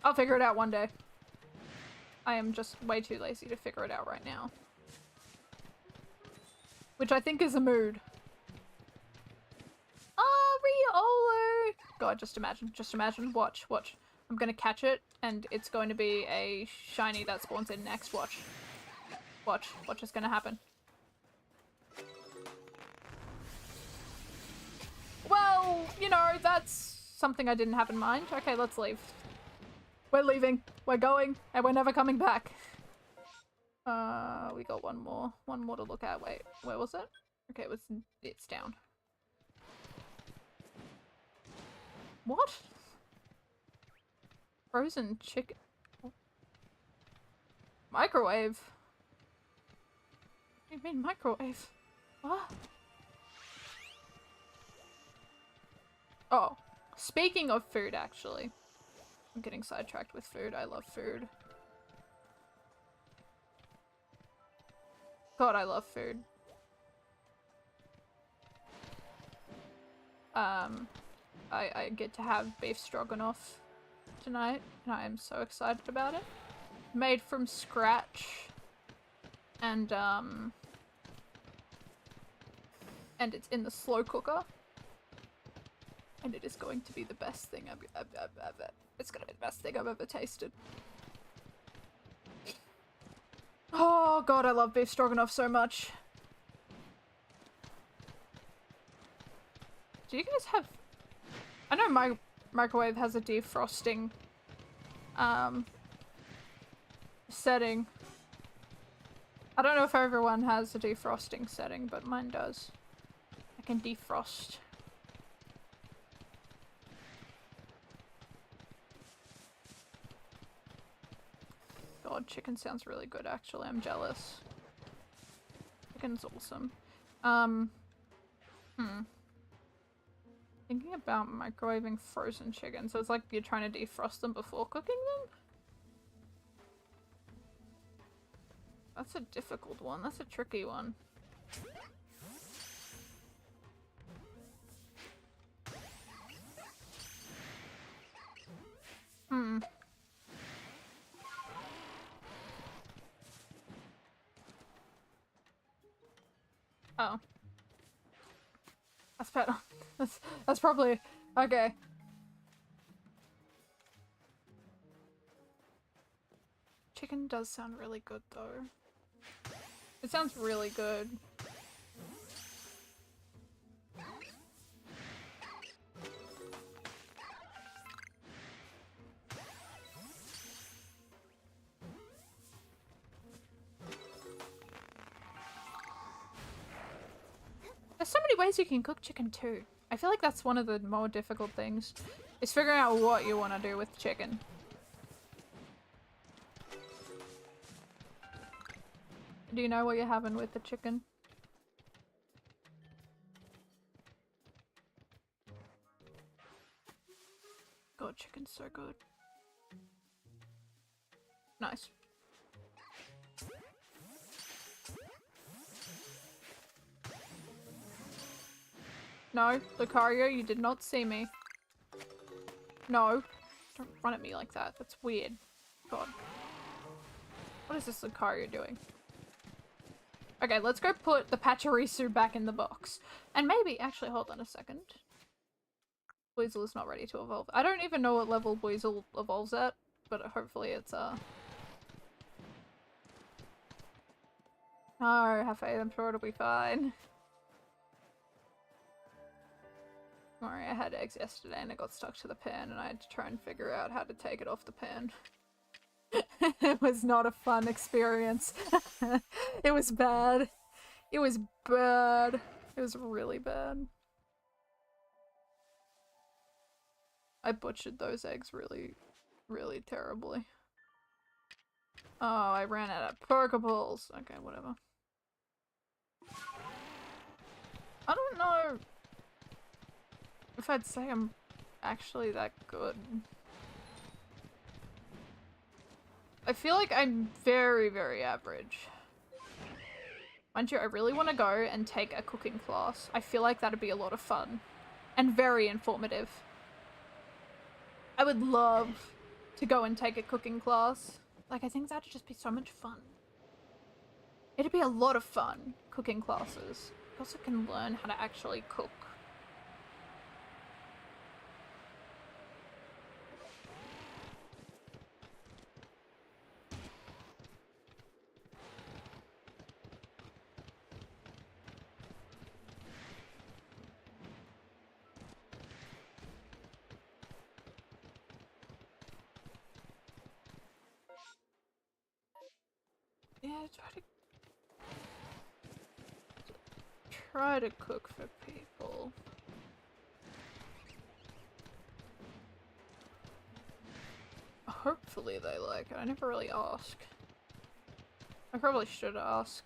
S1: I'll figure it out one day. I am just way too lazy to figure it out right now. Which I think is a mood. Oh, Riolu! God, just imagine. Watch. I'm gonna catch it, and it's going to be a shiny that spawns in next. Watch is gonna happen. Well, you know, that's something I didn't have in mind. Okay, let's leave. We're leaving. We're going, and we're never coming back. We got one more to look at. Wait, where was it? Okay, it's down. What? Frozen chicken. Microwave? What do you mean microwave? What? Oh, speaking of food, actually. I'm getting sidetracked with food. I love food. God, I love food. I get to have beef stroganoff tonight, and I am so excited about it. Made from scratch, and it's in the slow cooker, and it is going to be the best thing it's gonna be the best thing I've ever tasted. Oh god, I love beef stroganoff so much. Do you guys have... I know my microwave has a defrosting setting. I don't know if everyone has a defrosting setting, but mine does. I can defrost. God, chicken sounds really good actually. I'm jealous. Chicken's awesome. Thinking about microwaving frozen chicken, so it's like you're trying to defrost them before cooking them? That's a difficult one. That's a tricky one. Oh. That's better. That's probably... okay. Chicken does sound really good though. It sounds really good. There's so many ways you can cook chicken too. I feel like that's one of the more difficult things, is figuring out what you want to do with chicken. Do you know what you're having with the chicken? God, chicken's so good. Nice. No, Lucario, you did not see me. No. Don't run at me like that. That's weird. God. What is this Lucario doing? Okay, let's go put the Pachirisu back in the box. And maybe- actually, hold on a second. Weasel is not ready to evolve. I don't even know what level Weasel evolves at, but hopefully it's, No, have faith, I'm sure it'll be fine. Sorry, I had eggs yesterday and it got stuck to the pan and I had to try and figure out how to take it off the pan. It was not a fun experience. It was bad. It was bad. It was really bad. I butchered those eggs really, really terribly. Oh, I ran out of Pokeballs. Okay, whatever. I don't know if I'd say I'm actually that good. I feel like I'm very, very average. Mind you, I really want to go and take a cooking class. I feel like that'd be a lot of fun. And very informative. I would love to go and take a cooking class. Like, I think that'd just be so much fun. It'd be a lot of fun, cooking classes. You also can learn how to actually cook. Yeah, try to cook for people. Hopefully they like it. I never really ask. I probably should ask.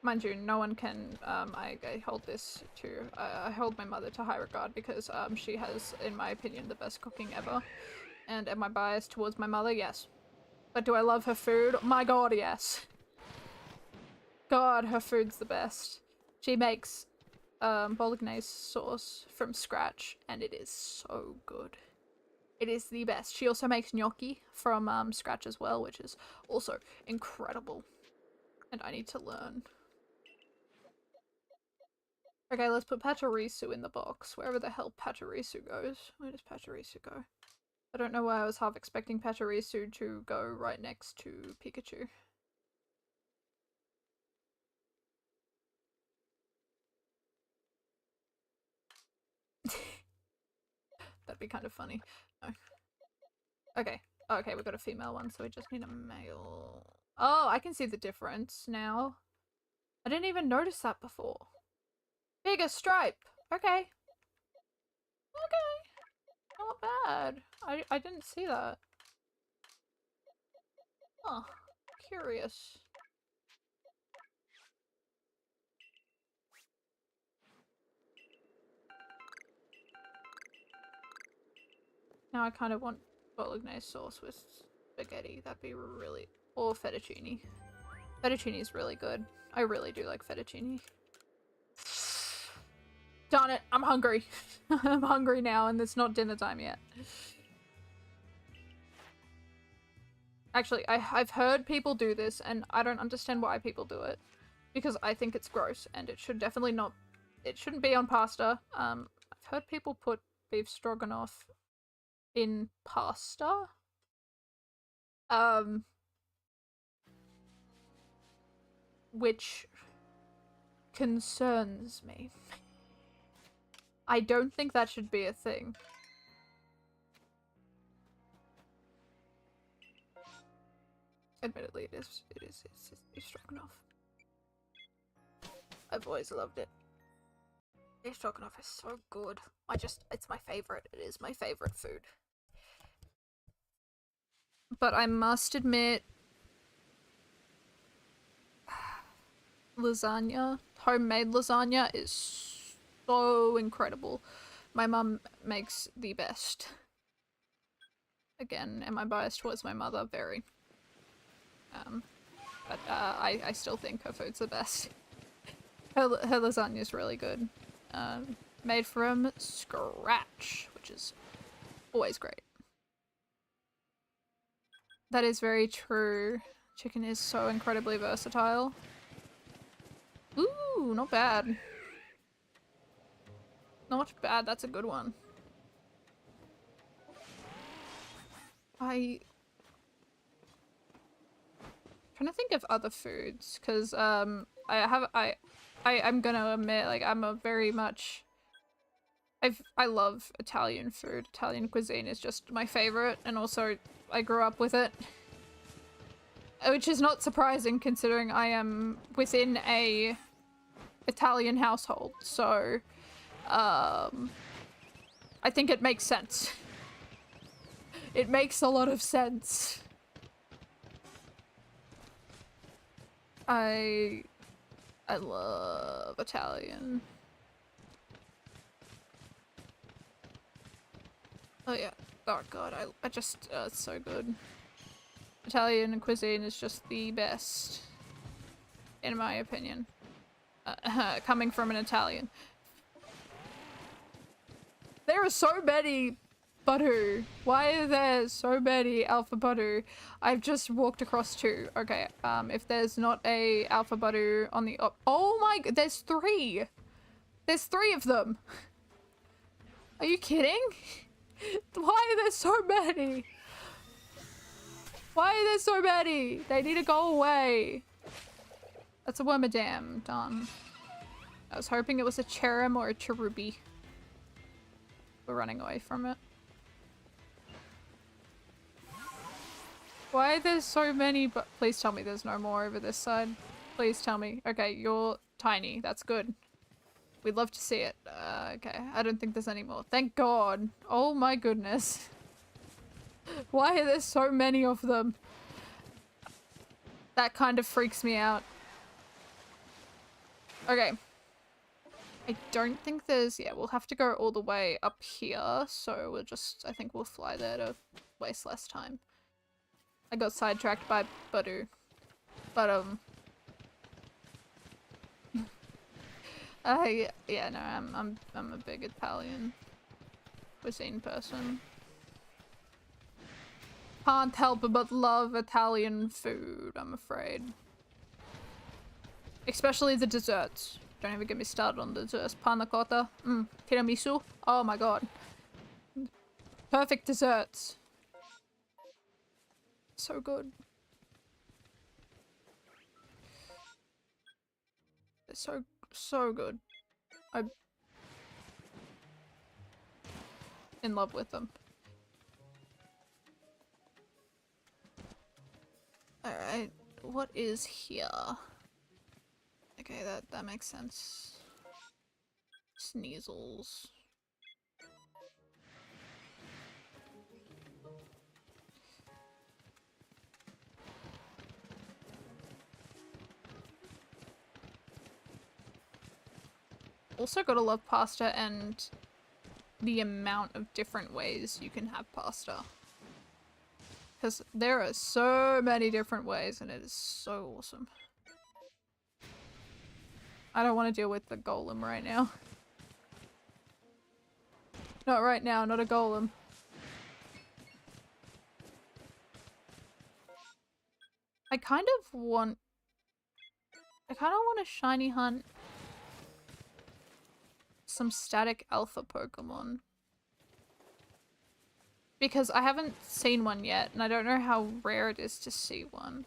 S1: Mind you, no one can, I hold this to, I hold my mother to high regard because, she has, in my opinion, the best cooking ever. And am I biased towards my mother? Yes. But do I love her food? My god, yes. God, her food's the best. She makes, bolognese sauce from scratch, and it is so good. It is the best. She also makes gnocchi from, scratch as well, which is also incredible. And I need to learn. Okay, let's put Pachirisu in the box. Wherever the hell Pachirisu goes. Where does Pachirisu go? I don't know why I was half expecting Pachirisu to go right next to Pikachu. That'd be kind of funny. No. Okay. Okay, we got a female one, so we just need a male. Oh, I can see the difference now. I didn't even notice that before. Bigger stripe. Okay. Okay. Not bad. I didn't see that. Huh. Curious. Now I kind of want bolognese sauce with spaghetti. That'd be really... Or fettuccine. Fettuccine is really good. I really do like fettuccine. Darn it, I'm hungry. I'm hungry now and it's not dinner time yet. Actually, I've heard people do this and I don't understand why people do it. Because I think it's gross and it should definitely not... It shouldn't be on pasta. I've heard people put beef stroganoff in pasta. Which concerns me. I don't think that should be a thing. Admittedly, it's beef stroganoff. I've always loved it. Beef stroganoff is so good. It's my favorite. It is my favorite food. But I must admit, lasagna, homemade lasagna is so incredible. My mum makes the best. Again, am I biased towards my mother? Very. But I still think her food's the best. Her lasagna is really good. Made from scratch, which is always great. That is very true. Chicken is so incredibly versatile. Ooh, not bad. Not bad, that's a good one. I'm trying to think of other foods, because I'm gonna admit, like, I'm a very much... I love Italian food. Italian cuisine is just my favorite, and also I grew up with it. Which is not surprising considering I am within a Italian household, so I think it makes sense. It makes a lot of sense. I love Italian. Oh yeah. Oh god, I just, it's so good. Italian cuisine is just the best, in my opinion. Coming from an Italian. There are so many Butter. Why are there so many Alpha Butter? I've just walked across two. Okay, if there's not a Alpha Butter on the oh my god, there's three! There's three of them! Are you kidding? Why are there so many? Why are there so many? They need to go away. That's a Wormadam. Done. I was hoping it was a Cherim or a Cherubi. We're running away from it. Why are there so many? But please tell me there's no more over this side. Please tell me. Okay, you're tiny. That's good. We'd love to see it. Okay, I don't think there's any more. Thank God. Oh my goodness. Why are there so many of them? That kind of freaks me out. Okay. I don't think there's... Yeah, we'll have to go all the way up here, so we'll just... I think we'll fly there to waste less time. I got sidetracked by Badu. But, yeah, no, I'm a big Italian cuisine person. Can't help but love Italian food, I'm afraid. Especially the desserts. Don't even get me started on the desserts. Panna cotta, tiramisu. Oh my god. Perfect desserts. So good. It's so good. I'm in love with them. Alright, what is here? Okay, that makes sense. Sneasels. Also gotta love pasta and the amount of different ways you can have pasta. Because there are so many different ways and it is so awesome. I don't want to deal with the golem right now. Not right now, not a golem. I kind of want a shiny hunt some static alpha Pokemon. Because I haven't seen one yet, and I don't know how rare it is to see one.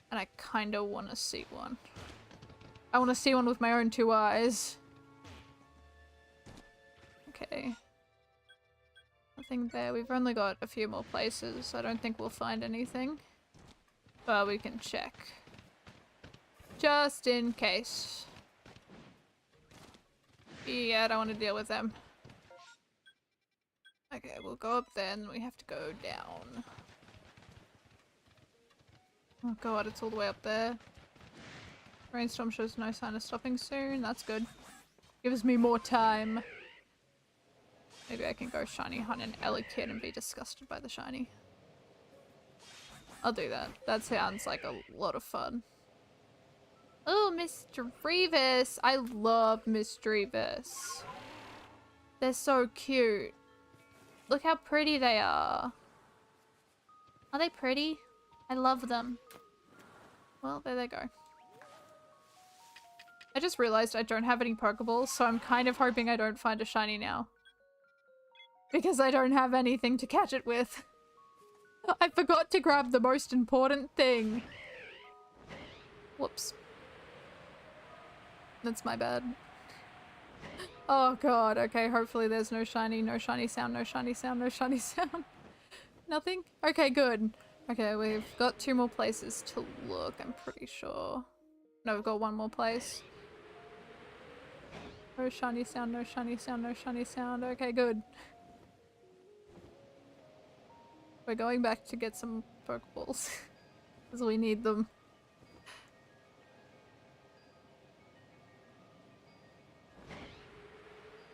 S1: And I kinda wanna see one. I wanna see one with my own 2 eyes. Okay. Nothing there. We've only got a few more places. I don't think we'll find anything. But we can check. Just in case. Yeah, I don't want to deal with them. Okay, we'll go up there and we have to go down. Oh god, it's all the way up there. Rainstorm shows no sign of stopping soon. That's good. Gives me more time. Maybe I can go shiny hunt an Elekid and be disgusted by the shiny. I'll do that. That sounds like a lot of fun. Oh, Mr. Revis! I love Mr. Revis. They're so cute. Look how pretty they are. Are they pretty? I love them. Well, there they go. I just realized I don't have any Pokeballs, so I'm kind of hoping I don't find a shiny now. Because I don't have anything to catch it with. I forgot to grab the most important thing. Whoops. That's my bad. Oh god, okay, hopefully there's no shiny sound, no shiny sound, no shiny sound. Nothing? Okay, good. Okay, we've got 2 more places to look, I'm pretty sure. No, we've got 1 more place. No shiny sound, no shiny sound, no shiny sound. Okay, good. We're going back to get some Pokeballs. Because we need them.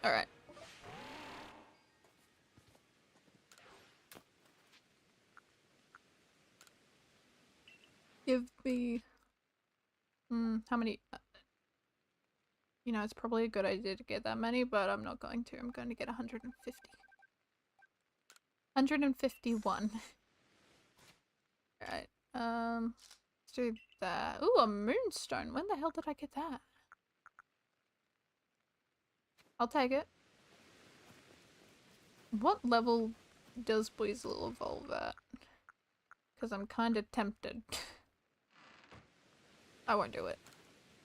S1: Alright. Give me... how many... you know, it's probably a good idea to get that many, but I'm not going to. I'm going to get 150. 151. Alright. Let's do that. Ooh, a moonstone. When the hell did I get that? I'll take it. What level does Weasel evolve at? Because I'm kind of tempted. I won't do it.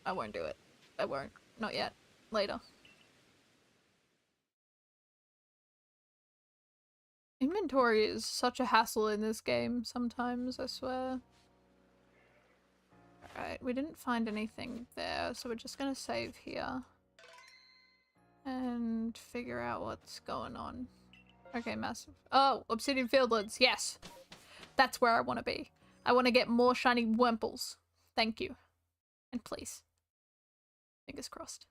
S1: I won't do it. I won't. Not yet. Later. Inventory is such a hassle in this game sometimes, I swear. Alright, we didn't find anything there, so we're just gonna save here. And figure out what's going on. Okay, massive. Oh, Obsidian Fieldlands, yes! That's where I want to be. I want to get more shiny Wurmples. Thank you. And please. Fingers crossed.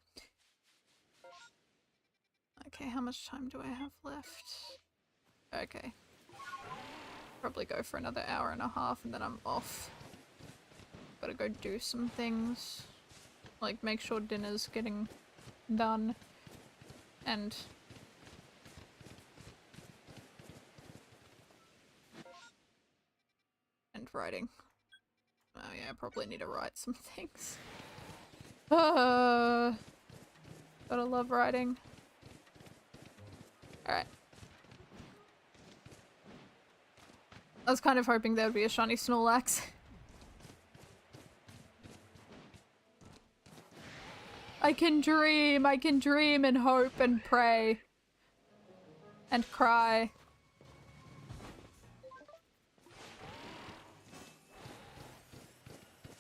S1: Okay, how much time do I have left? Okay. Probably go for another hour and a half and then I'm off. Gotta go do some things. Like make sure dinner's getting done. And writing. Oh yeah, I probably need to write some things. Gotta love writing. Alright. I was kind of hoping there would be a shiny Snorlax. I can dream and hope and pray. And cry.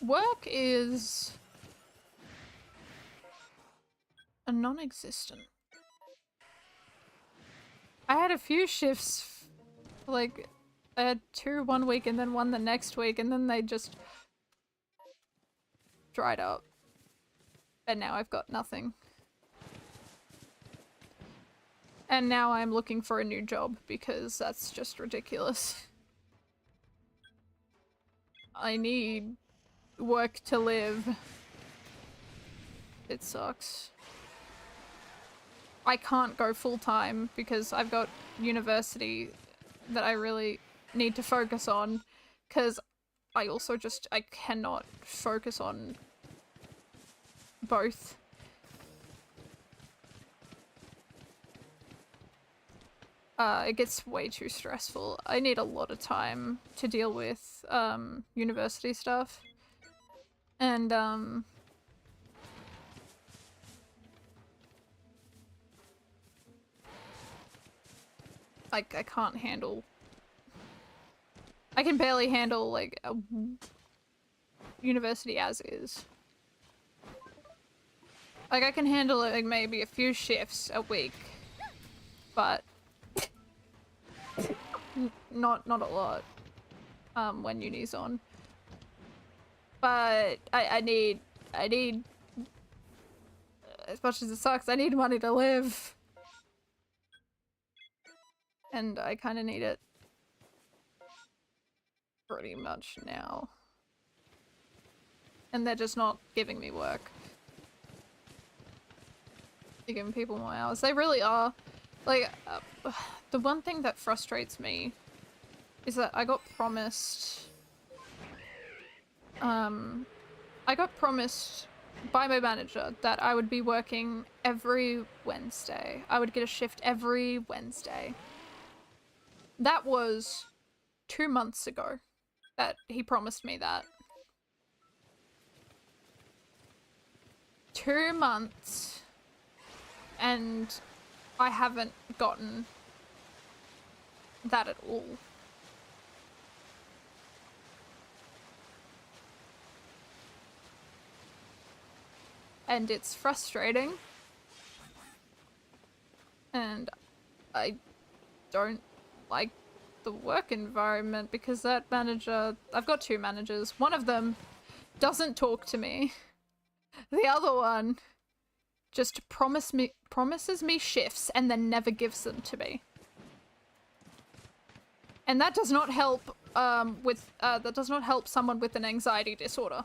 S1: Work is a non-existent. I had a few shifts, like I had 2 one week and then 1 the next week, and then they just dried up. And now I've got nothing. And now I'm looking for a new job because that's just ridiculous. I need work to live. It sucks. I can't go full-time because I've got university that I really need to focus on, because I also just, I cannot focus on both. It gets way too stressful. I need a lot of time to deal with university stuff. And I can't handle, I can barely handle like a university as is. Like I can handle it like maybe a few shifts a week, but not a lot when uni's on. But I need, as much as it sucks, I need money to live. And I kind of need it pretty much now. And they're just not giving me work. They're giving people more hours. They really are. Like, the one thing that frustrates me is that I got promised by my manager that I would be working every Wednesday. I would get a shift every Wednesday. That was 2 months ago that he promised me that. 2 months. And I haven't gotten that at all. And it's frustrating. And I don't like the work environment because that manager, I've got 2 managers. One of them doesn't talk to me. The other one just promises me shifts and then never gives them to me. And that does not help that does not help someone with an anxiety disorder.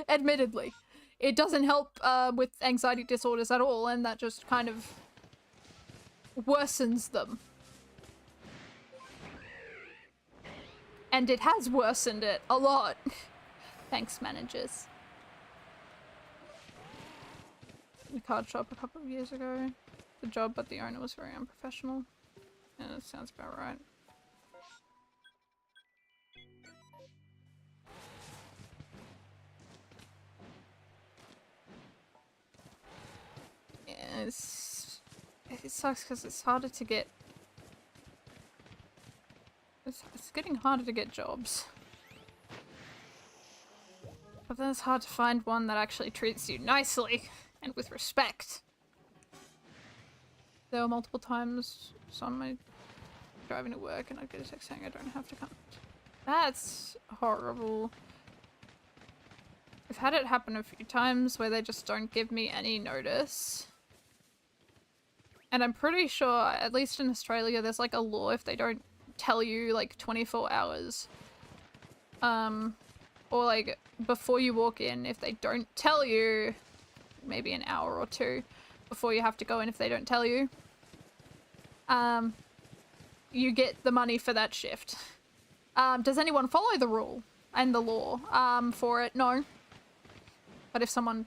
S1: Admittedly. It doesn't help with anxiety disorders at all, and that just kind of worsens them. And it has worsened it a lot. Thanks, managers. In a card shop a couple of years ago. The job, but the owner was very unprofessional. Yeah, that sounds about right. Yeah, it sucks because it's harder to get. It's getting harder to get jobs. But then it's hard to find one that actually treats you nicely and with respect. There were multiple times on my driving to work and I'd get a text saying I don't have to come. That's horrible. I've had it happen a few times where they just don't give me any notice. And I'm pretty sure, at least in Australia, there's like a law if they don't tell you like 24 hours. Or like before you walk in, if they don't tell you, maybe an hour or two before you have to go in if they don't tell you, you get the money for that shift. Does anyone follow the rule and the law for it? No. But if someone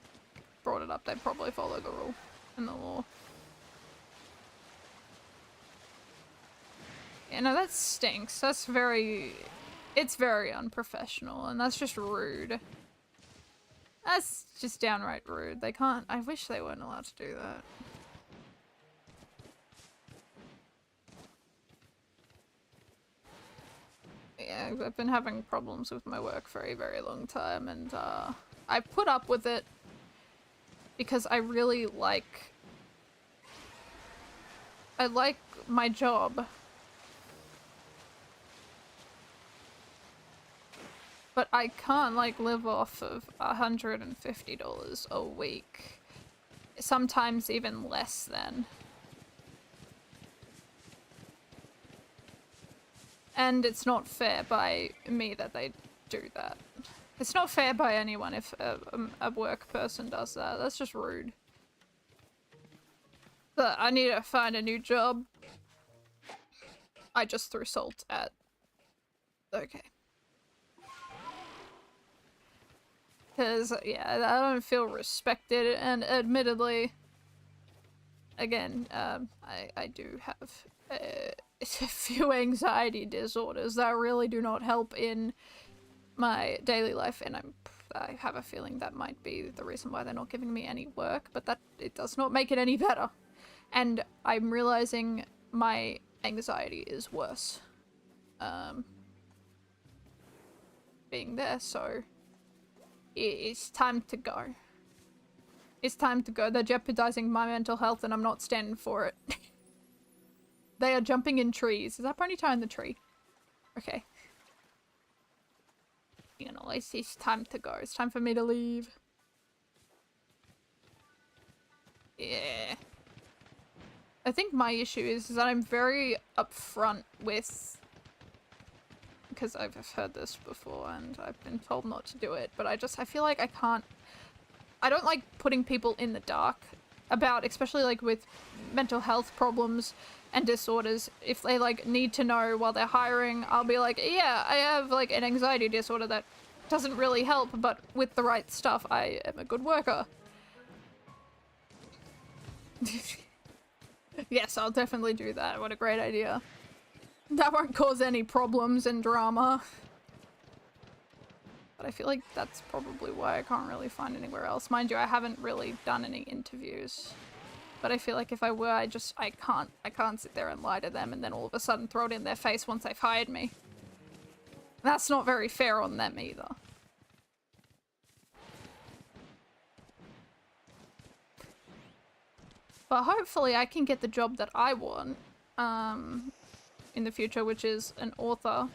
S1: brought it up, they'd probably follow the rule and the law. Yeah, no, that stinks. That's very... It's very unprofessional, and that's just rude. That's just downright rude. They can't... I wish they weren't allowed to do that. Yeah, I've been having problems with my work for a very long time, and I put up with it because I really like... I like my job. But I can't, like, live off of $150 a week. Sometimes even less than. And it's not fair by me that they do that. It's not fair by anyone if a work person does that. That's just rude. But I need to find a new job. I just threw salt at... Okay. Because, yeah, I don't feel respected, and admittedly, again, I do have a few anxiety disorders that really do not help in my daily life, and I have a feeling that might be the reason why they're not giving me any work, but that it does not make it any better. And I'm realizing my anxiety is worse, being there, so... It's time to go. It's time to go. They're jeopardizing my mental health and I'm not standing for it. They are jumping in trees. Is that Ponyta in the tree? Okay. You know, it's time to go. It's time for me to leave. Yeah. I think my issue is that I'm very upfront with... Because I've heard this before and I've been told not to do it, but I feel like I can't... I don't like putting people in the dark about, especially like with mental health problems and disorders. If they like need to know while they're hiring, I'll be like, yeah, I have like an anxiety disorder that doesn't really help, but with the right stuff, I am a good worker. Yes, I'll definitely do that. What a great idea. That won't cause any problems and drama. But I feel like that's probably why I can't really find anywhere else. Mind you, I haven't really done any interviews. But I feel like if I were, I can't sit there and lie to them and then all of a sudden throw it in their face once they've hired me. That's not very fair on them either. But hopefully I can get the job that I want, in the future, which is an author.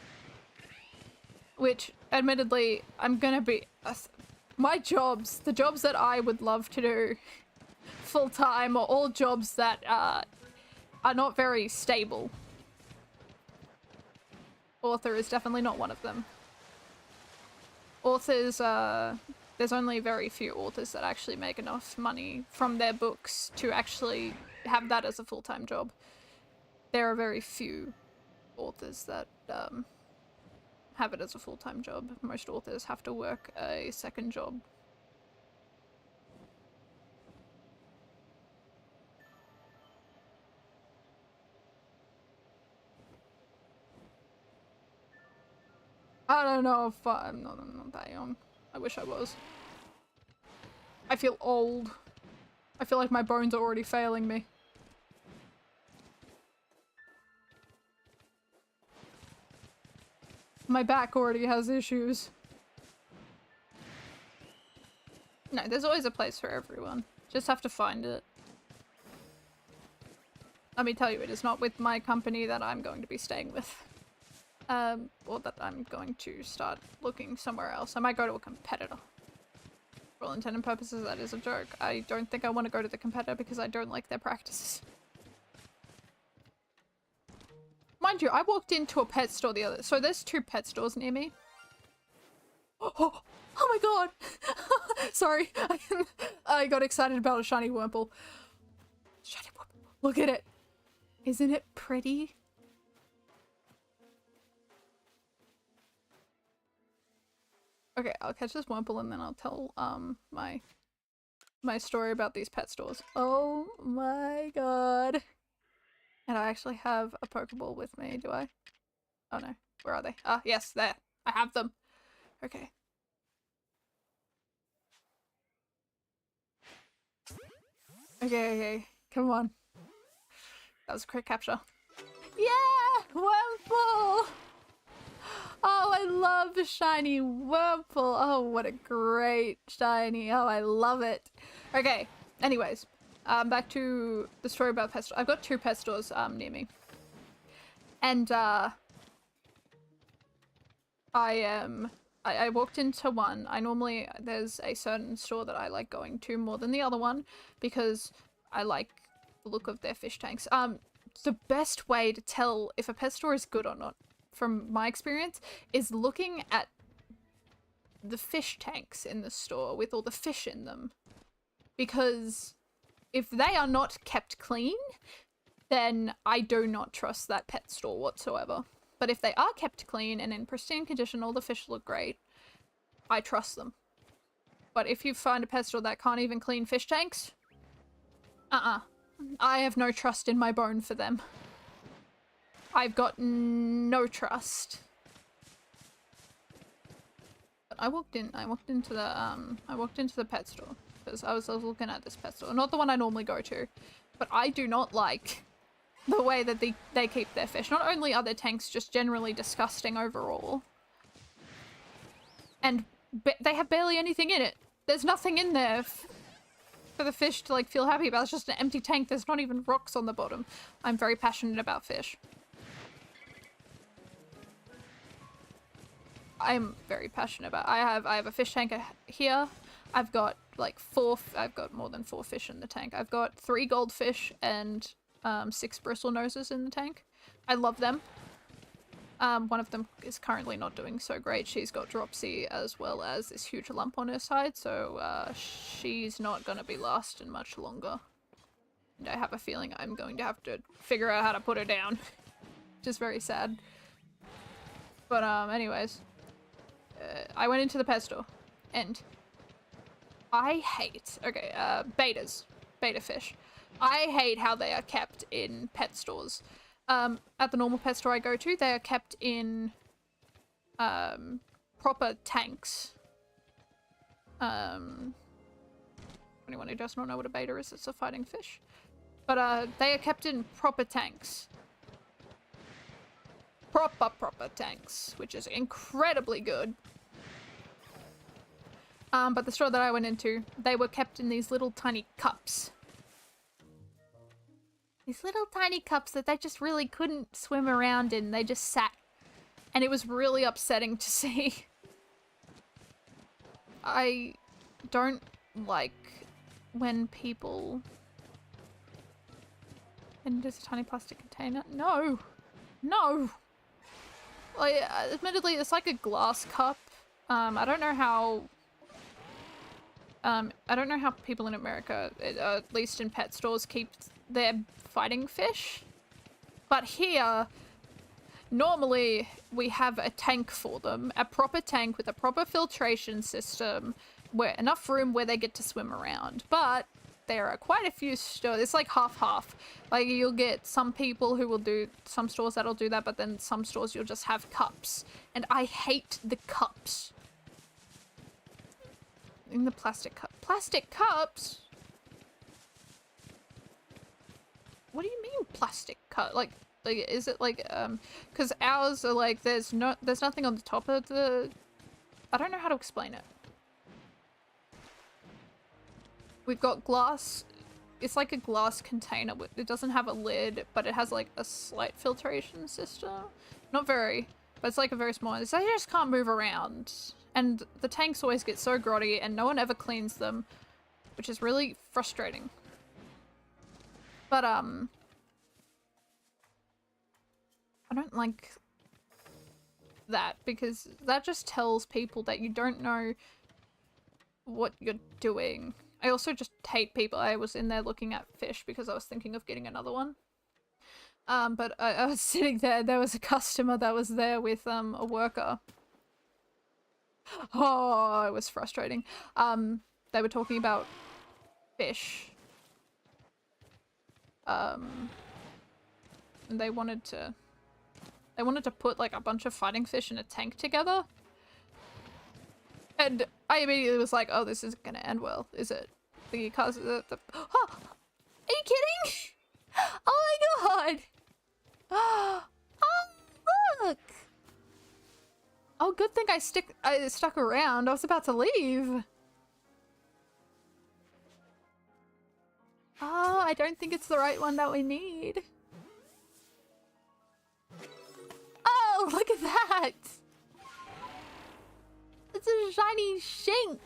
S1: Which, admittedly, I'm gonna be... my jobs, the jobs that I would love to do full-time are all jobs that are not very stable. Author is definitely not one of them. Authors, there's only very few authors that actually make enough money from their books to actually have that as a full-time job. There are very few authors that have it as a full-time job. Most authors have to work a second job. I don't know if I'm not that young. I wish I was. I feel old. I feel like my bones are already failing me. My back already has issues. No, there's always a place for everyone. Just have to find it. Let me tell you, it is not with my company that I'm going to be staying with. Or that I'm going to start looking somewhere else. I might go to a competitor. For all intents and purposes, that is a joke. I don't think I want to go to the competitor because I don't like their practices. Mind you, I walked into a pet store the other... So there's 2 pet stores near me. Oh my god! Sorry. I got excited about a shiny Wurmple. Shiny Wurmple. Look at it. Isn't it pretty? Okay, I'll catch this Wurmple and then I'll tell my story about these pet stores. Oh my god. And I actually have a Pokeball with me, do I? Oh no. Where are they? Ah, yes, there. I have them. Okay. Okay. Come on. That was a quick capture. Yeah! Wurmple! Oh, I love the shiny Wurmple. Oh, what a great shiny. Oh, I love it. Okay, anyways. Back to the story about pet stores. I've got 2 pet stores near me. And I walked into one. There's a certain store that I like going to more than the other one because I like the look of their fish tanks. The best way to tell if a pet store is good or not, from my experience, is looking at the fish tanks in the store with all the fish in them. Because if they are not kept clean, then I do not trust that pet store whatsoever. But if they are kept clean and in pristine condition, all the fish look great, I trust them. But if you find a pet store that can't even clean fish tanks, I have no trust in my bone for them. I've got no trust. But I walked into the pet store because I was looking at this pet store, not the one I normally go to, but I do not like the way that they keep their fish. Not only are their tanks just generally disgusting overall, and they have barely anything in it. There's nothing in there for the fish to like feel happy about. It's just an empty tank. There's not even rocks on the bottom. I'm very passionate about fish. I'm very passionate about. I have a fish tank here. I've got like I've got more than 4 fish in the tank. I've got 3 goldfish and 6 bristle noses in the tank. I love them. One of them is currently not doing so great. She's got dropsy as well as this huge lump on her side, so she's not gonna be lasting much longer. And I have a feeling I'm going to have to figure out how to put her down. Which is very sad. But anyways. I went into the pet store. And I hate... Okay, betas. Beta fish. I hate how they are kept in pet stores. At the normal pet store I go to, they are kept in proper tanks. Anyone who does not know what a beta is, it's a fighting fish. But they are kept in proper tanks. Proper tanks, which is incredibly good. But the store that I went into, they were kept in these little tiny cups. These little tiny cups that they just really couldn't swim around in. They just sat. And it was really upsetting to see. I don't like when people... And there's a tiny plastic container. No! No! Like, admittedly, it's like a glass cup. I don't know how... I don't know how people in America, at least in pet stores, keep their fighting fish. But here, normally we have a tank for them. A proper tank with a proper filtration system. Where enough room where they get to swim around. But there are quite a few stores. It's like half-half. Like, you'll get some people who will do... Some stores that'll do that, but then some stores you'll just have cups. And I hate the cups. In the plastic cup. Plastic cups? What do you mean plastic cup? Like, is it like, because ours are like, there's nothing on the top of the... I don't know how to explain it. We've got glass. It's like a glass container. It doesn't have a lid, but it has like a slight filtration system. Not very, but it's like a very small one. So they just can't move around. And the tanks always get so grotty and no one ever cleans them, which is really frustrating. But, I don't like that because that just tells people that you don't know what you're doing. I also just hate people. I was in there looking at fish because I was thinking of getting another one. But I was sitting there was a customer that was there with a worker. Oh, it was frustrating. They were talking about fish. And they wanted to put like a bunch of fighting fish in a tank together. And I immediately was like, oh, this isn't gonna end well, is it? Because oh, are you kidding? Oh my god! Oh, look! Oh, good thing I stuck around. I was about to leave. Oh, I don't think it's the right one that we need. Oh, look at that! It's a shiny Shinx!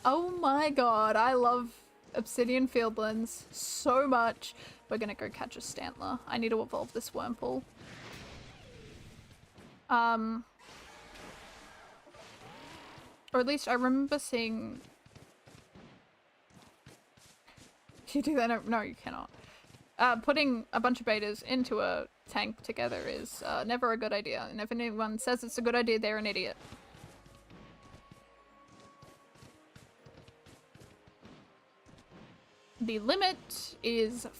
S1: Oh my god, I love Obsidian Fieldlands so much. We're gonna go catch a Stantler. I need to evolve this Wurmple. Or at least I remember seeing... Can you do that? No, you cannot. Putting a bunch of betas into a tank together is never a good idea. And if anyone says it's a good idea, they're an idiot. The limit is a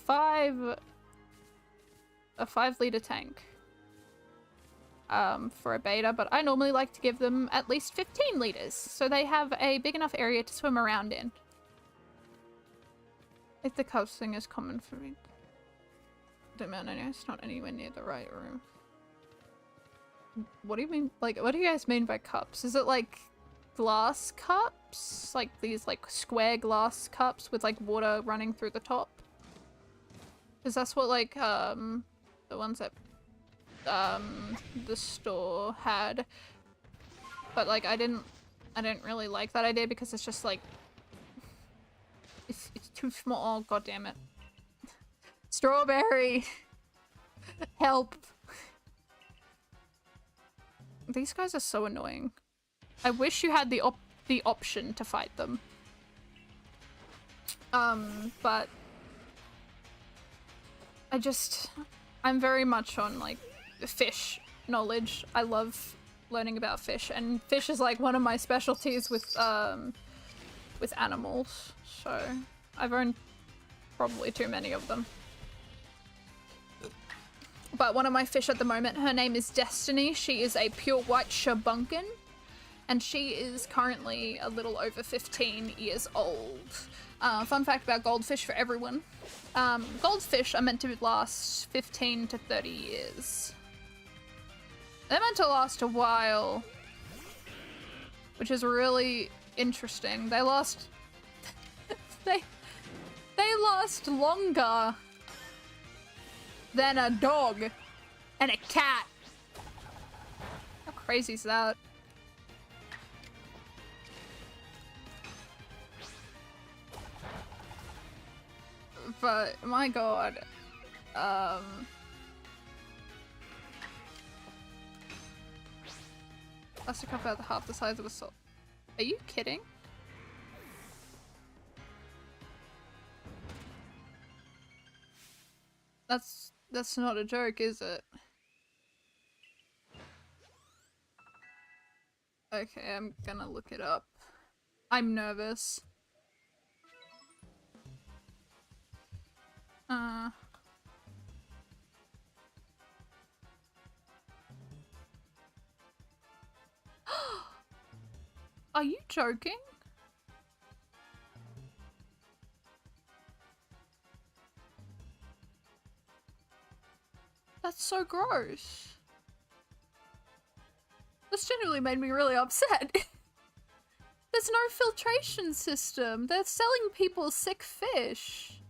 S1: 5-liter tank for a beta, but I normally like to give them at least 15 liters, so they have a big enough area to swim around in. If the cups thing is common for me. Don't matter, no, it's not anywhere near the right room. What do you mean? Like, what do you guys mean by cups? Is it like glass cups? Like these like square glass cups with like water running through the top? Because that's what like the ones that the store had. But like I didn't really like that idea because it's just like it's too small. Oh, god damn it. Strawberry! Help! These guys are so annoying. I wish you had the option to fight them. But I'm very much on like fish knowledge. I love learning about fish, and fish is like one of my specialties with animals. So I've owned probably too many of them. But one of my fish at the moment, her name is Destiny. She is a pure white Shabunkin, and she is currently a little over 15 years old. Fun fact about goldfish for everyone. Goldfish are meant to last 15 to 30 years. They're meant to last a while, which is really interesting. They last... they last longer than a dog and a cat. How crazy is that? But my god, plastic cup about half the size of a salt. Are you kidding? That's not a joke, is it? Okay, I'm gonna look it up. I'm nervous. Are you joking? That's so gross. This genuinely made me really upset. There's no filtration system. They're selling people sick fish.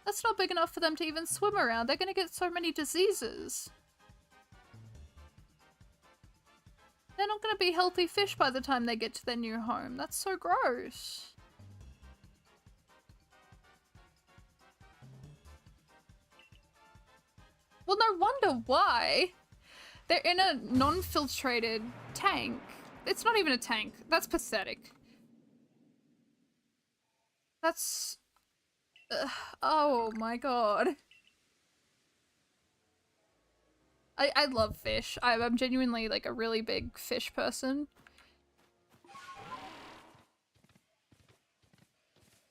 S1: That's not big enough for them to even swim around. They're gonna get so many diseases. They're not going to be healthy fish by the time they get to their new home. That's so gross. Well, no wonder why. They're in a non-filtrated tank. It's not even a tank. That's pathetic. That's... oh my god. I love fish. I'm genuinely like a really big fish person.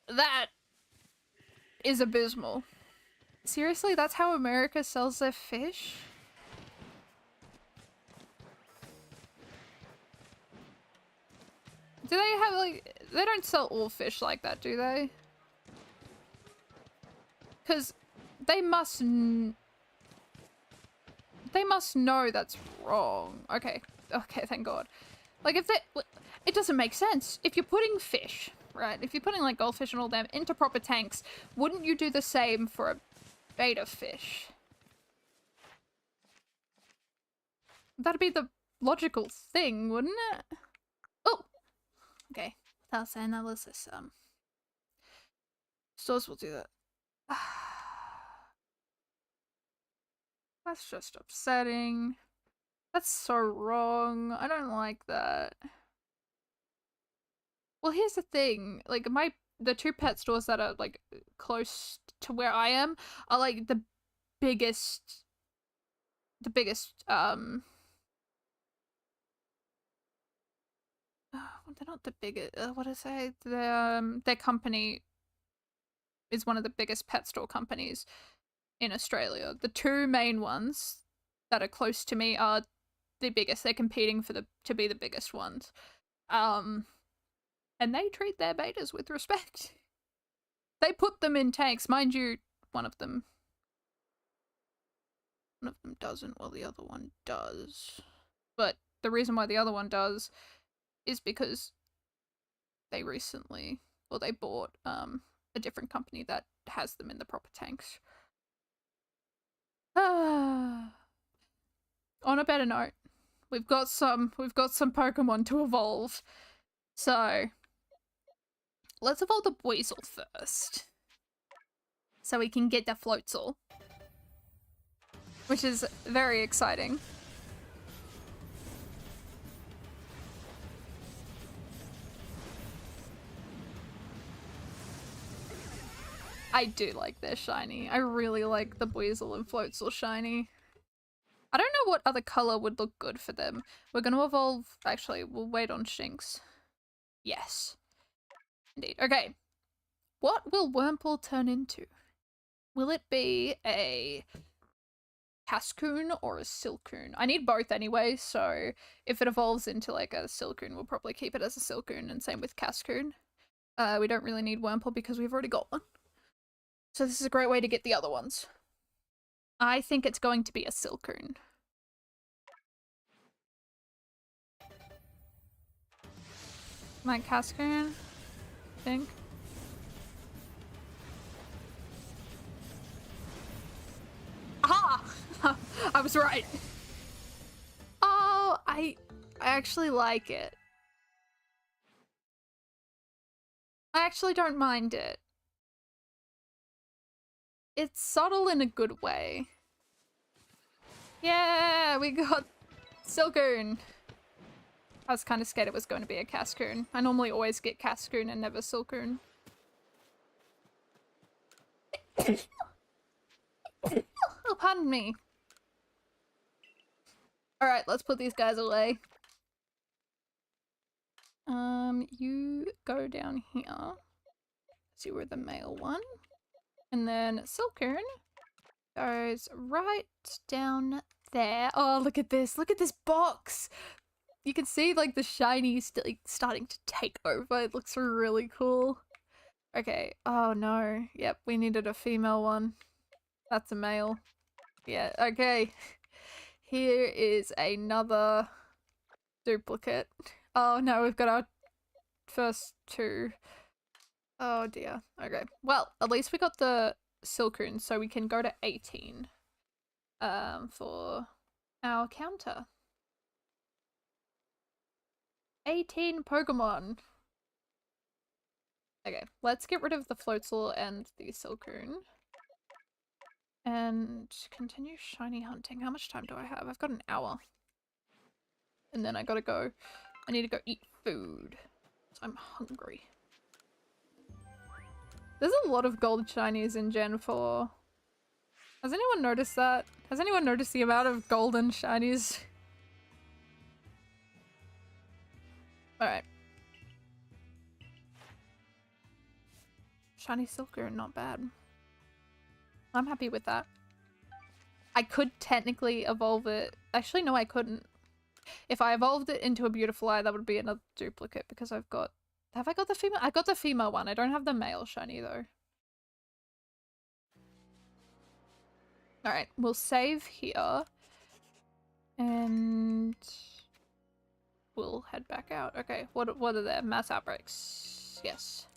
S1: That is abysmal. Seriously, that's how America sells their fish? Do they have like... they don't sell all fish like that, do they? Because they must know that's wrong. Okay. Okay, thank god. Like, if they... it doesn't make sense. If you're putting fish, right? If you're putting, like, goldfish and all them into proper tanks, wouldn't you do the same for a betta fish? That'd be the logical thing, wouldn't it? Oh! Okay. Without saying that, let's just, stores will do that. That's just upsetting. That's so wrong. I don't like that. Well, here's the thing. Like, the two pet stores that are, like, close to where I am are, like, the biggest, they're not the biggest, what did I say? Their company is one of the biggest pet store companies in Australia. The two main ones that are close to me are the biggest. They're competing for to be the biggest ones. And they treat their betas with respect. They put them in tanks. Mind you, one of them doesn't, while the other one does. But the reason why the other one does is because they recently, or they bought a different company that has them in the proper tanks. On a better note, we've got some Pokemon to evolve. So let's evolve the Weasel first, so we can get the Floatzel, which is very exciting. I do like their shiny. I really like the Weasel and Floatzel shiny. I don't know what other color would look good for them. We're gonna evolve... actually, we'll wait on Shinx. Yes. Indeed. Okay. What will Wurmple turn into? Will it be a Cascoon or a Silcoon? I need both anyway, so if it evolves into like a Silcoon, we'll probably keep it as a Silcoon, and same with Cascoon. We don't really need Wurmple because we've already got one. So this is a great way to get the other ones. I think it's going to be a Silcoon. Like Cascoon, I think. Aha! I was right. Oh, I actually like it. I actually don't mind it. It's subtle in a good way. Yeah, we got Silcoon. I was kind of scared it was going to be a Cascoon. I normally always get Cascoon and never Silcoon. Oh, pardon me. Alright, let's put these guys away. You go down here. See where the male one. And then Silcoon goes right down there. Oh, look at this. Look at this box. You can see like the shiny starting to take over. It looks really cool. Okay. Oh no. Yep, we needed a female one. That's a male. Yeah, okay. Here is another duplicate. Oh no, we've got our first two. Oh dear. Okay. Well, at least we got the Silcoon, so we can go to 18 for our counter. 18 Pokemon. Okay, let's get rid of the Floatzel and the Silcoon. And continue shiny hunting. How much time do I have? I've got an hour. And then I gotta go. I need to go eat food. So I'm hungry. There's a lot of gold shinies in Gen 4. Has anyone noticed that? Has anyone noticed the amount of golden shinies? Alright. Shiny Silcoon, not bad. I'm happy with that. I could technically evolve it. Actually, no, I couldn't. If I evolved it into a beautiful eye, that would be another duplicate because I've got... Have I got the female? I got the female one. I don't have the male shiny though. Alright, we'll save here. And... we'll head back out. Okay, what are there? Mass outbreaks. Yes.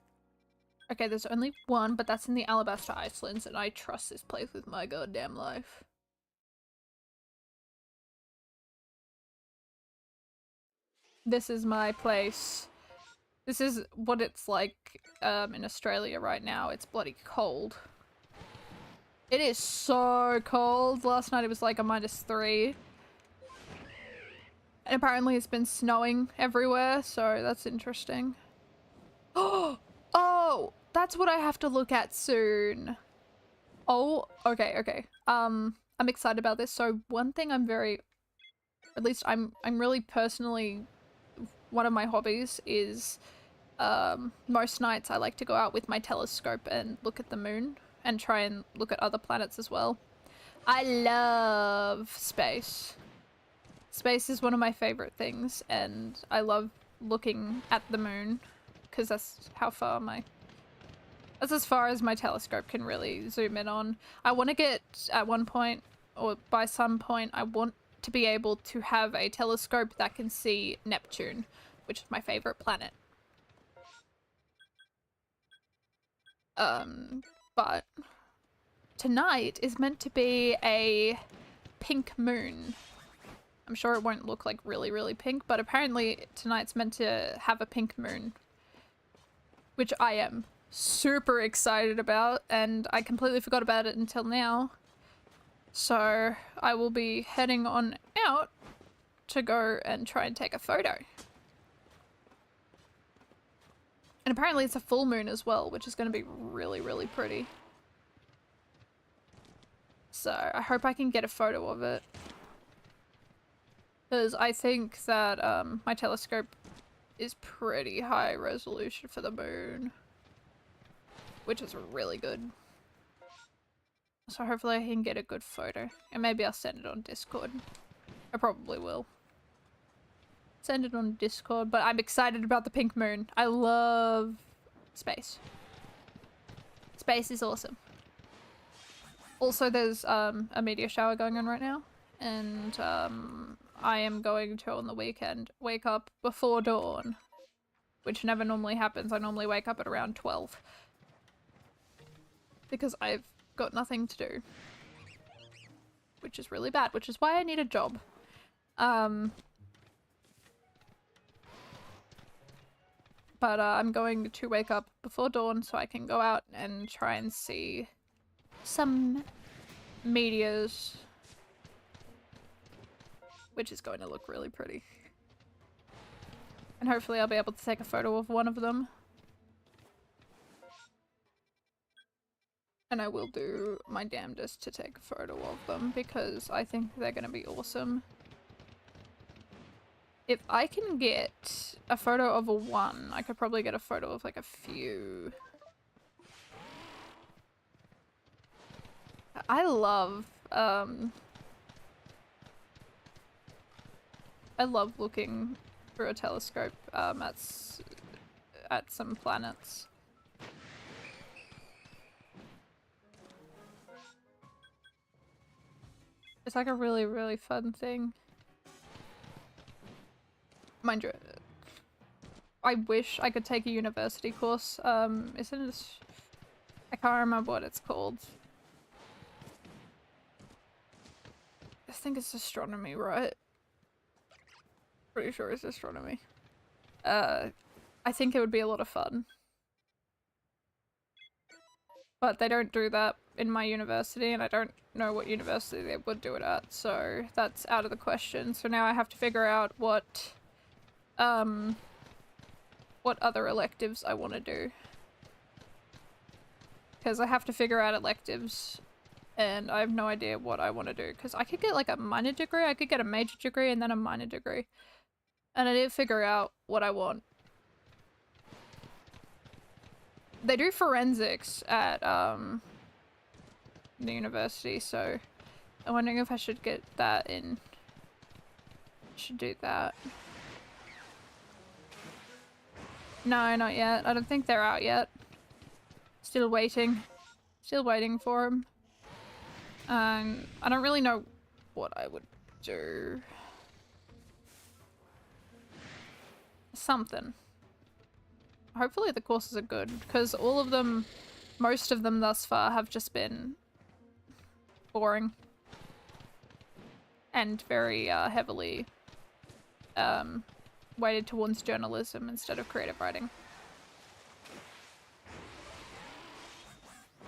S1: Okay, there's only one, but that's in the Alabaster Icelands, and I trust this place with my goddamn life. This is my place. This is what it's like in Australia right now. It's bloody cold. It is so cold. Last night it was like a -3. And apparently it's been snowing everywhere, so that's interesting. Oh, that's what I have to look at soon. Oh, okay. I'm excited about this. So one thing I'm really personally, one of my hobbies is most nights I like to go out with my telescope and look at the moon and try and look at other planets as well. I love space. Space is one of my favorite things, and I love looking at the moon because that's how far that's as far as my telescope can really zoom in on. I want to get, at one point, or by some point, I want to be able to have a telescope that can see Neptune, which is my favorite planet. But tonight is meant to be a pink moon. I'm sure it won't look like really, really pink, but apparently tonight's meant to have a pink moon, which I am super excited about, and I completely forgot about it until now. So I will be heading on out to go and try and take a photo. And apparently it's a full moon as well, which is going to be really, really pretty. So I hope I can get a photo of it. Because I think that my telescope is pretty high resolution for the moon. Which is really good. So hopefully I can get a good photo. And maybe I'll send it on Discord. I probably will. Send it on Discord, but I'm excited about the pink moon. I love space. Space is awesome. Also, there's a meteor shower going on right now. And I am going to, on the weekend, wake up before dawn. Which never normally happens. I normally wake up at around 12. Because I've got nothing to do. Which is really bad, which is why I need a job. But I'm going to wake up before dawn so I can go out and try and see some meteors. Which is going to look really pretty. And hopefully I'll be able to take a photo of one of them. And I will do my damnedest to take a photo of them because I think they're going to be awesome. If I can get a photo of a one, I could probably get a photo of like a few. I love looking through a telescope at some planets. It's like a really, really fun thing. Mind you, I wish I could take a university course. Isn't it? I can't remember what it's called. I think it's astronomy, right? Pretty sure it's astronomy. I think it would be a lot of fun. But they don't do that in my university, and I don't know what university they would do it at, so that's out of the question. So now I have to figure out what other electives I want to do. Because I have to figure out electives, and I have no idea what I want to do. Because I could get like a minor degree, I could get a major degree, and then a minor degree. And I need to figure out what I want. They do forensics at the university, so I'm wondering if I should get that in. I should do that. No, not yet. I don't think they're out yet. Still waiting. Still waiting for them. I don't really know what I would do. Something. Hopefully the courses are good, because all of them, most of them thus far have just been boring. And very heavily weighted towards journalism instead of creative writing.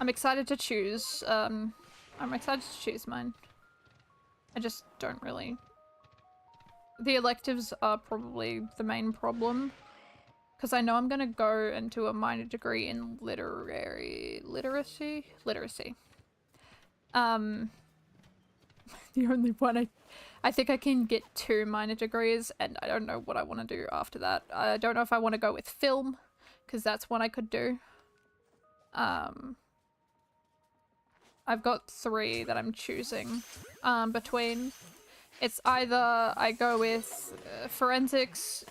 S1: I'm excited to choose, I'm excited to choose mine. I just don't really... The electives are probably the main problem. Because I know I'm gonna go into a minor degree in literacy? Literacy. The only one I think I can get 2 minor degrees, and I don't know what I want to do after that. I don't know if I want to go with film, because that's one I could do. I've got 3 that I'm choosing between. It's either I go with forensics,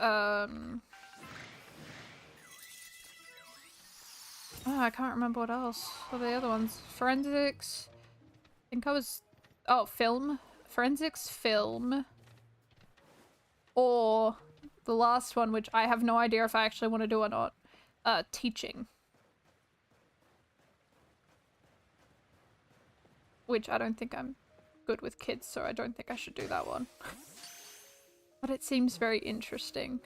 S1: oh, I can't remember what else. What are the other ones? Forensics. I think I was... Oh, film. Forensics, film. Or the last one, which I have no idea if I actually want to do or not. Teaching. Which I don't think I'm good with kids, so I don't think I should do that one. But it seems very interesting.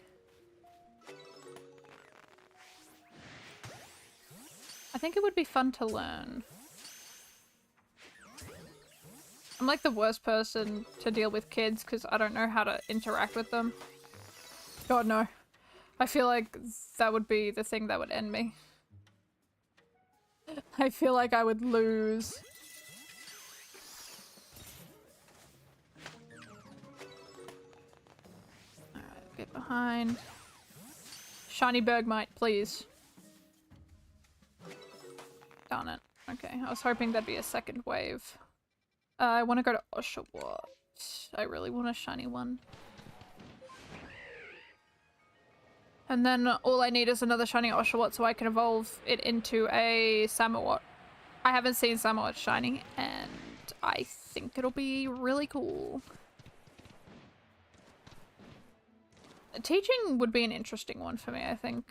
S1: I think it would be fun to learn. I'm like the worst person to deal with kids because I don't know how to interact with them. God, no. I feel like that would be the thing that would end me. I feel like I would lose. Alright, get behind. Shiny Bergmite, please. Darn it. Okay, I was hoping there'd be a second wave. I want to go to Oshawott. I really want a shiny one. And then all I need is another shiny Oshawott so I can evolve it into a Samawat. I haven't seen Samawat shiny, and I think it'll be really cool. Teaching would be an interesting one for me, I think.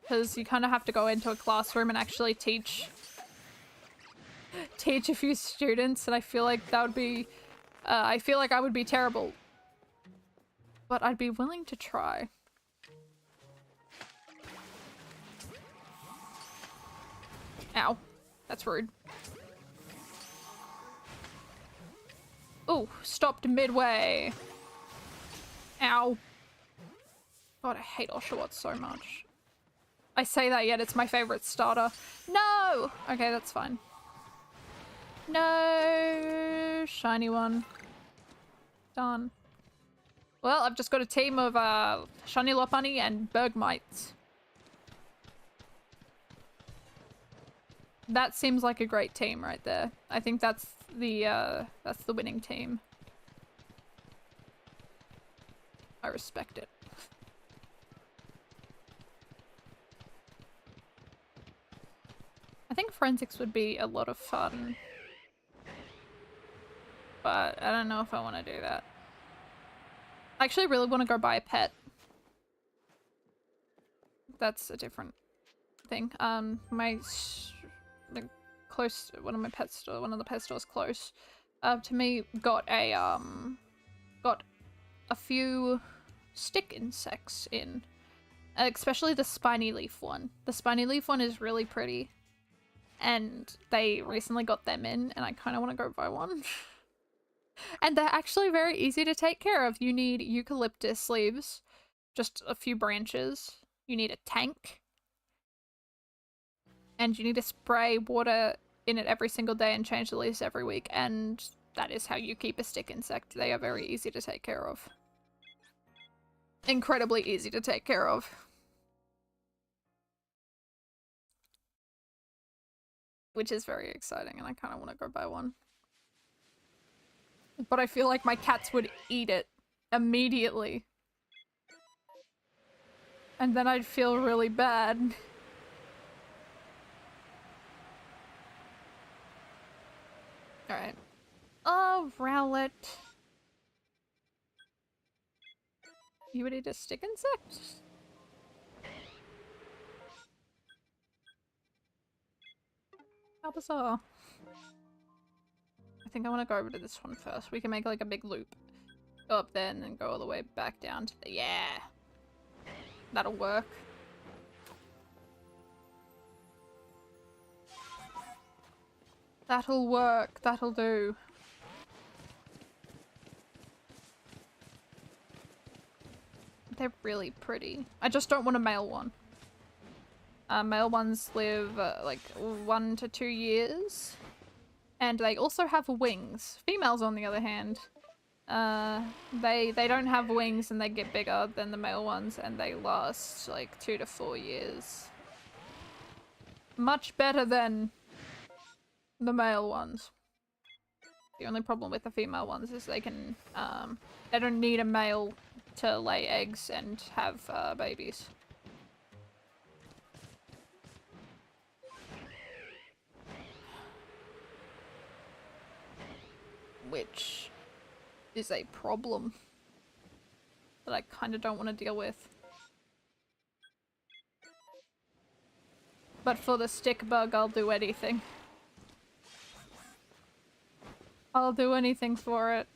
S1: Because you kind of have to go into a classroom and actually teach a few students, and I feel like that would be... I feel like I would be terrible. But I'd be willing to try. Ow. That's rude. Oh, stopped midway. Ow. God, I hate Oshawott so much. I say that yet it's my favorite starter. No! Okay, that's fine. No! Shiny one. Done. Well, I've just got a team of Shiny Lopunny and Bergmites. That seems like a great team right there. I think that's the winning team. I respect it. I think forensics would be a lot of fun. But I don't know if I want to do that. I actually really want to go buy a pet. That's a different thing. One of the pet stores close to me got a a few stick insects in. Especially the spiny leaf one. The spiny leaf one is really pretty. And they recently got them in, and I kind of want to go buy one. And they're actually very easy to take care of. You need eucalyptus leaves, just a few branches. You need a tank. And you need to spray water in it every single day and change the leaves every week. And that is how you keep a stick insect. They are very easy to take care of. Incredibly easy to take care of. Which is very exciting, and I kind of want to go buy one. But I feel like my cats would eat it immediately. And then I'd feel really bad. Alright. Oh, Rowlet. You would eat a stick insect? How bizarre. I think I want to go over to this one first. We can make like a big loop. Go up there and then go all the way back down to the... Yeah! That'll work. That'll work. That'll do. They're really pretty. I just don't want a male one. Male ones live like 1 to 2 years. And they also have wings. Females, on the other hand, they don't have wings and they get bigger than the male ones and they last like 2 to 4 years. Much better than the male ones. The only problem with the female ones is they can, they don't need a male to lay eggs and have babies. Which is a problem that I kind of don't want to deal with. But for the stick bug, I'll do anything. I'll do anything for it.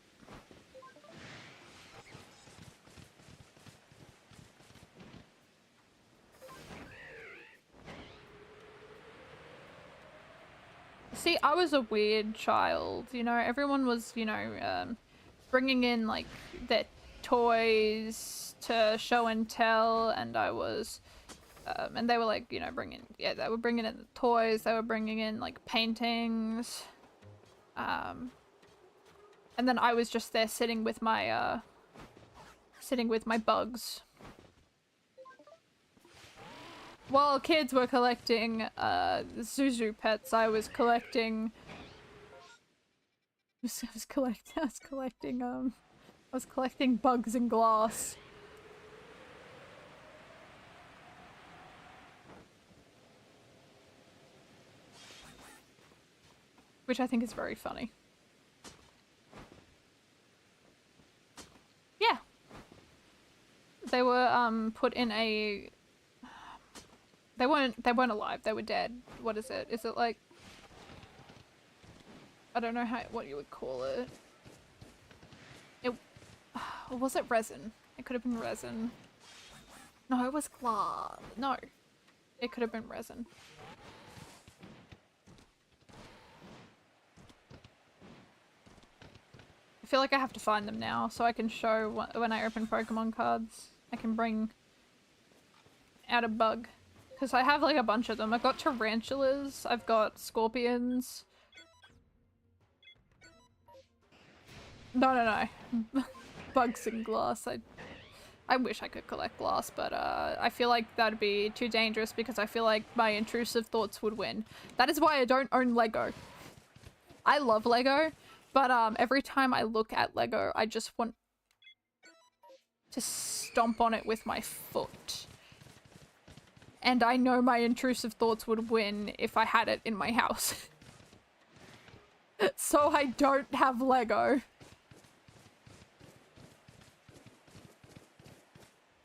S1: See, I was a weird child, you know, everyone was, you know, bringing in, like, their toys to show and tell, and I was, and they were, like, you know, they were bringing in the toys, they were bringing in, like, paintings, and then I was just there sitting with my bugs. While kids were collecting Zuzu pets, I was collecting bugs and glass. Which I think is very funny. Yeah. They were put in a... They weren't alive, they were dead. What is it? Is it like... I don't know what you would call it. Or was it resin? It could have been resin. No, it was glass. No. It could have been resin. I feel like I have to find them now so I can show when I open Pokemon cards. I can bring out a bug. Because I have like a bunch of them. I've got tarantulas, I've got scorpions. No. Bugs and glass. I wish I could collect glass, but I feel like that'd be too dangerous because I feel like my intrusive thoughts would win. That is why I don't own Lego. I love Lego, but every time I look at Lego, I just want to stomp on it with my foot. And I know my intrusive thoughts would win if I had it in my house. So I don't have Lego.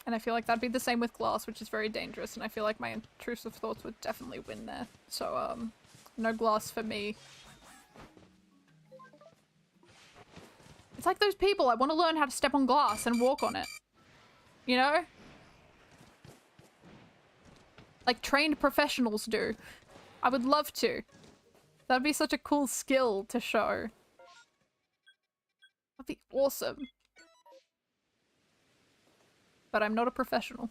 S1: And I feel like that'd be the same with glass, which is very dangerous, and I feel like my intrusive thoughts would definitely win there. So, no glass for me. It's like those people, I want to learn how to step on glass and walk on it. You know? Like trained professionals do. I would love to. That'd be such a cool skill to show. That'd be awesome. But I'm not a professional.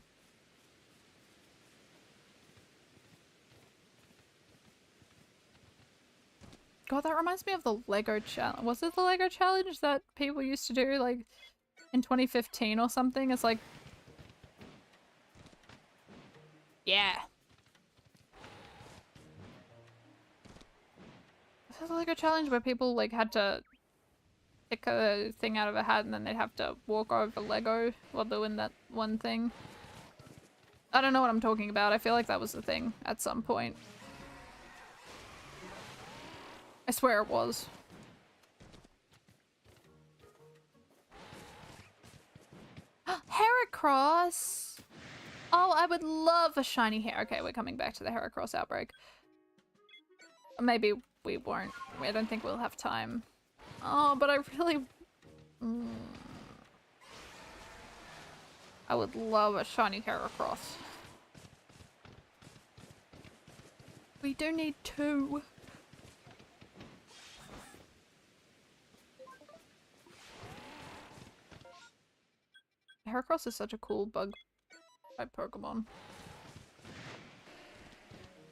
S1: God, that reminds me of the Lego challenge. Was it the Lego challenge that people used to do, like, in 2015 or something? It's like... Yeah. Was it the Lego challenge where people, like, had to pick a thing out of a hat and then they'd have to walk over Lego while doing that one thing? I don't know what I'm talking about. I feel like that was the thing at some point. I swear it was. Heracross! Oh, I would love a shiny hair. Okay, we're coming back to the Heracross outbreak. Maybe we won't. I don't think we'll have time. Oh, but I really... I would love a shiny Heracross. We do need 2. Heracross is such a cool bug type Pokemon.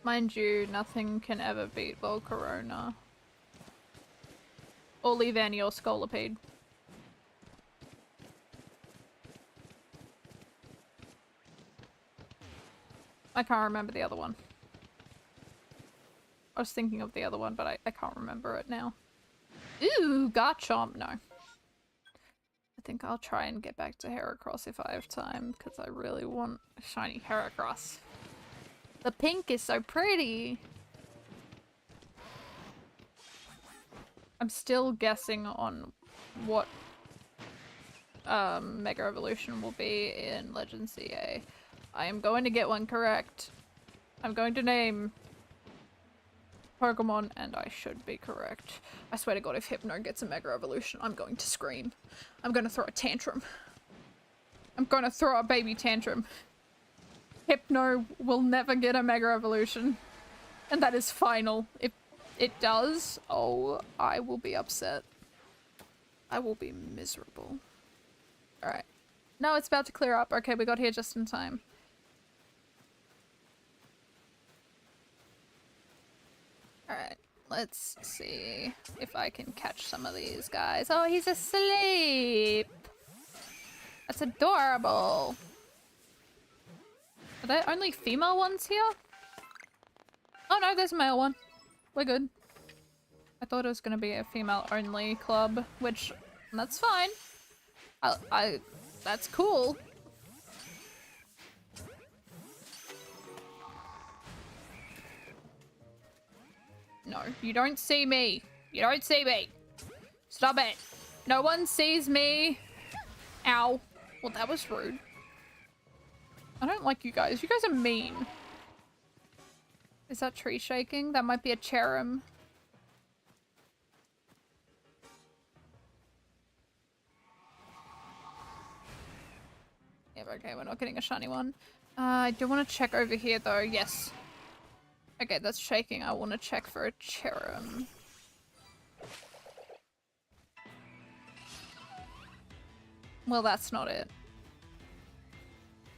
S1: Mind you, nothing can ever beat Volcarona. Or Leavanny or Scolipede. I can't remember the other one. I was thinking of the other one, but I can't remember it now. Ooh, Garchomp, no. I think I'll try and get back to Heracross if I have time, because I really want a shiny Heracross. The pink is so pretty! I'm still guessing on what Mega Evolution will be in Legend CA. I am going to get one correct. I'm going to name Pokemon and I should be correct. I swear to God, if Hypno gets a Mega Evolution, I'm going to scream. I'm going to throw a tantrum. I'm going to throw a baby tantrum. Hypno will never get a Mega Evolution. And that is final. If it does, oh, I will be upset. I will be miserable. Alright. No, it's about to clear up. Okay, we got here just in time. Alright, let's see if I can catch some of these guys. Oh, he's asleep! That's adorable! Are there only female ones here? Oh no, there's a male one. We're good. I thought it was gonna be a female-only club, which, that's fine. That's cool. No, you don't see me. You don't see me. Stop it. No one sees me. Ow. Well, that was rude. I don't like you guys. You guys are mean. Is that tree shaking? That might be a Cherim. Yeah, okay, we're not getting a shiny one. I do want to check over here though. Yes. Okay, that's shaking. I want to check for a Cherim. Well, that's not it.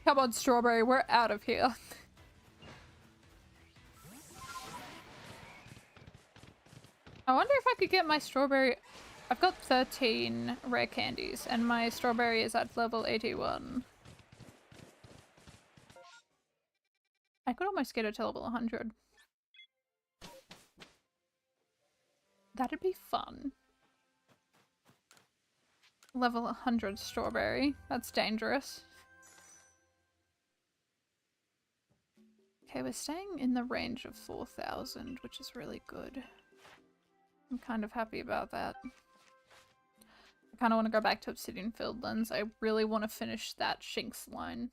S1: Come on, Strawberry, we're out of here. I wonder if I could get my Strawberry... I've got 13 rare candies, and my Strawberry is at level 81. I could almost get it to level 100. That'd be fun. Level 100 Strawberry. That's dangerous. Okay, we're staying in the range of 4,000, which is really good. I'm kind of happy about that. I kind of want to go back to Obsidian Fieldlands. I really want to finish that Shinx line.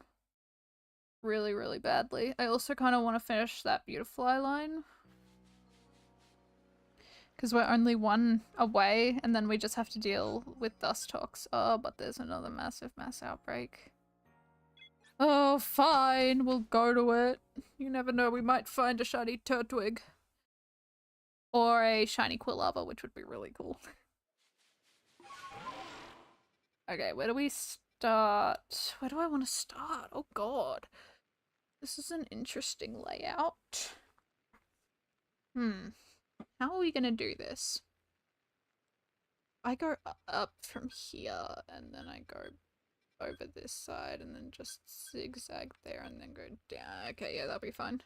S1: Really, really badly. I also kind of want to finish that Beautifly line. Because we're only one away, and then we just have to deal with Dustox. Oh, but there's another massive mass outbreak. Oh, fine, we'll go to it. You never know, we might find a shiny Turtwig. Or a shiny Quilava, which would be really cool. Okay, where do we start? Where do I want to start? Oh god. This is an interesting layout. How are we gonna do this? I go up from here, and then I go over this side, and then just zigzag there, and then go down. Okay, yeah, that'll be fine.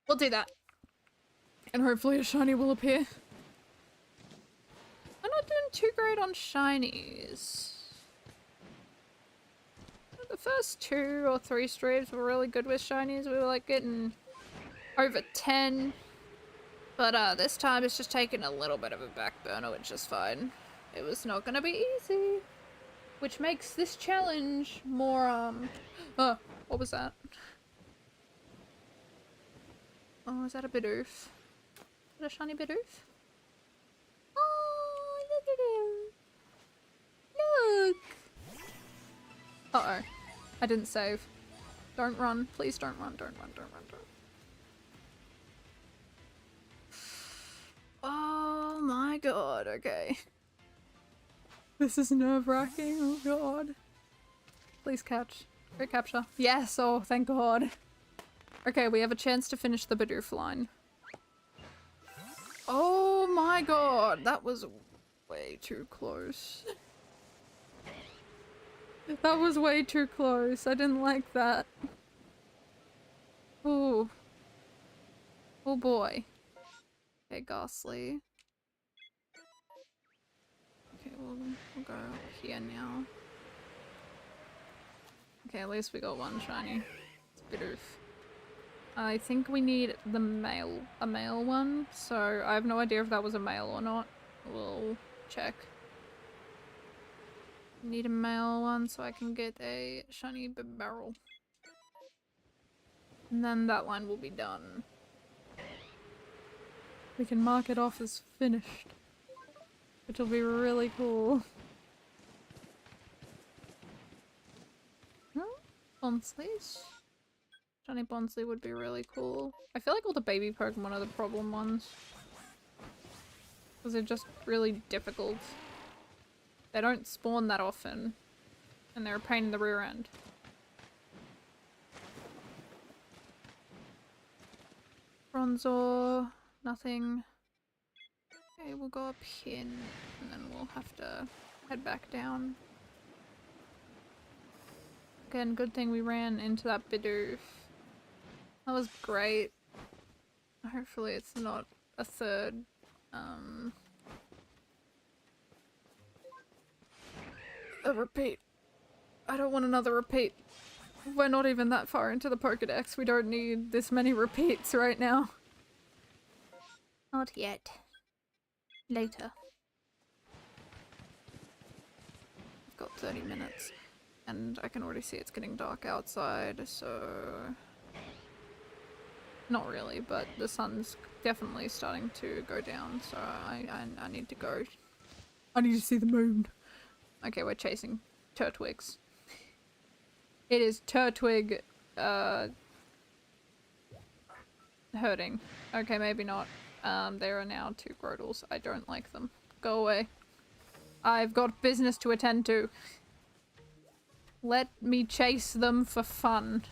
S1: We'll do that. And hopefully a shiny will appear. I'm not doing too great on shinies. The first 2 or 3 streams were really good with shinies. We were like getting over 10. But this time it's just taking a little bit of a back burner, which is fine. It was not gonna be easy. Which makes this challenge more, oh, what was that? Oh, is that a Bidoof? Is that a shiny Bidoof? Oh, look at him! Look! Uh-oh. I didn't save. Don't run. Please don't run. Don't run. Don't run. Don't. Oh my god. Okay. This is nerve-wracking. Oh god. Please catch. Go capture. Yes. Oh, thank god. Okay, we have a chance to finish the Bidoof line. Oh my god. That was way too close. That was way too close. I didn't like that. Ooh. Oh boy. Okay, Ghastly. Okay, we'll go here now. Okay, at least we got one shiny. It's a Bidoof. I think we need a male one, so I have no idea if that was a male or not. We'll check. Need a male one so I can get a shiny barrel. And then that line will be done. We can mark it off as finished. Which will be really cool. Bonsleys? Shiny Bonsley would be really cool. I feel like all the baby Pokemon are the problem ones. Because they're just really difficult. They don't spawn that often. And they're a pain in the rear end. Bronzor, nothing. Okay, we'll go up here and then we'll have to head back down. Again, good thing we ran into that Bidoof. That was great. Hopefully it's not a third, a repeat. I don't want another repeat. We're not even that far into the Pokedex. We don't need this many repeats right now. Not yet. Later. I've got 30 minutes. And I can already see it's getting dark outside, so... Not really, but the sun's definitely starting to go down, so I need to go. I need to see the moon. Okay, we're chasing Turtwigs. It is Turtwig, hurting. Okay, maybe not. There are now 2 Grodals. I don't like them. Go away. I've got business to attend to. Let me chase them for fun.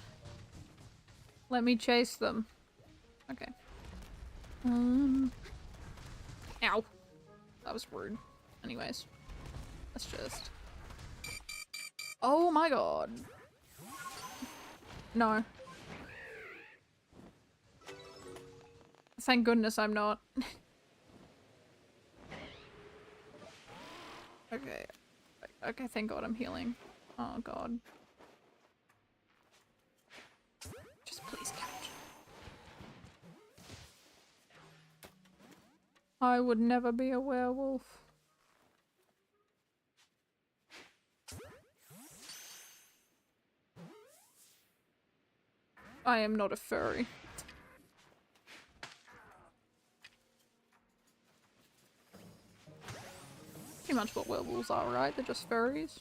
S1: Let me chase them. Okay. Ow. That was rude. Anyways. Let's just... Oh my god. No. Thank goodness I'm not. Okay. Okay, thank god I'm healing. Oh god. Just please catch. I would never be a werewolf. I am not a furry. much what werewolves are, right? They're just furries.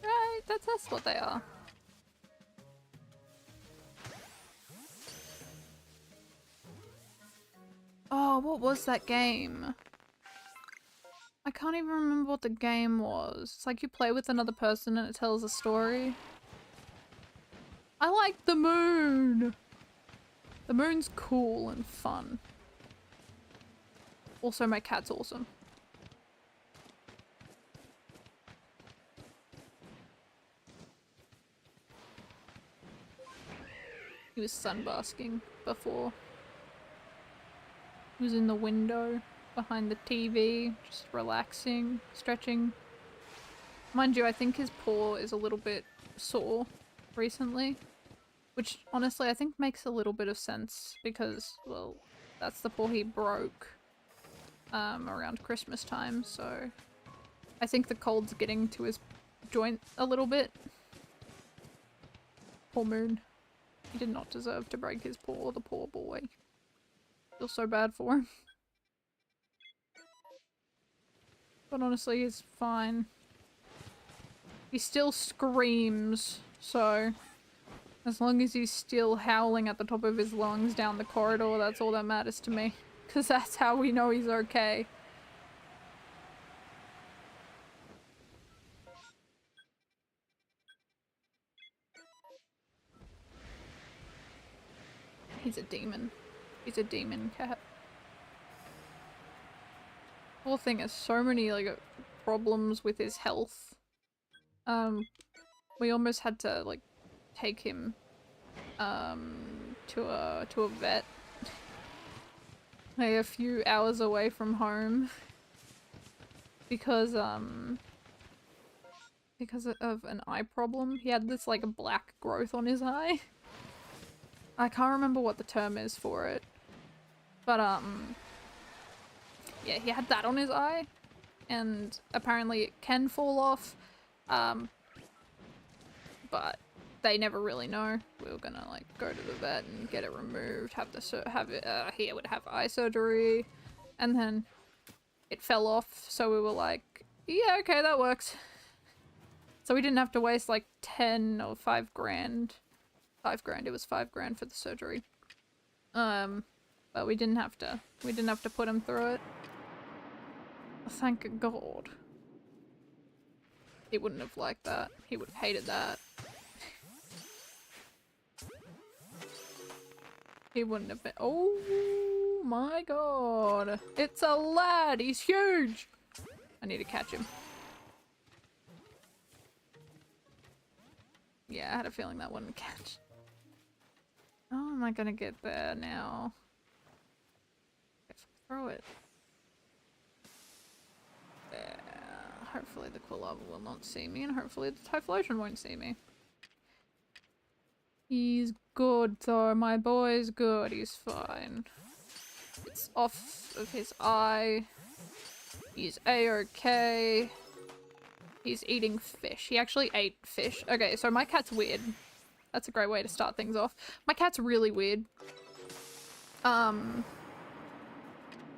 S1: Right, that's what they are. Oh, what was that game? I can't even remember what the game was. It's like you play with another person and it tells a story. I like the moon! The moon's cool and fun. Also, my cat's awesome. He was sunbasking before. He was in the window behind the TV, just relaxing, stretching. Mind you, I think his paw is a little bit sore recently, which honestly I think makes a little bit of sense because, well, that's the paw he broke around Christmas time, so I think the cold's getting to his joint a little bit. Poor Moon. He did not deserve to break his paw, the poor boy. Feel so bad for him. But honestly, he's fine. He still screams, so as long as he's still howling at the top of his lungs down the corridor, that's all that matters to me. Because that's how we know he's okay. He's a demon. He's a demon cat. Poor thing has so many like problems with his health. We almost had to like take him to a vet. Like a few hours away from home because of an eye problem. He had this like a black growth on his eye. I can't remember what the term is for it. But yeah, he had that on his eye and apparently it can fall off. But they never really know. We were gonna like go to the vet and get it removed, he would have eye surgery, and then it fell off, so we were like, yeah, okay, that works. So we didn't have to waste like 10 or 5 grand. 5 grand, it was 5 grand for the surgery. But we didn't have to put him through it. Thank God. He wouldn't have liked that. He would have hated that. He wouldn't have been- Oh my God. It's a lad! He's huge! I need to catch him. Yeah, I had a feeling that wouldn't catch. How am I gonna get there now? If I throw it. There. Hopefully the Quilava will not see me, and hopefully the Typhlosion won't see me. He's good though, my boy's good, he's fine. It's off of his eye. He's a-okay. He's eating fish. He actually ate fish. Okay, so my cat's weird. That's a great way to start things off. My cat's really weird.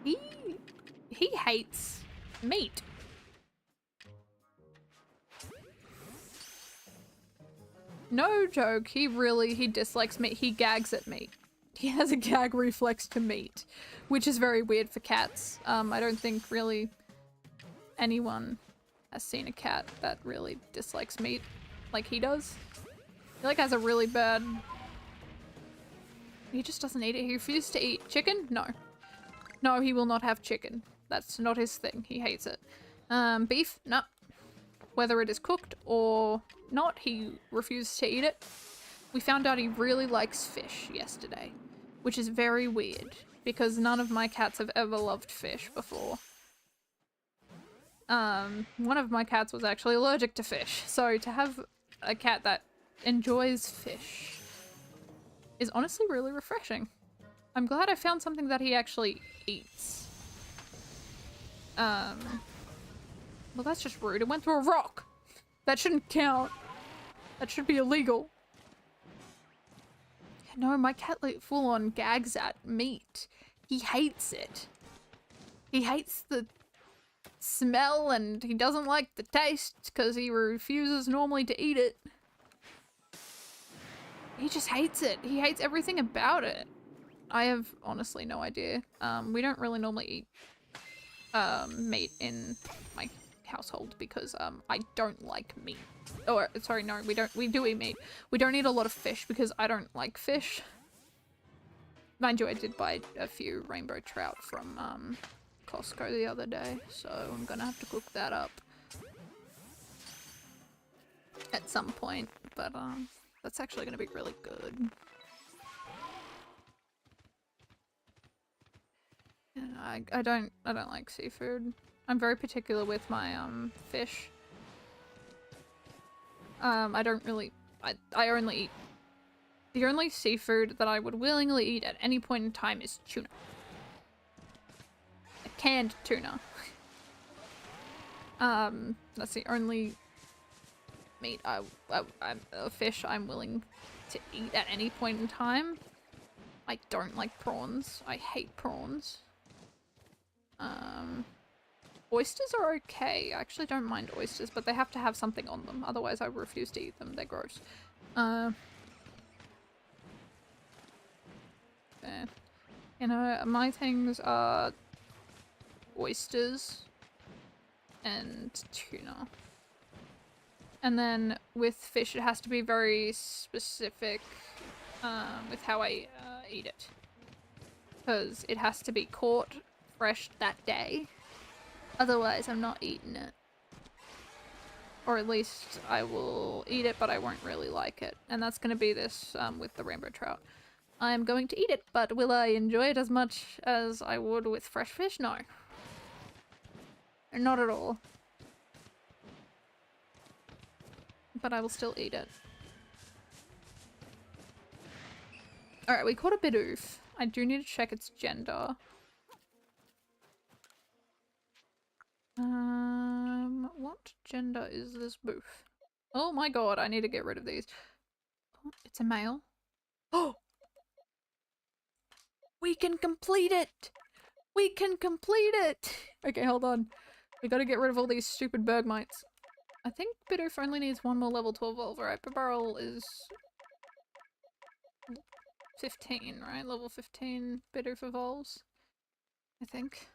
S1: He hates meat. No joke, he dislikes meat. He gags at meat. He has a gag reflex to meat, which is very weird for cats. I don't think really anyone has seen a cat that really dislikes meat like he does. He like has a really bad... He just doesn't eat it. He refused to eat chicken? No. No, he will not have chicken. That's not his thing. He hates it. Beef? No. Whether it is cooked or not, he refused to eat it. We found out he really likes fish yesterday, which is very weird because none of my cats have ever loved fish before. One of my cats was actually allergic to fish, so to have a cat that enjoys fish is honestly really refreshing. I'm glad I found something that he actually eats. Well, that's just rude. It went through a rock. That shouldn't count. That should be illegal. No, my cat like full on gags at meat. He hates it. He hates the smell and he doesn't like the taste because he refuses normally to eat it. He just hates it. He hates everything about it. I have honestly no idea. We don't really normally eat meat in my household because I don't like meat. Or sorry, no, we do eat meat. We don't eat a lot of fish because I don't like fish. Mind you, I did buy a few rainbow trout from Costco the other day, so I'm gonna have to cook that up at some point, but that's actually gonna be really good. Yeah, I don't like seafood. I'm very particular with my fish. I don't really I only eat the only seafood that I would willingly eat at any point in time is tuna. A canned tuna. That's the only meat fish I'm willing to eat at any point in time. I don't like prawns. I hate prawns. Oysters are okay. I actually don't mind oysters, but they have to have something on them. Otherwise I refuse to eat them. They're gross. Yeah. You know, my things are oysters and tuna. And then with fish, it has to be very specific with how I eat it. Because it has to be caught fresh that day. Otherwise, I'm not eating it. Or at least I will eat it, but I won't really like it. And that's going to be this with the rainbow trout. I'm going to eat it, but will I enjoy it as much as I would with fresh fish? No. Not at all. But I will still eat it. Alright, we caught a Bidoof. I do need to check its gender. What gender is this boof? Oh my god, I need to get rid of these. Oh, it's a male. Oh! We can complete it! We can complete it! Okay, hold on. We gotta get rid of all these stupid Bergmites. I think Bidoof only needs one more level to evolve, right? Barrel is 15, right? Level 15 Bidoof evolves. I think.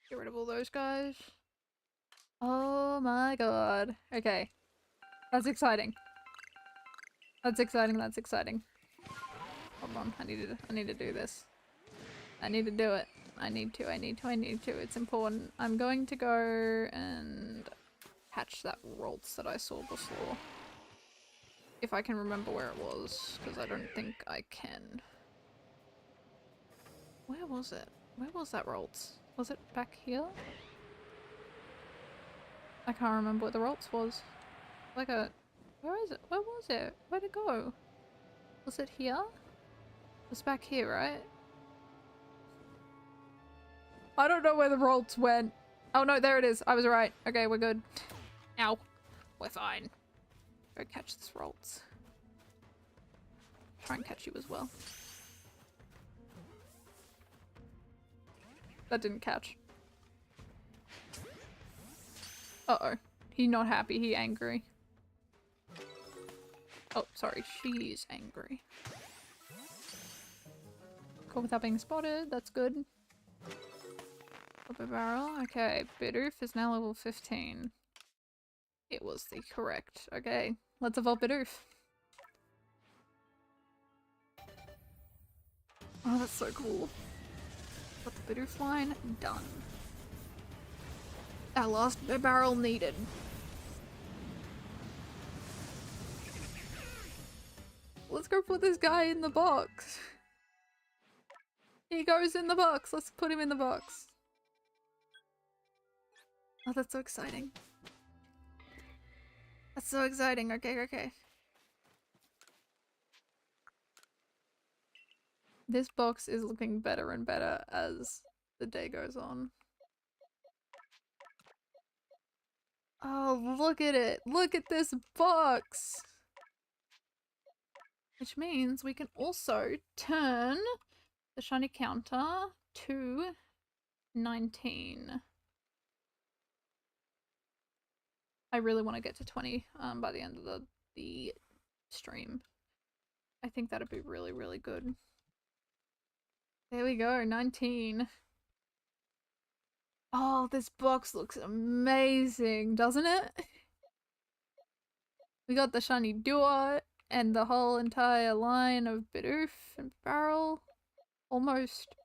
S1: Get rid of all those guys. Oh my god. Okay. That's exciting. That's exciting, that's exciting. Hold on, I need to do this. I need to do it. I need to. It's important. I'm going to go and hatch that Roltz that I saw before. If I can remember where it was, because I don't think I can. Where was it? Where was that Roltz? Was it back here? I can't remember what the Roltz was. Like a... Where is it? Where was it? Where'd it go? Was it here? It was back here, right? I don't know where the Roltz went. Oh no, there it is. I was right. Okay, we're good. Ow. We're fine. Go catch this Roltz. Try and catch you as well. That didn't catch. Uh-oh. He not happy. He angry. Oh, sorry. She's angry. Caught without being spotted. That's good. Flip a barrel. Okay, Bidoof is now level 15. It was the correct. Okay, let's evolve Bidoof. Oh, that's so cool. Got the Bidoof line done. Our last barrel needed. Let's go put this guy in the box. He goes in the box. Let's put him in the box. Oh, that's so exciting. That's so exciting. Okay, okay. This box is looking better and better as the day goes on. Oh, look at it. Look at this box. Which means we can also turn the shiny counter to 19. I really want to get to 20 by the end of the stream. I think that'd be really, really good. There we go, 19. Oh, this box looks amazing, doesn't it? We got the shiny Duo and the whole entire line of Bidoof and Barrel. Almost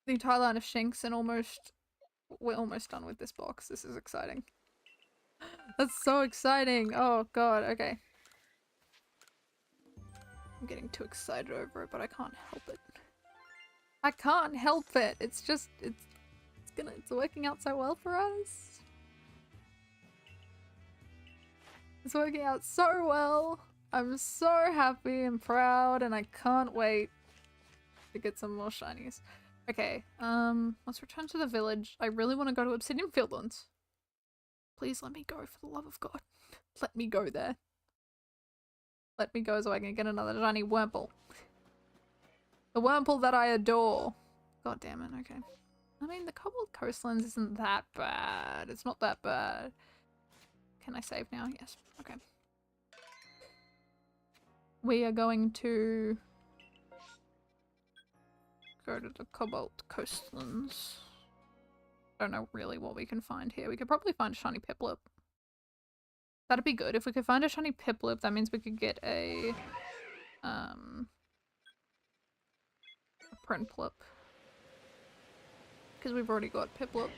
S1: the entire line of Shinx, and we're almost done with this box. This is exciting. That's so exciting. Oh god, okay. I'm getting too excited over it, but I can't help it. I can't help it. It's just, it's working out so well for us. It's working out so well. I'm so happy and proud, and I can't wait to get some more shinies. Okay, let's return to the village. I really want to go to Obsidian Fieldlands. Please let me go, for the love of God. Let me go there. Let me go so I can get another shiny Wurmple. The Wurmple that I adore. God damn it, okay. I mean, the Cobalt Coastlands isn't that bad. It's not that bad. Can I save now? Yes. Okay. We are going to go to the Cobalt Coastlands. I don't know really what we can find here. We could probably find a shiny Piplup. That'd be good. If we could find a shiny Piplup, that means we could get a Prinplup. Because we've already got Piplup.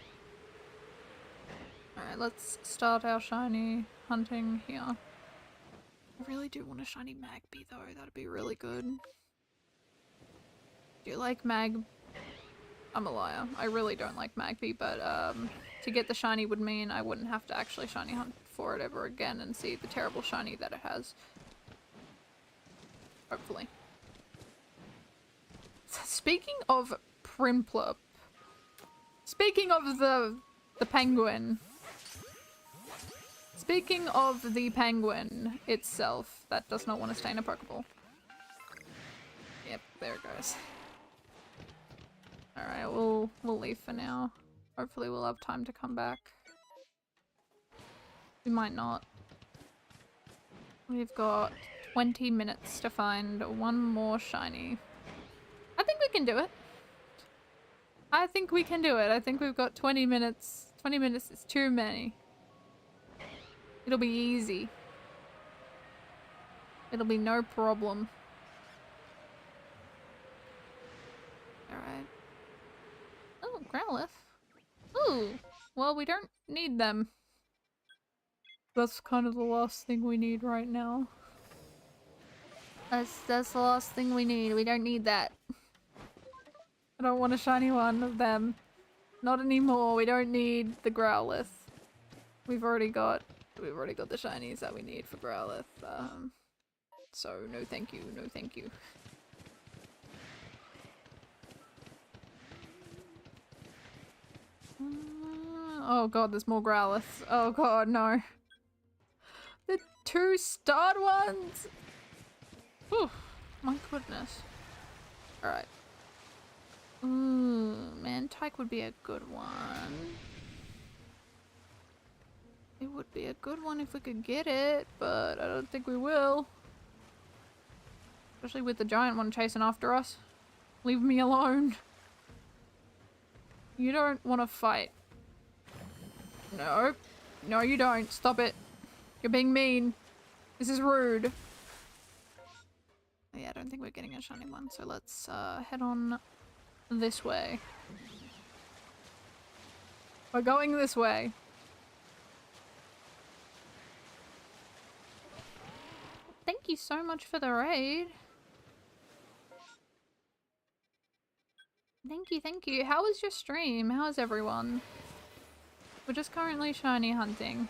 S1: Alright, let's start our shiny hunting here. I really do want a shiny Magby though, that'd be really good. Do you like Mag? I'm a liar. I really don't like Magby, but to get the shiny would mean I wouldn't have to actually shiny hunt for it ever again and see the terrible shiny that it has. Hopefully. Speaking of Prinplup, speaking of the penguin, speaking of the penguin itself that does not want to stay in a Pokeball. Yep, there it goes. Alright, we'll leave for now. Hopefully we'll have time to come back. We might not. We've got 20 minutes to find one more shiny. I think we can do it. I think we can do it. I think we've got 20 minutes. 20 minutes is too many. It'll be easy. It'll be no problem. Alright. Oh, Growlithe. Ooh. Well, we don't need them. That's kind of the last thing we need right now. That's the last thing we need. We don't need that. I don't want a shiny one of them. Not anymore. We don't need the Growlithe. We've already got the shinies that we need for Growlithe. So no thank you, no thank you. Oh god, there's more Growliths. Oh god, no. The 2 starred ones! Whew, my goodness. Alright. Ooh, Mantike would be a good one. It would be a good one if we could get it, but I don't think we will. Especially with the giant one chasing after us. Leave me alone. You don't want to fight. No. No, you don't. Stop it. You're being mean. This is rude. Yeah, I don't think we're getting a shiny one, so let's head on this way. We're going this way. Thank you so much for the raid. Thank you, thank you. How was your stream? How is everyone? We're just currently shiny hunting.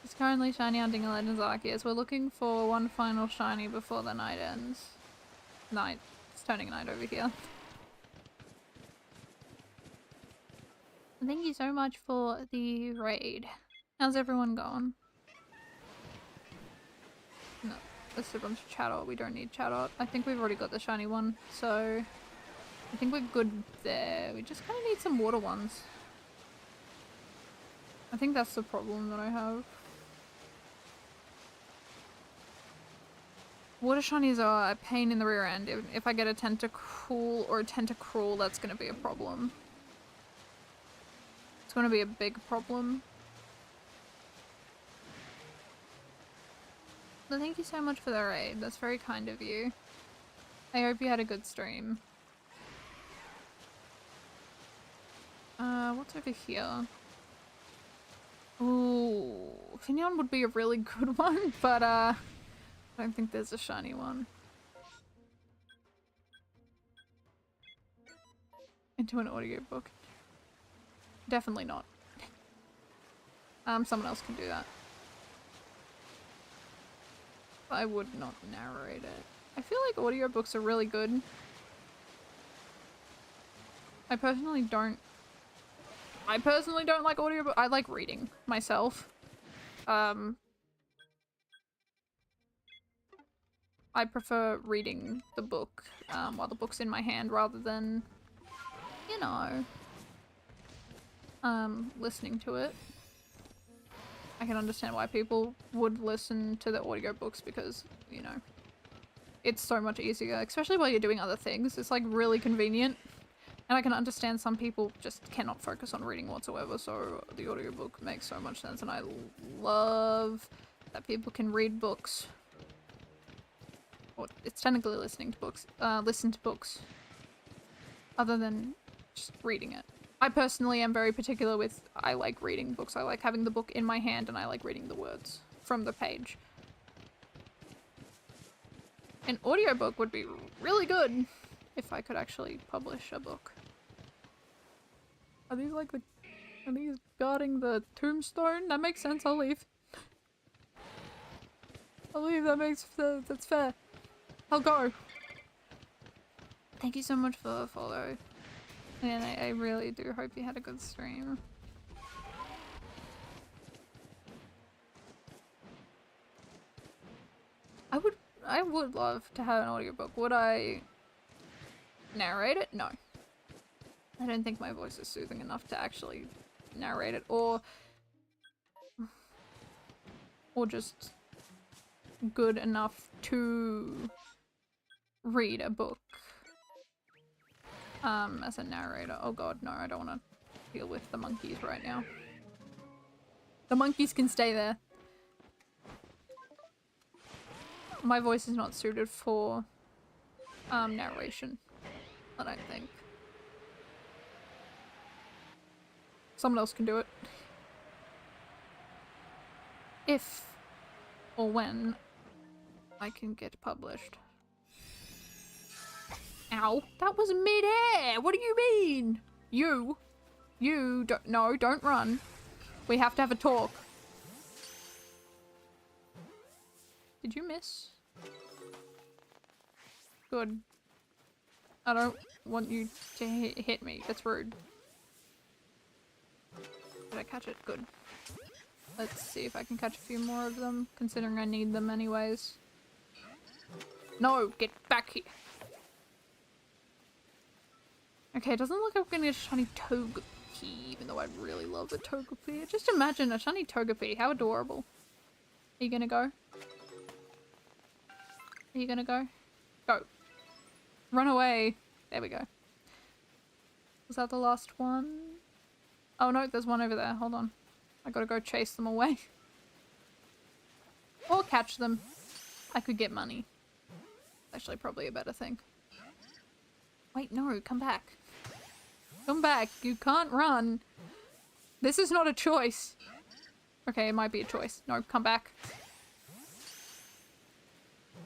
S1: Just currently shiny hunting in Legends Arceus. We're looking for one final shiny before the night ends. Night. It's turning night over here. Thank you so much for the raid. How's everyone going? No, there's a bunch of Chatot. We don't need Chatot. I think we've already got the shiny one, so I think we're good there. We just kind of need some water ones. I think that's the problem that I have. Water shinies are a pain in the rear end. If I get a Tentacool or a Tentacruel, that's going to be a problem. It's going to be a big problem. Well, thank you so much for the raid. That's very kind of you. I hope you had a good stream. What's over here? Ooh, Finneon would be a really good one, but I don't think there's a shiny one. Into an audiobook. Definitely not. Someone else can do that. I would not narrate it. I feel like audiobooks are really good. I personally don't like audiobooks. I like reading myself. I prefer reading the book while the book's in my hand rather than, you know, listening to it. I can understand why people would listen to the audiobooks because, you know, it's so much easier, especially while you're doing other things. It's like really convenient. And I can understand some people just cannot focus on reading whatsoever, so the audiobook makes so much sense, and I love that people can read books. Or it's technically listening to books. Listen to books. Other than just reading it. I personally am very particular with, I like reading books. I like having the book in my hand and I like reading the words from the page. An audiobook would be really good if I could actually publish a book. Are these like the... Are these guarding the tombstone? That makes sense, I'll leave. I'll leave, that's fair. I'll go. Thank you so much for the follow. And I really do hope you had a good stream. I would love to have an audiobook. Would I narrate it? No. I don't think my voice is soothing enough to actually narrate it, or just good enough to read a book as a narrator. Oh god, no, I don't want to deal with the monkeys right now. The monkeys can stay there. My voice is not suited for narration, I don't think. Someone else can do it. If or when I can get published. Ow, that was mid-air! What do you mean? You don't, no, don't run. We have to have a talk. Did you miss? Good. I don't want you to hit me, that's rude. Did I catch it? Good. Let's see if I can catch a few more of them, considering I need them anyways. No, get back here. Okay, it doesn't look like we're gonna get a shiny Togepi, even though I'd really love a Togepi. Just imagine a shiny Togepi, how adorable. Are you gonna go? Are you gonna go? Go. Run away. There we go. Was that the last one? Oh no, there's one over there. Hold on. I gotta go chase them away. Or catch them. I could get money. Actually, probably a better thing. Wait, no, come back. Come back. You can't run. This is not a choice. Okay, it might be a choice. No, come back.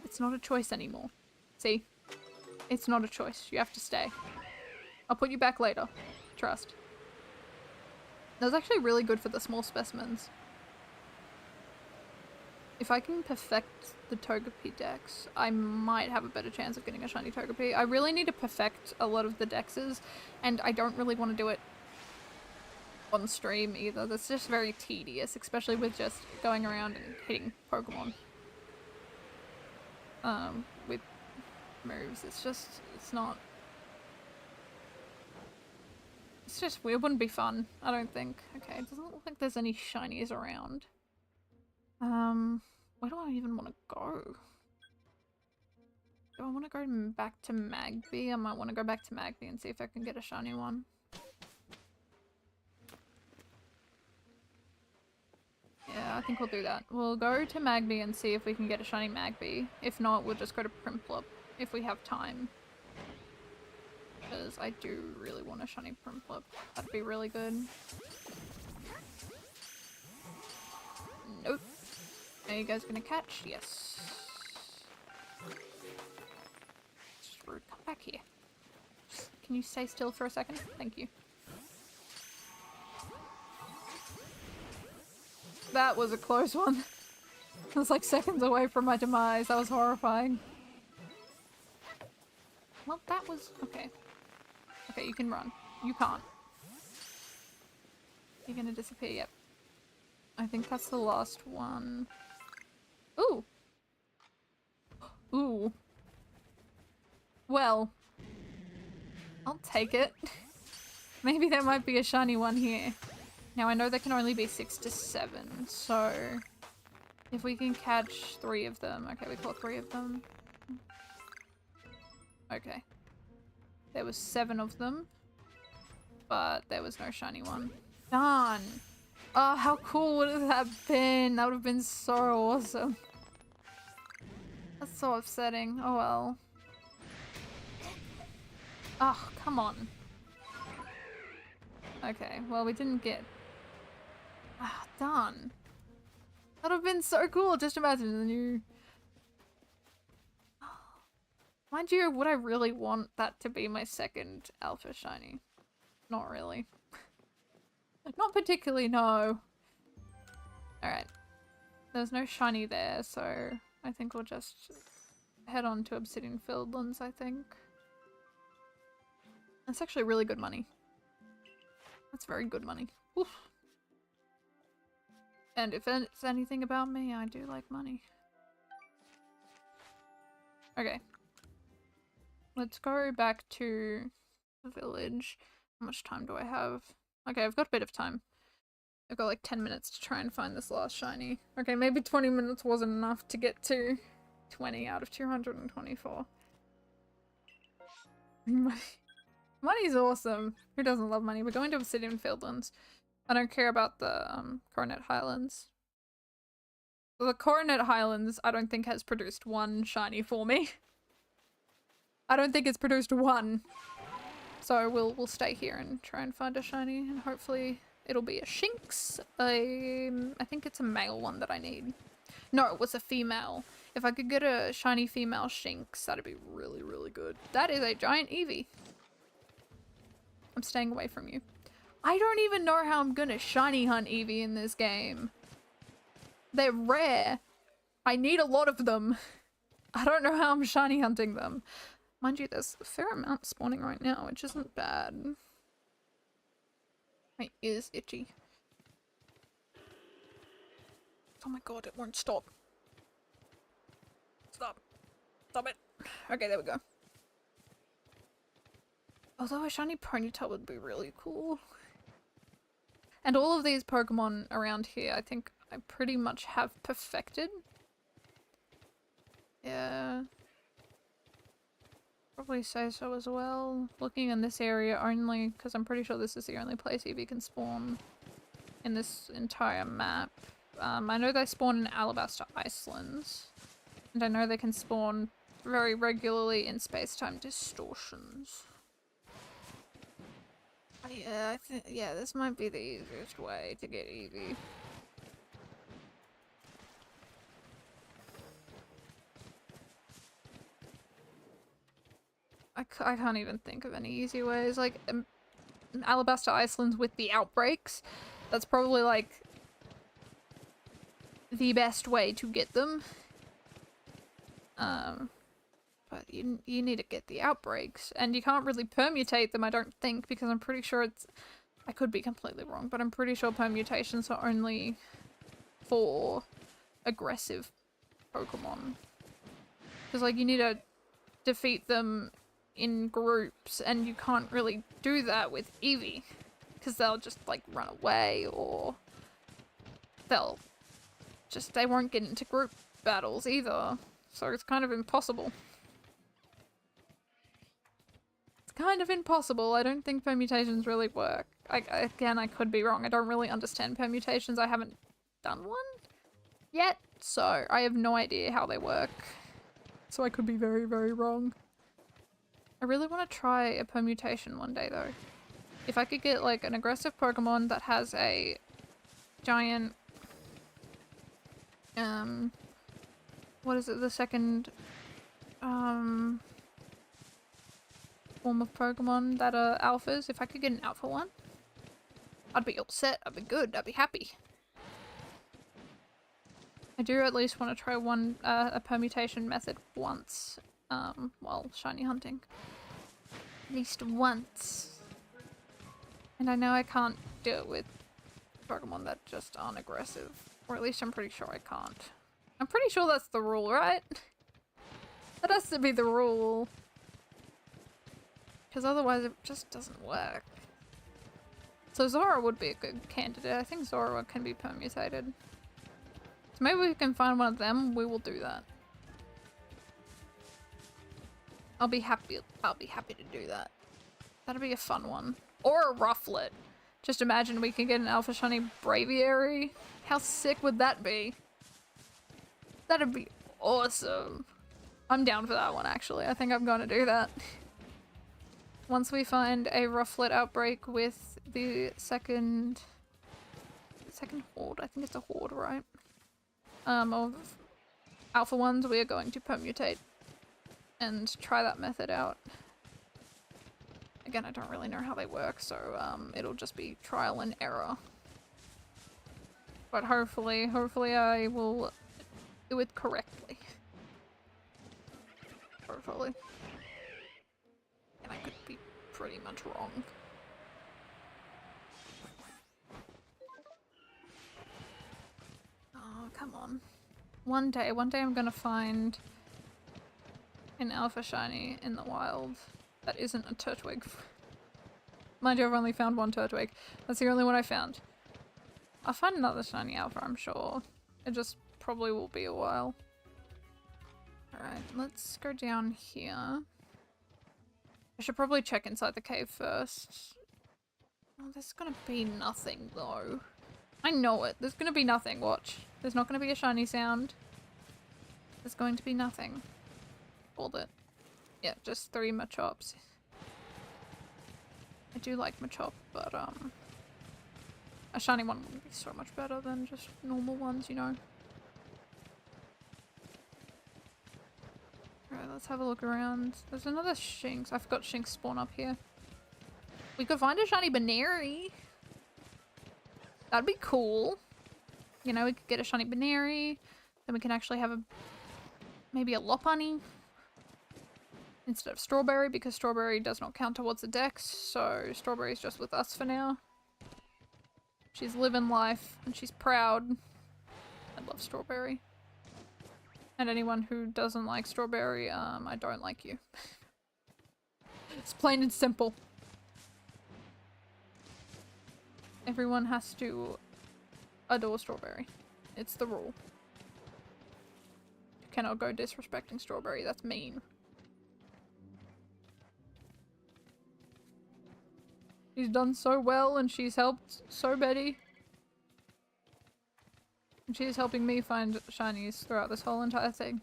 S1: It's not a choice anymore. See? It's not a choice. You have to stay. I'll put you back later. Trust. That's actually really good for the small specimens. If I can perfect the Togepi dex, I might have a better chance of getting a shiny Togepi. I really need to perfect a lot of the dexes, and I don't really want to do it on stream either. That's just very tedious, especially with just going around and hitting Pokemon. With moves, it's not It's just weird. It wouldn't be fun, I don't think. Okay, it doesn't look like there's any shinies around. Where do I even want to go? Do I want to go back to Magby? I might want to go back to Magby and see if I can get a shiny one. Yeah, I think we'll do that. We'll go to Magby and see if we can get a shiny Magby. If not, we'll just go to Prinplup if we have time. Because I do really want a shiny Prinplup. That'd be really good. Nope. Are you guys gonna catch? Yes. Just rude. Come back here. Can you stay still for a second? Thank you. That was a close one. I was like seconds away from my demise. That was horrifying. Well, that was... okay. Okay, you can run. You can't. You're gonna disappear, yep. I think that's the last one. Ooh! Ooh. Well. I'll take it. Maybe there might be a shiny one here. Now I know there can only be 6 to 7, so... if we can catch 3 of them... okay, we caught 3 of them. Okay. There was 7 of them. But there was no shiny one. Darn! Oh, how cool would that have been? That would have been so awesome. That's so upsetting. Oh well. Oh, come on. Okay, well we didn't get... ah, darn. That would have been so cool, just imagine the new... mind you, would I really want that to be my second alpha shiny? Not really. Not particularly, no. Alright. There's no shiny there, so I think we'll just head on to Obsidian Fieldlands, I think. That's actually really good money. That's very good money. Oof. And if it's anything about me, I do like money. Okay. Let's go back to the village. How much time do I have? Okay, I've got a bit of time. I've got like 10 minutes to try and find this last shiny. Okay, maybe 20 minutes wasn't enough to get to 20 out of 224. Money's awesome. Who doesn't love money? We're going to Obsidian Fieldlands. I don't care about the Coronet Highlands. The Coronet Highlands I don't think has produced one shiny for me. I don't think it's produced one. So we'll stay here and try and find a shiny, and hopefully it'll be a Shinx. I think it's a male one that I need. No, it was a female. If I could get a shiny female Shinx, that'd be really, really good. That is a giant Eevee. I'm staying away from you. I don't even know how I'm gonna shiny hunt Eevee in this game. They're rare. I need a lot of them. I don't know how I'm shiny hunting them. Mind you, there's a fair amount spawning right now, which isn't bad. My ear's itchy. Oh my god, it won't stop. Stop. Stop it. Okay, there we go. Although a shiny Ponyta would be really cool. And all of these Pokemon around here, I think I pretty much have perfected. Yeah. Probably say so as well. Looking in this area only, because I'm pretty sure this is the only place Eevee can spawn in this entire map. I know they spawn in Alabaster Icelands. And I know they can spawn very regularly in space-time distortions. Yeah, yeah, this might be the easiest way to get Eevee. I can't even think of any easy ways. Like, Alabaster Icelands with the outbreaks, that's probably like the best way to get them. But you need to get the outbreaks, and you can't really permutate them, I don't think, because I'm pretty sure it's... I could be completely wrong, but I'm pretty sure permutations are only for aggressive Pokemon. Because, like, you need to defeat them in groups, and you can't really do that with Eevee. Because they'll just, like, run away, or they won't get into group battles either. So it's kind of impossible. It's kind of impossible. I don't think permutations really work. Again, I could be wrong. I don't really understand permutations. I haven't done one yet, so I have no idea how they work. So I could be very, very wrong. I really want to try a permutation one day, though. If I could get, like, an aggressive Pokemon that has a giant, what is it, the second, form of Pokemon that are alphas. If I could get an alpha one, I'd be all set. I'd be good. I'd be happy. I do at least want to try one, a permutation method once, while shiny hunting. At least once. And I know I can't do it with Pokemon that just aren't aggressive. Or at least I'm pretty sure I can't. I'm pretty sure that's the rule, right? That has to be the rule. Because otherwise it just doesn't work. So Zora would be a good candidate. I think Zora can be permutated. So maybe we can find one of them. We will do that. I'll be happy to do that. That'd be a fun one. Or a Rufflet. Just imagine we can get an Alpha Shiny Braviary. How sick would that be? That'd be awesome. I'm down for that one, actually. I think I'm gonna do that. Once we find a Rufflet outbreak with the second horde, I think it's a horde, right? Of alpha ones, we are going to permutate and try that method out. Again, I don't really know how they work, so it'll just be trial and error. But hopefully I will do it correctly. Hopefully. And I could be pretty much wrong. Oh, come on. One day I'm gonna find an Alpha Shiny in the wild that isn't a Turtwig. Mind you, I've only found one Turtwig. That's the only one I found. I'll find another Shiny Alpha, I'm sure. It just probably will be a while. Alright, let's go down here. I should probably check inside the cave first. Oh, there's gonna be nothing though. I know it. There's gonna be nothing, watch. There's not gonna be a shiny sound. There's going to be nothing. Hold it. Yeah, just 3 Machops. I do like Machop, but a shiny one would be so much better than just normal ones, you know. Alright, let's have a look around. There's another Shinx. I forgot Shinx spawn up here. We could find a shiny Baneri. That'd be cool. You know, we could get a shiny Baneri. Then we can actually have maybe a Lopunny instead of Strawberry, because Strawberry does not count towards the dex, so Strawberry's just with us for now. She's living life and she's proud. I love Strawberry. And anyone who doesn't like Strawberry, I don't like you. It's plain and simple. Everyone has to adore Strawberry. It's the rule. You cannot go disrespecting Strawberry, that's mean. She's done so well and she's helped so Betty. And she's helping me find shinies throughout this whole entire thing.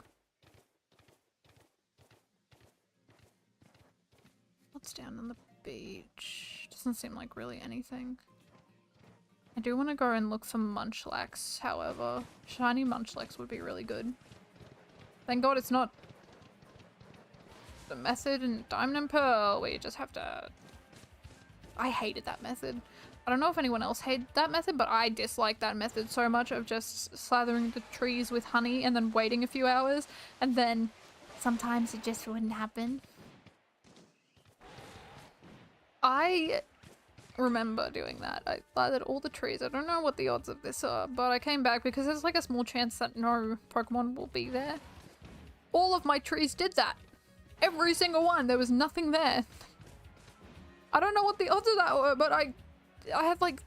S1: What's down on the beach? Doesn't seem like really anything. I do want to go and look for Munchlax, however. Shiny Munchlax would be really good. Thank God it's not the method in Diamond and Pearl where you just have to... I hated that method. I don't know if anyone else hated that method, but I dislike that method so much of just slathering the trees with honey and then waiting a few hours, and then sometimes it just wouldn't happen. I remember doing that. I slathered all the trees. I don't know what the odds of this are, but I came back because there's like a small chance that no Pokemon will be there. All of my trees did that. Every single one. There was nothing there. I don't know what the odds of that were, but I had like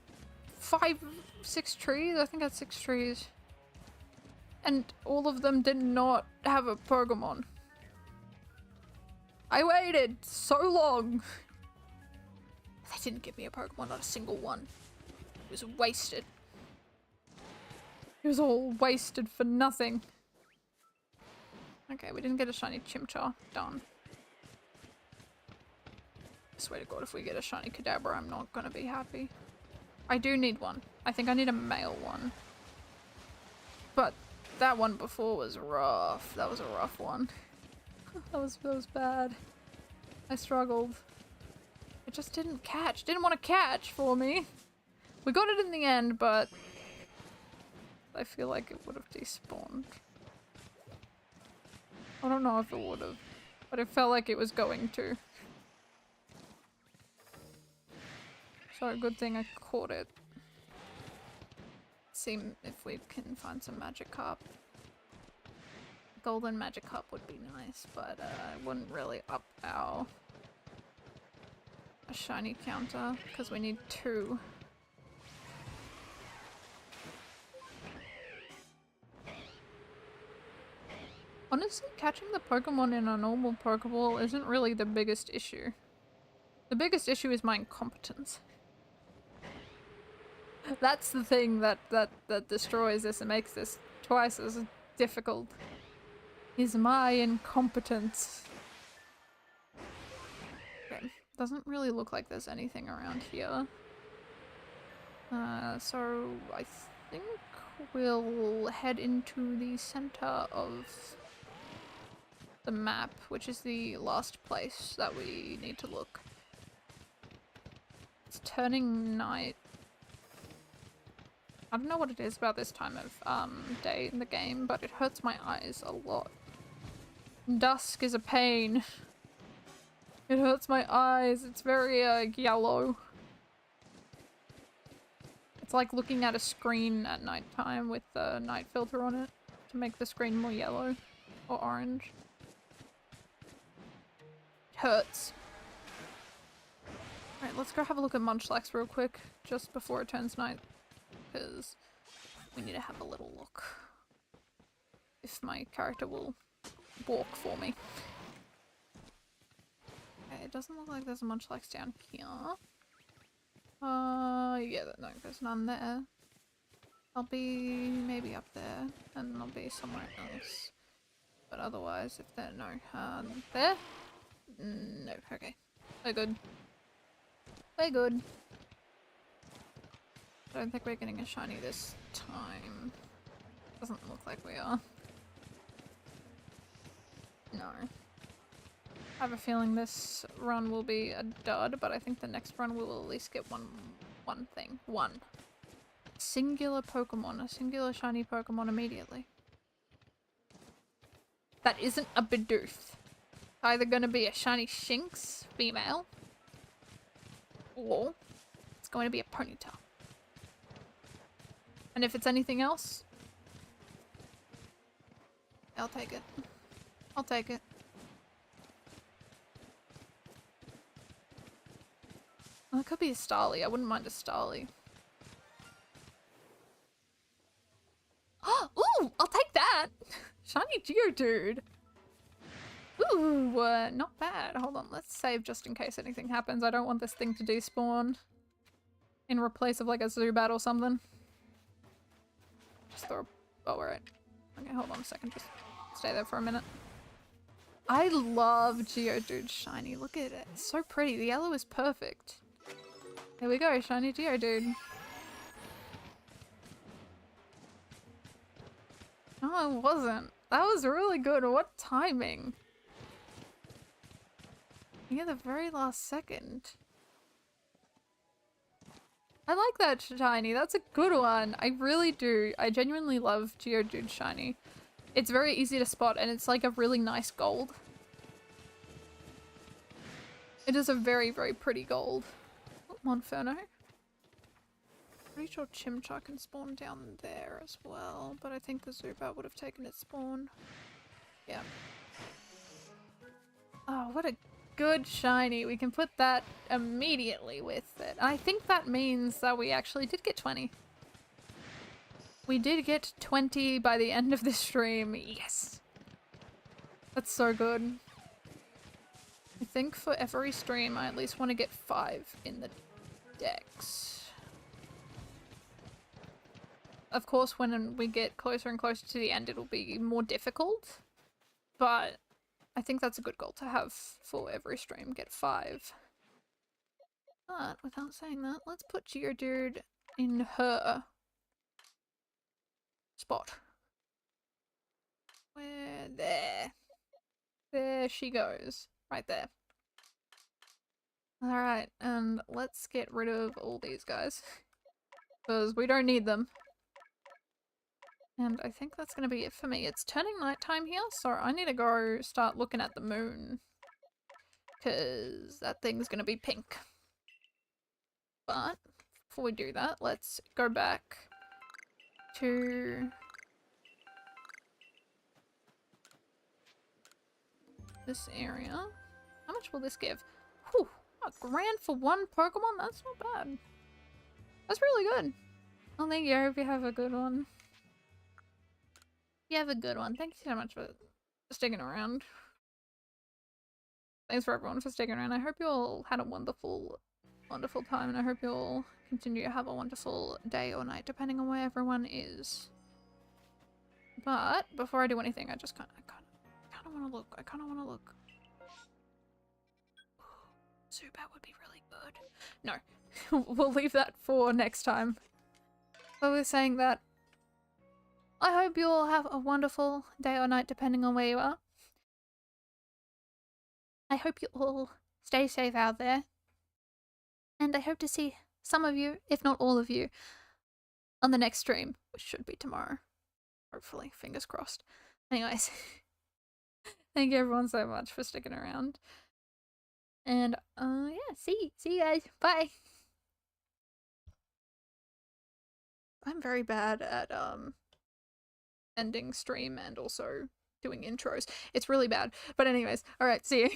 S1: 6 trees. I think I had 6 trees. And all of them did not have a Pokemon. I waited so long. They didn't give me a Pokemon, not a single one. It was wasted. It was all wasted for nothing. Okay, we didn't get a shiny Chimchar. Darn. I swear to God, if we get a shiny Kadabra, I'm not gonna be happy. I do need one. I think I need a male one. But that one before was rough. That was a rough one. that was bad. I struggled. It just didn't catch. Didn't want to catch for me. We got it in the end, but I feel like it would have despawned. I don't know if it would have, but it felt like it was going to. So good thing I caught it. See if we can find some Magikarp. Golden Magikarp would be nice, but it wouldn't really up our shiny counter because we need 2. Honestly, catching the Pokemon in a normal Pokeball isn't really the biggest issue. The biggest issue is my incompetence. That's the thing that destroys this and makes this twice as difficult. Is my incompetence. Okay, doesn't really look like there's anything around here. So I think we'll head into the center of the map, which is the last place that we need to look. It's turning night. I don't know what it is about this time of day in the game, but it hurts my eyes a lot. Dusk is a pain. It hurts my eyes. It's very yellow. It's like looking at a screen at nighttime with the night filter on it to make the screen more yellow or orange. It hurts. Alright, let's go have a look at Munchlax real quick just before it turns night. Because we need to have a little look if my character will walk for me. Okay, it doesn't look like there's a Munchlax down here. Yeah, no, there's none there. I'll be maybe up there, and I'll be somewhere else. But otherwise, if there, no, there? No, okay. We're good. We're good. I don't think we're getting a shiny this time. Doesn't look like we are. No. I have a feeling this run will be a dud, but I think the next run we will at least get one thing. One. Singular Pokemon. A singular shiny Pokemon immediately. That isn't a Bidoof. It's either gonna be a shiny Shinx female, or it's going to be a Ponyta. And if it's anything else, I'll take it. I'll take it. Well, it could be a Starly. I wouldn't mind a Starly. Ooh! I'll take that! Shiny Geodude! Ooh, not bad. Hold on, let's save just in case anything happens. I don't want this thing to despawn in replace of like a Zubat or something. Just throw. Oh, alright. Okay, hold on a second. Just stay there for a minute. I love Geodude shiny. Look at it. It's so pretty. The yellow is perfect. Here we go, shiny Geodude. No, it wasn't. That was really good. What timing? Yeah, the very last second. I like that shiny. That's a good one. I really do. I genuinely love Geodude shiny. It's very easy to spot and it's like a really nice gold. It is a very, very pretty gold. Oh, Monferno. Pretty sure Chimchar can spawn down there as well, but I think the Zubat would have taken its spawn. Yeah. Oh, what a good shiny. We can put that immediately with it. I think that means that we actually did get 20. We did get 20 by the end of this stream. Yes. That's so good. I think for every stream I at least want to get 5 in the dex. Of course, when we get closer and closer to the end, it'll be more difficult. But I think that's a good goal to have for every stream, get 5. But without saying that, let's put Geodude in her spot. Where? There. There she goes. Right there. Alright, and let's get rid of all these guys. Because we don't need them. And I think that's going to be it for me. It's turning nighttime here, so I need to go start looking at the moon. Because that thing's going to be pink. But before we do that, let's go back to this area. How much will this give? Whew, $1,000 for one Pokemon? That's not bad. That's really good. Well, thank you. I hope you have a good one. You have a good one. Thank you so much for sticking around. Thanks for everyone for sticking around. I hope you all had a wonderful, wonderful time, and I hope you all continue to have a wonderful day or night, depending on where everyone is. But before I do anything, I just kind of want to look. I kind of want to look. Zubat would be really good. No, we'll leave that for next time. But we're saying that I hope you all have a wonderful day or night, depending on where you are. I hope you all stay safe out there. And I hope to see some of you, if not all of you, on the next stream, which should be tomorrow. Hopefully, fingers crossed. Anyways, thank you everyone so much for sticking around. And, yeah, see you guys. Bye! I'm very bad at, ending stream and also doing intros. It's really bad. But anyways, alright, see you.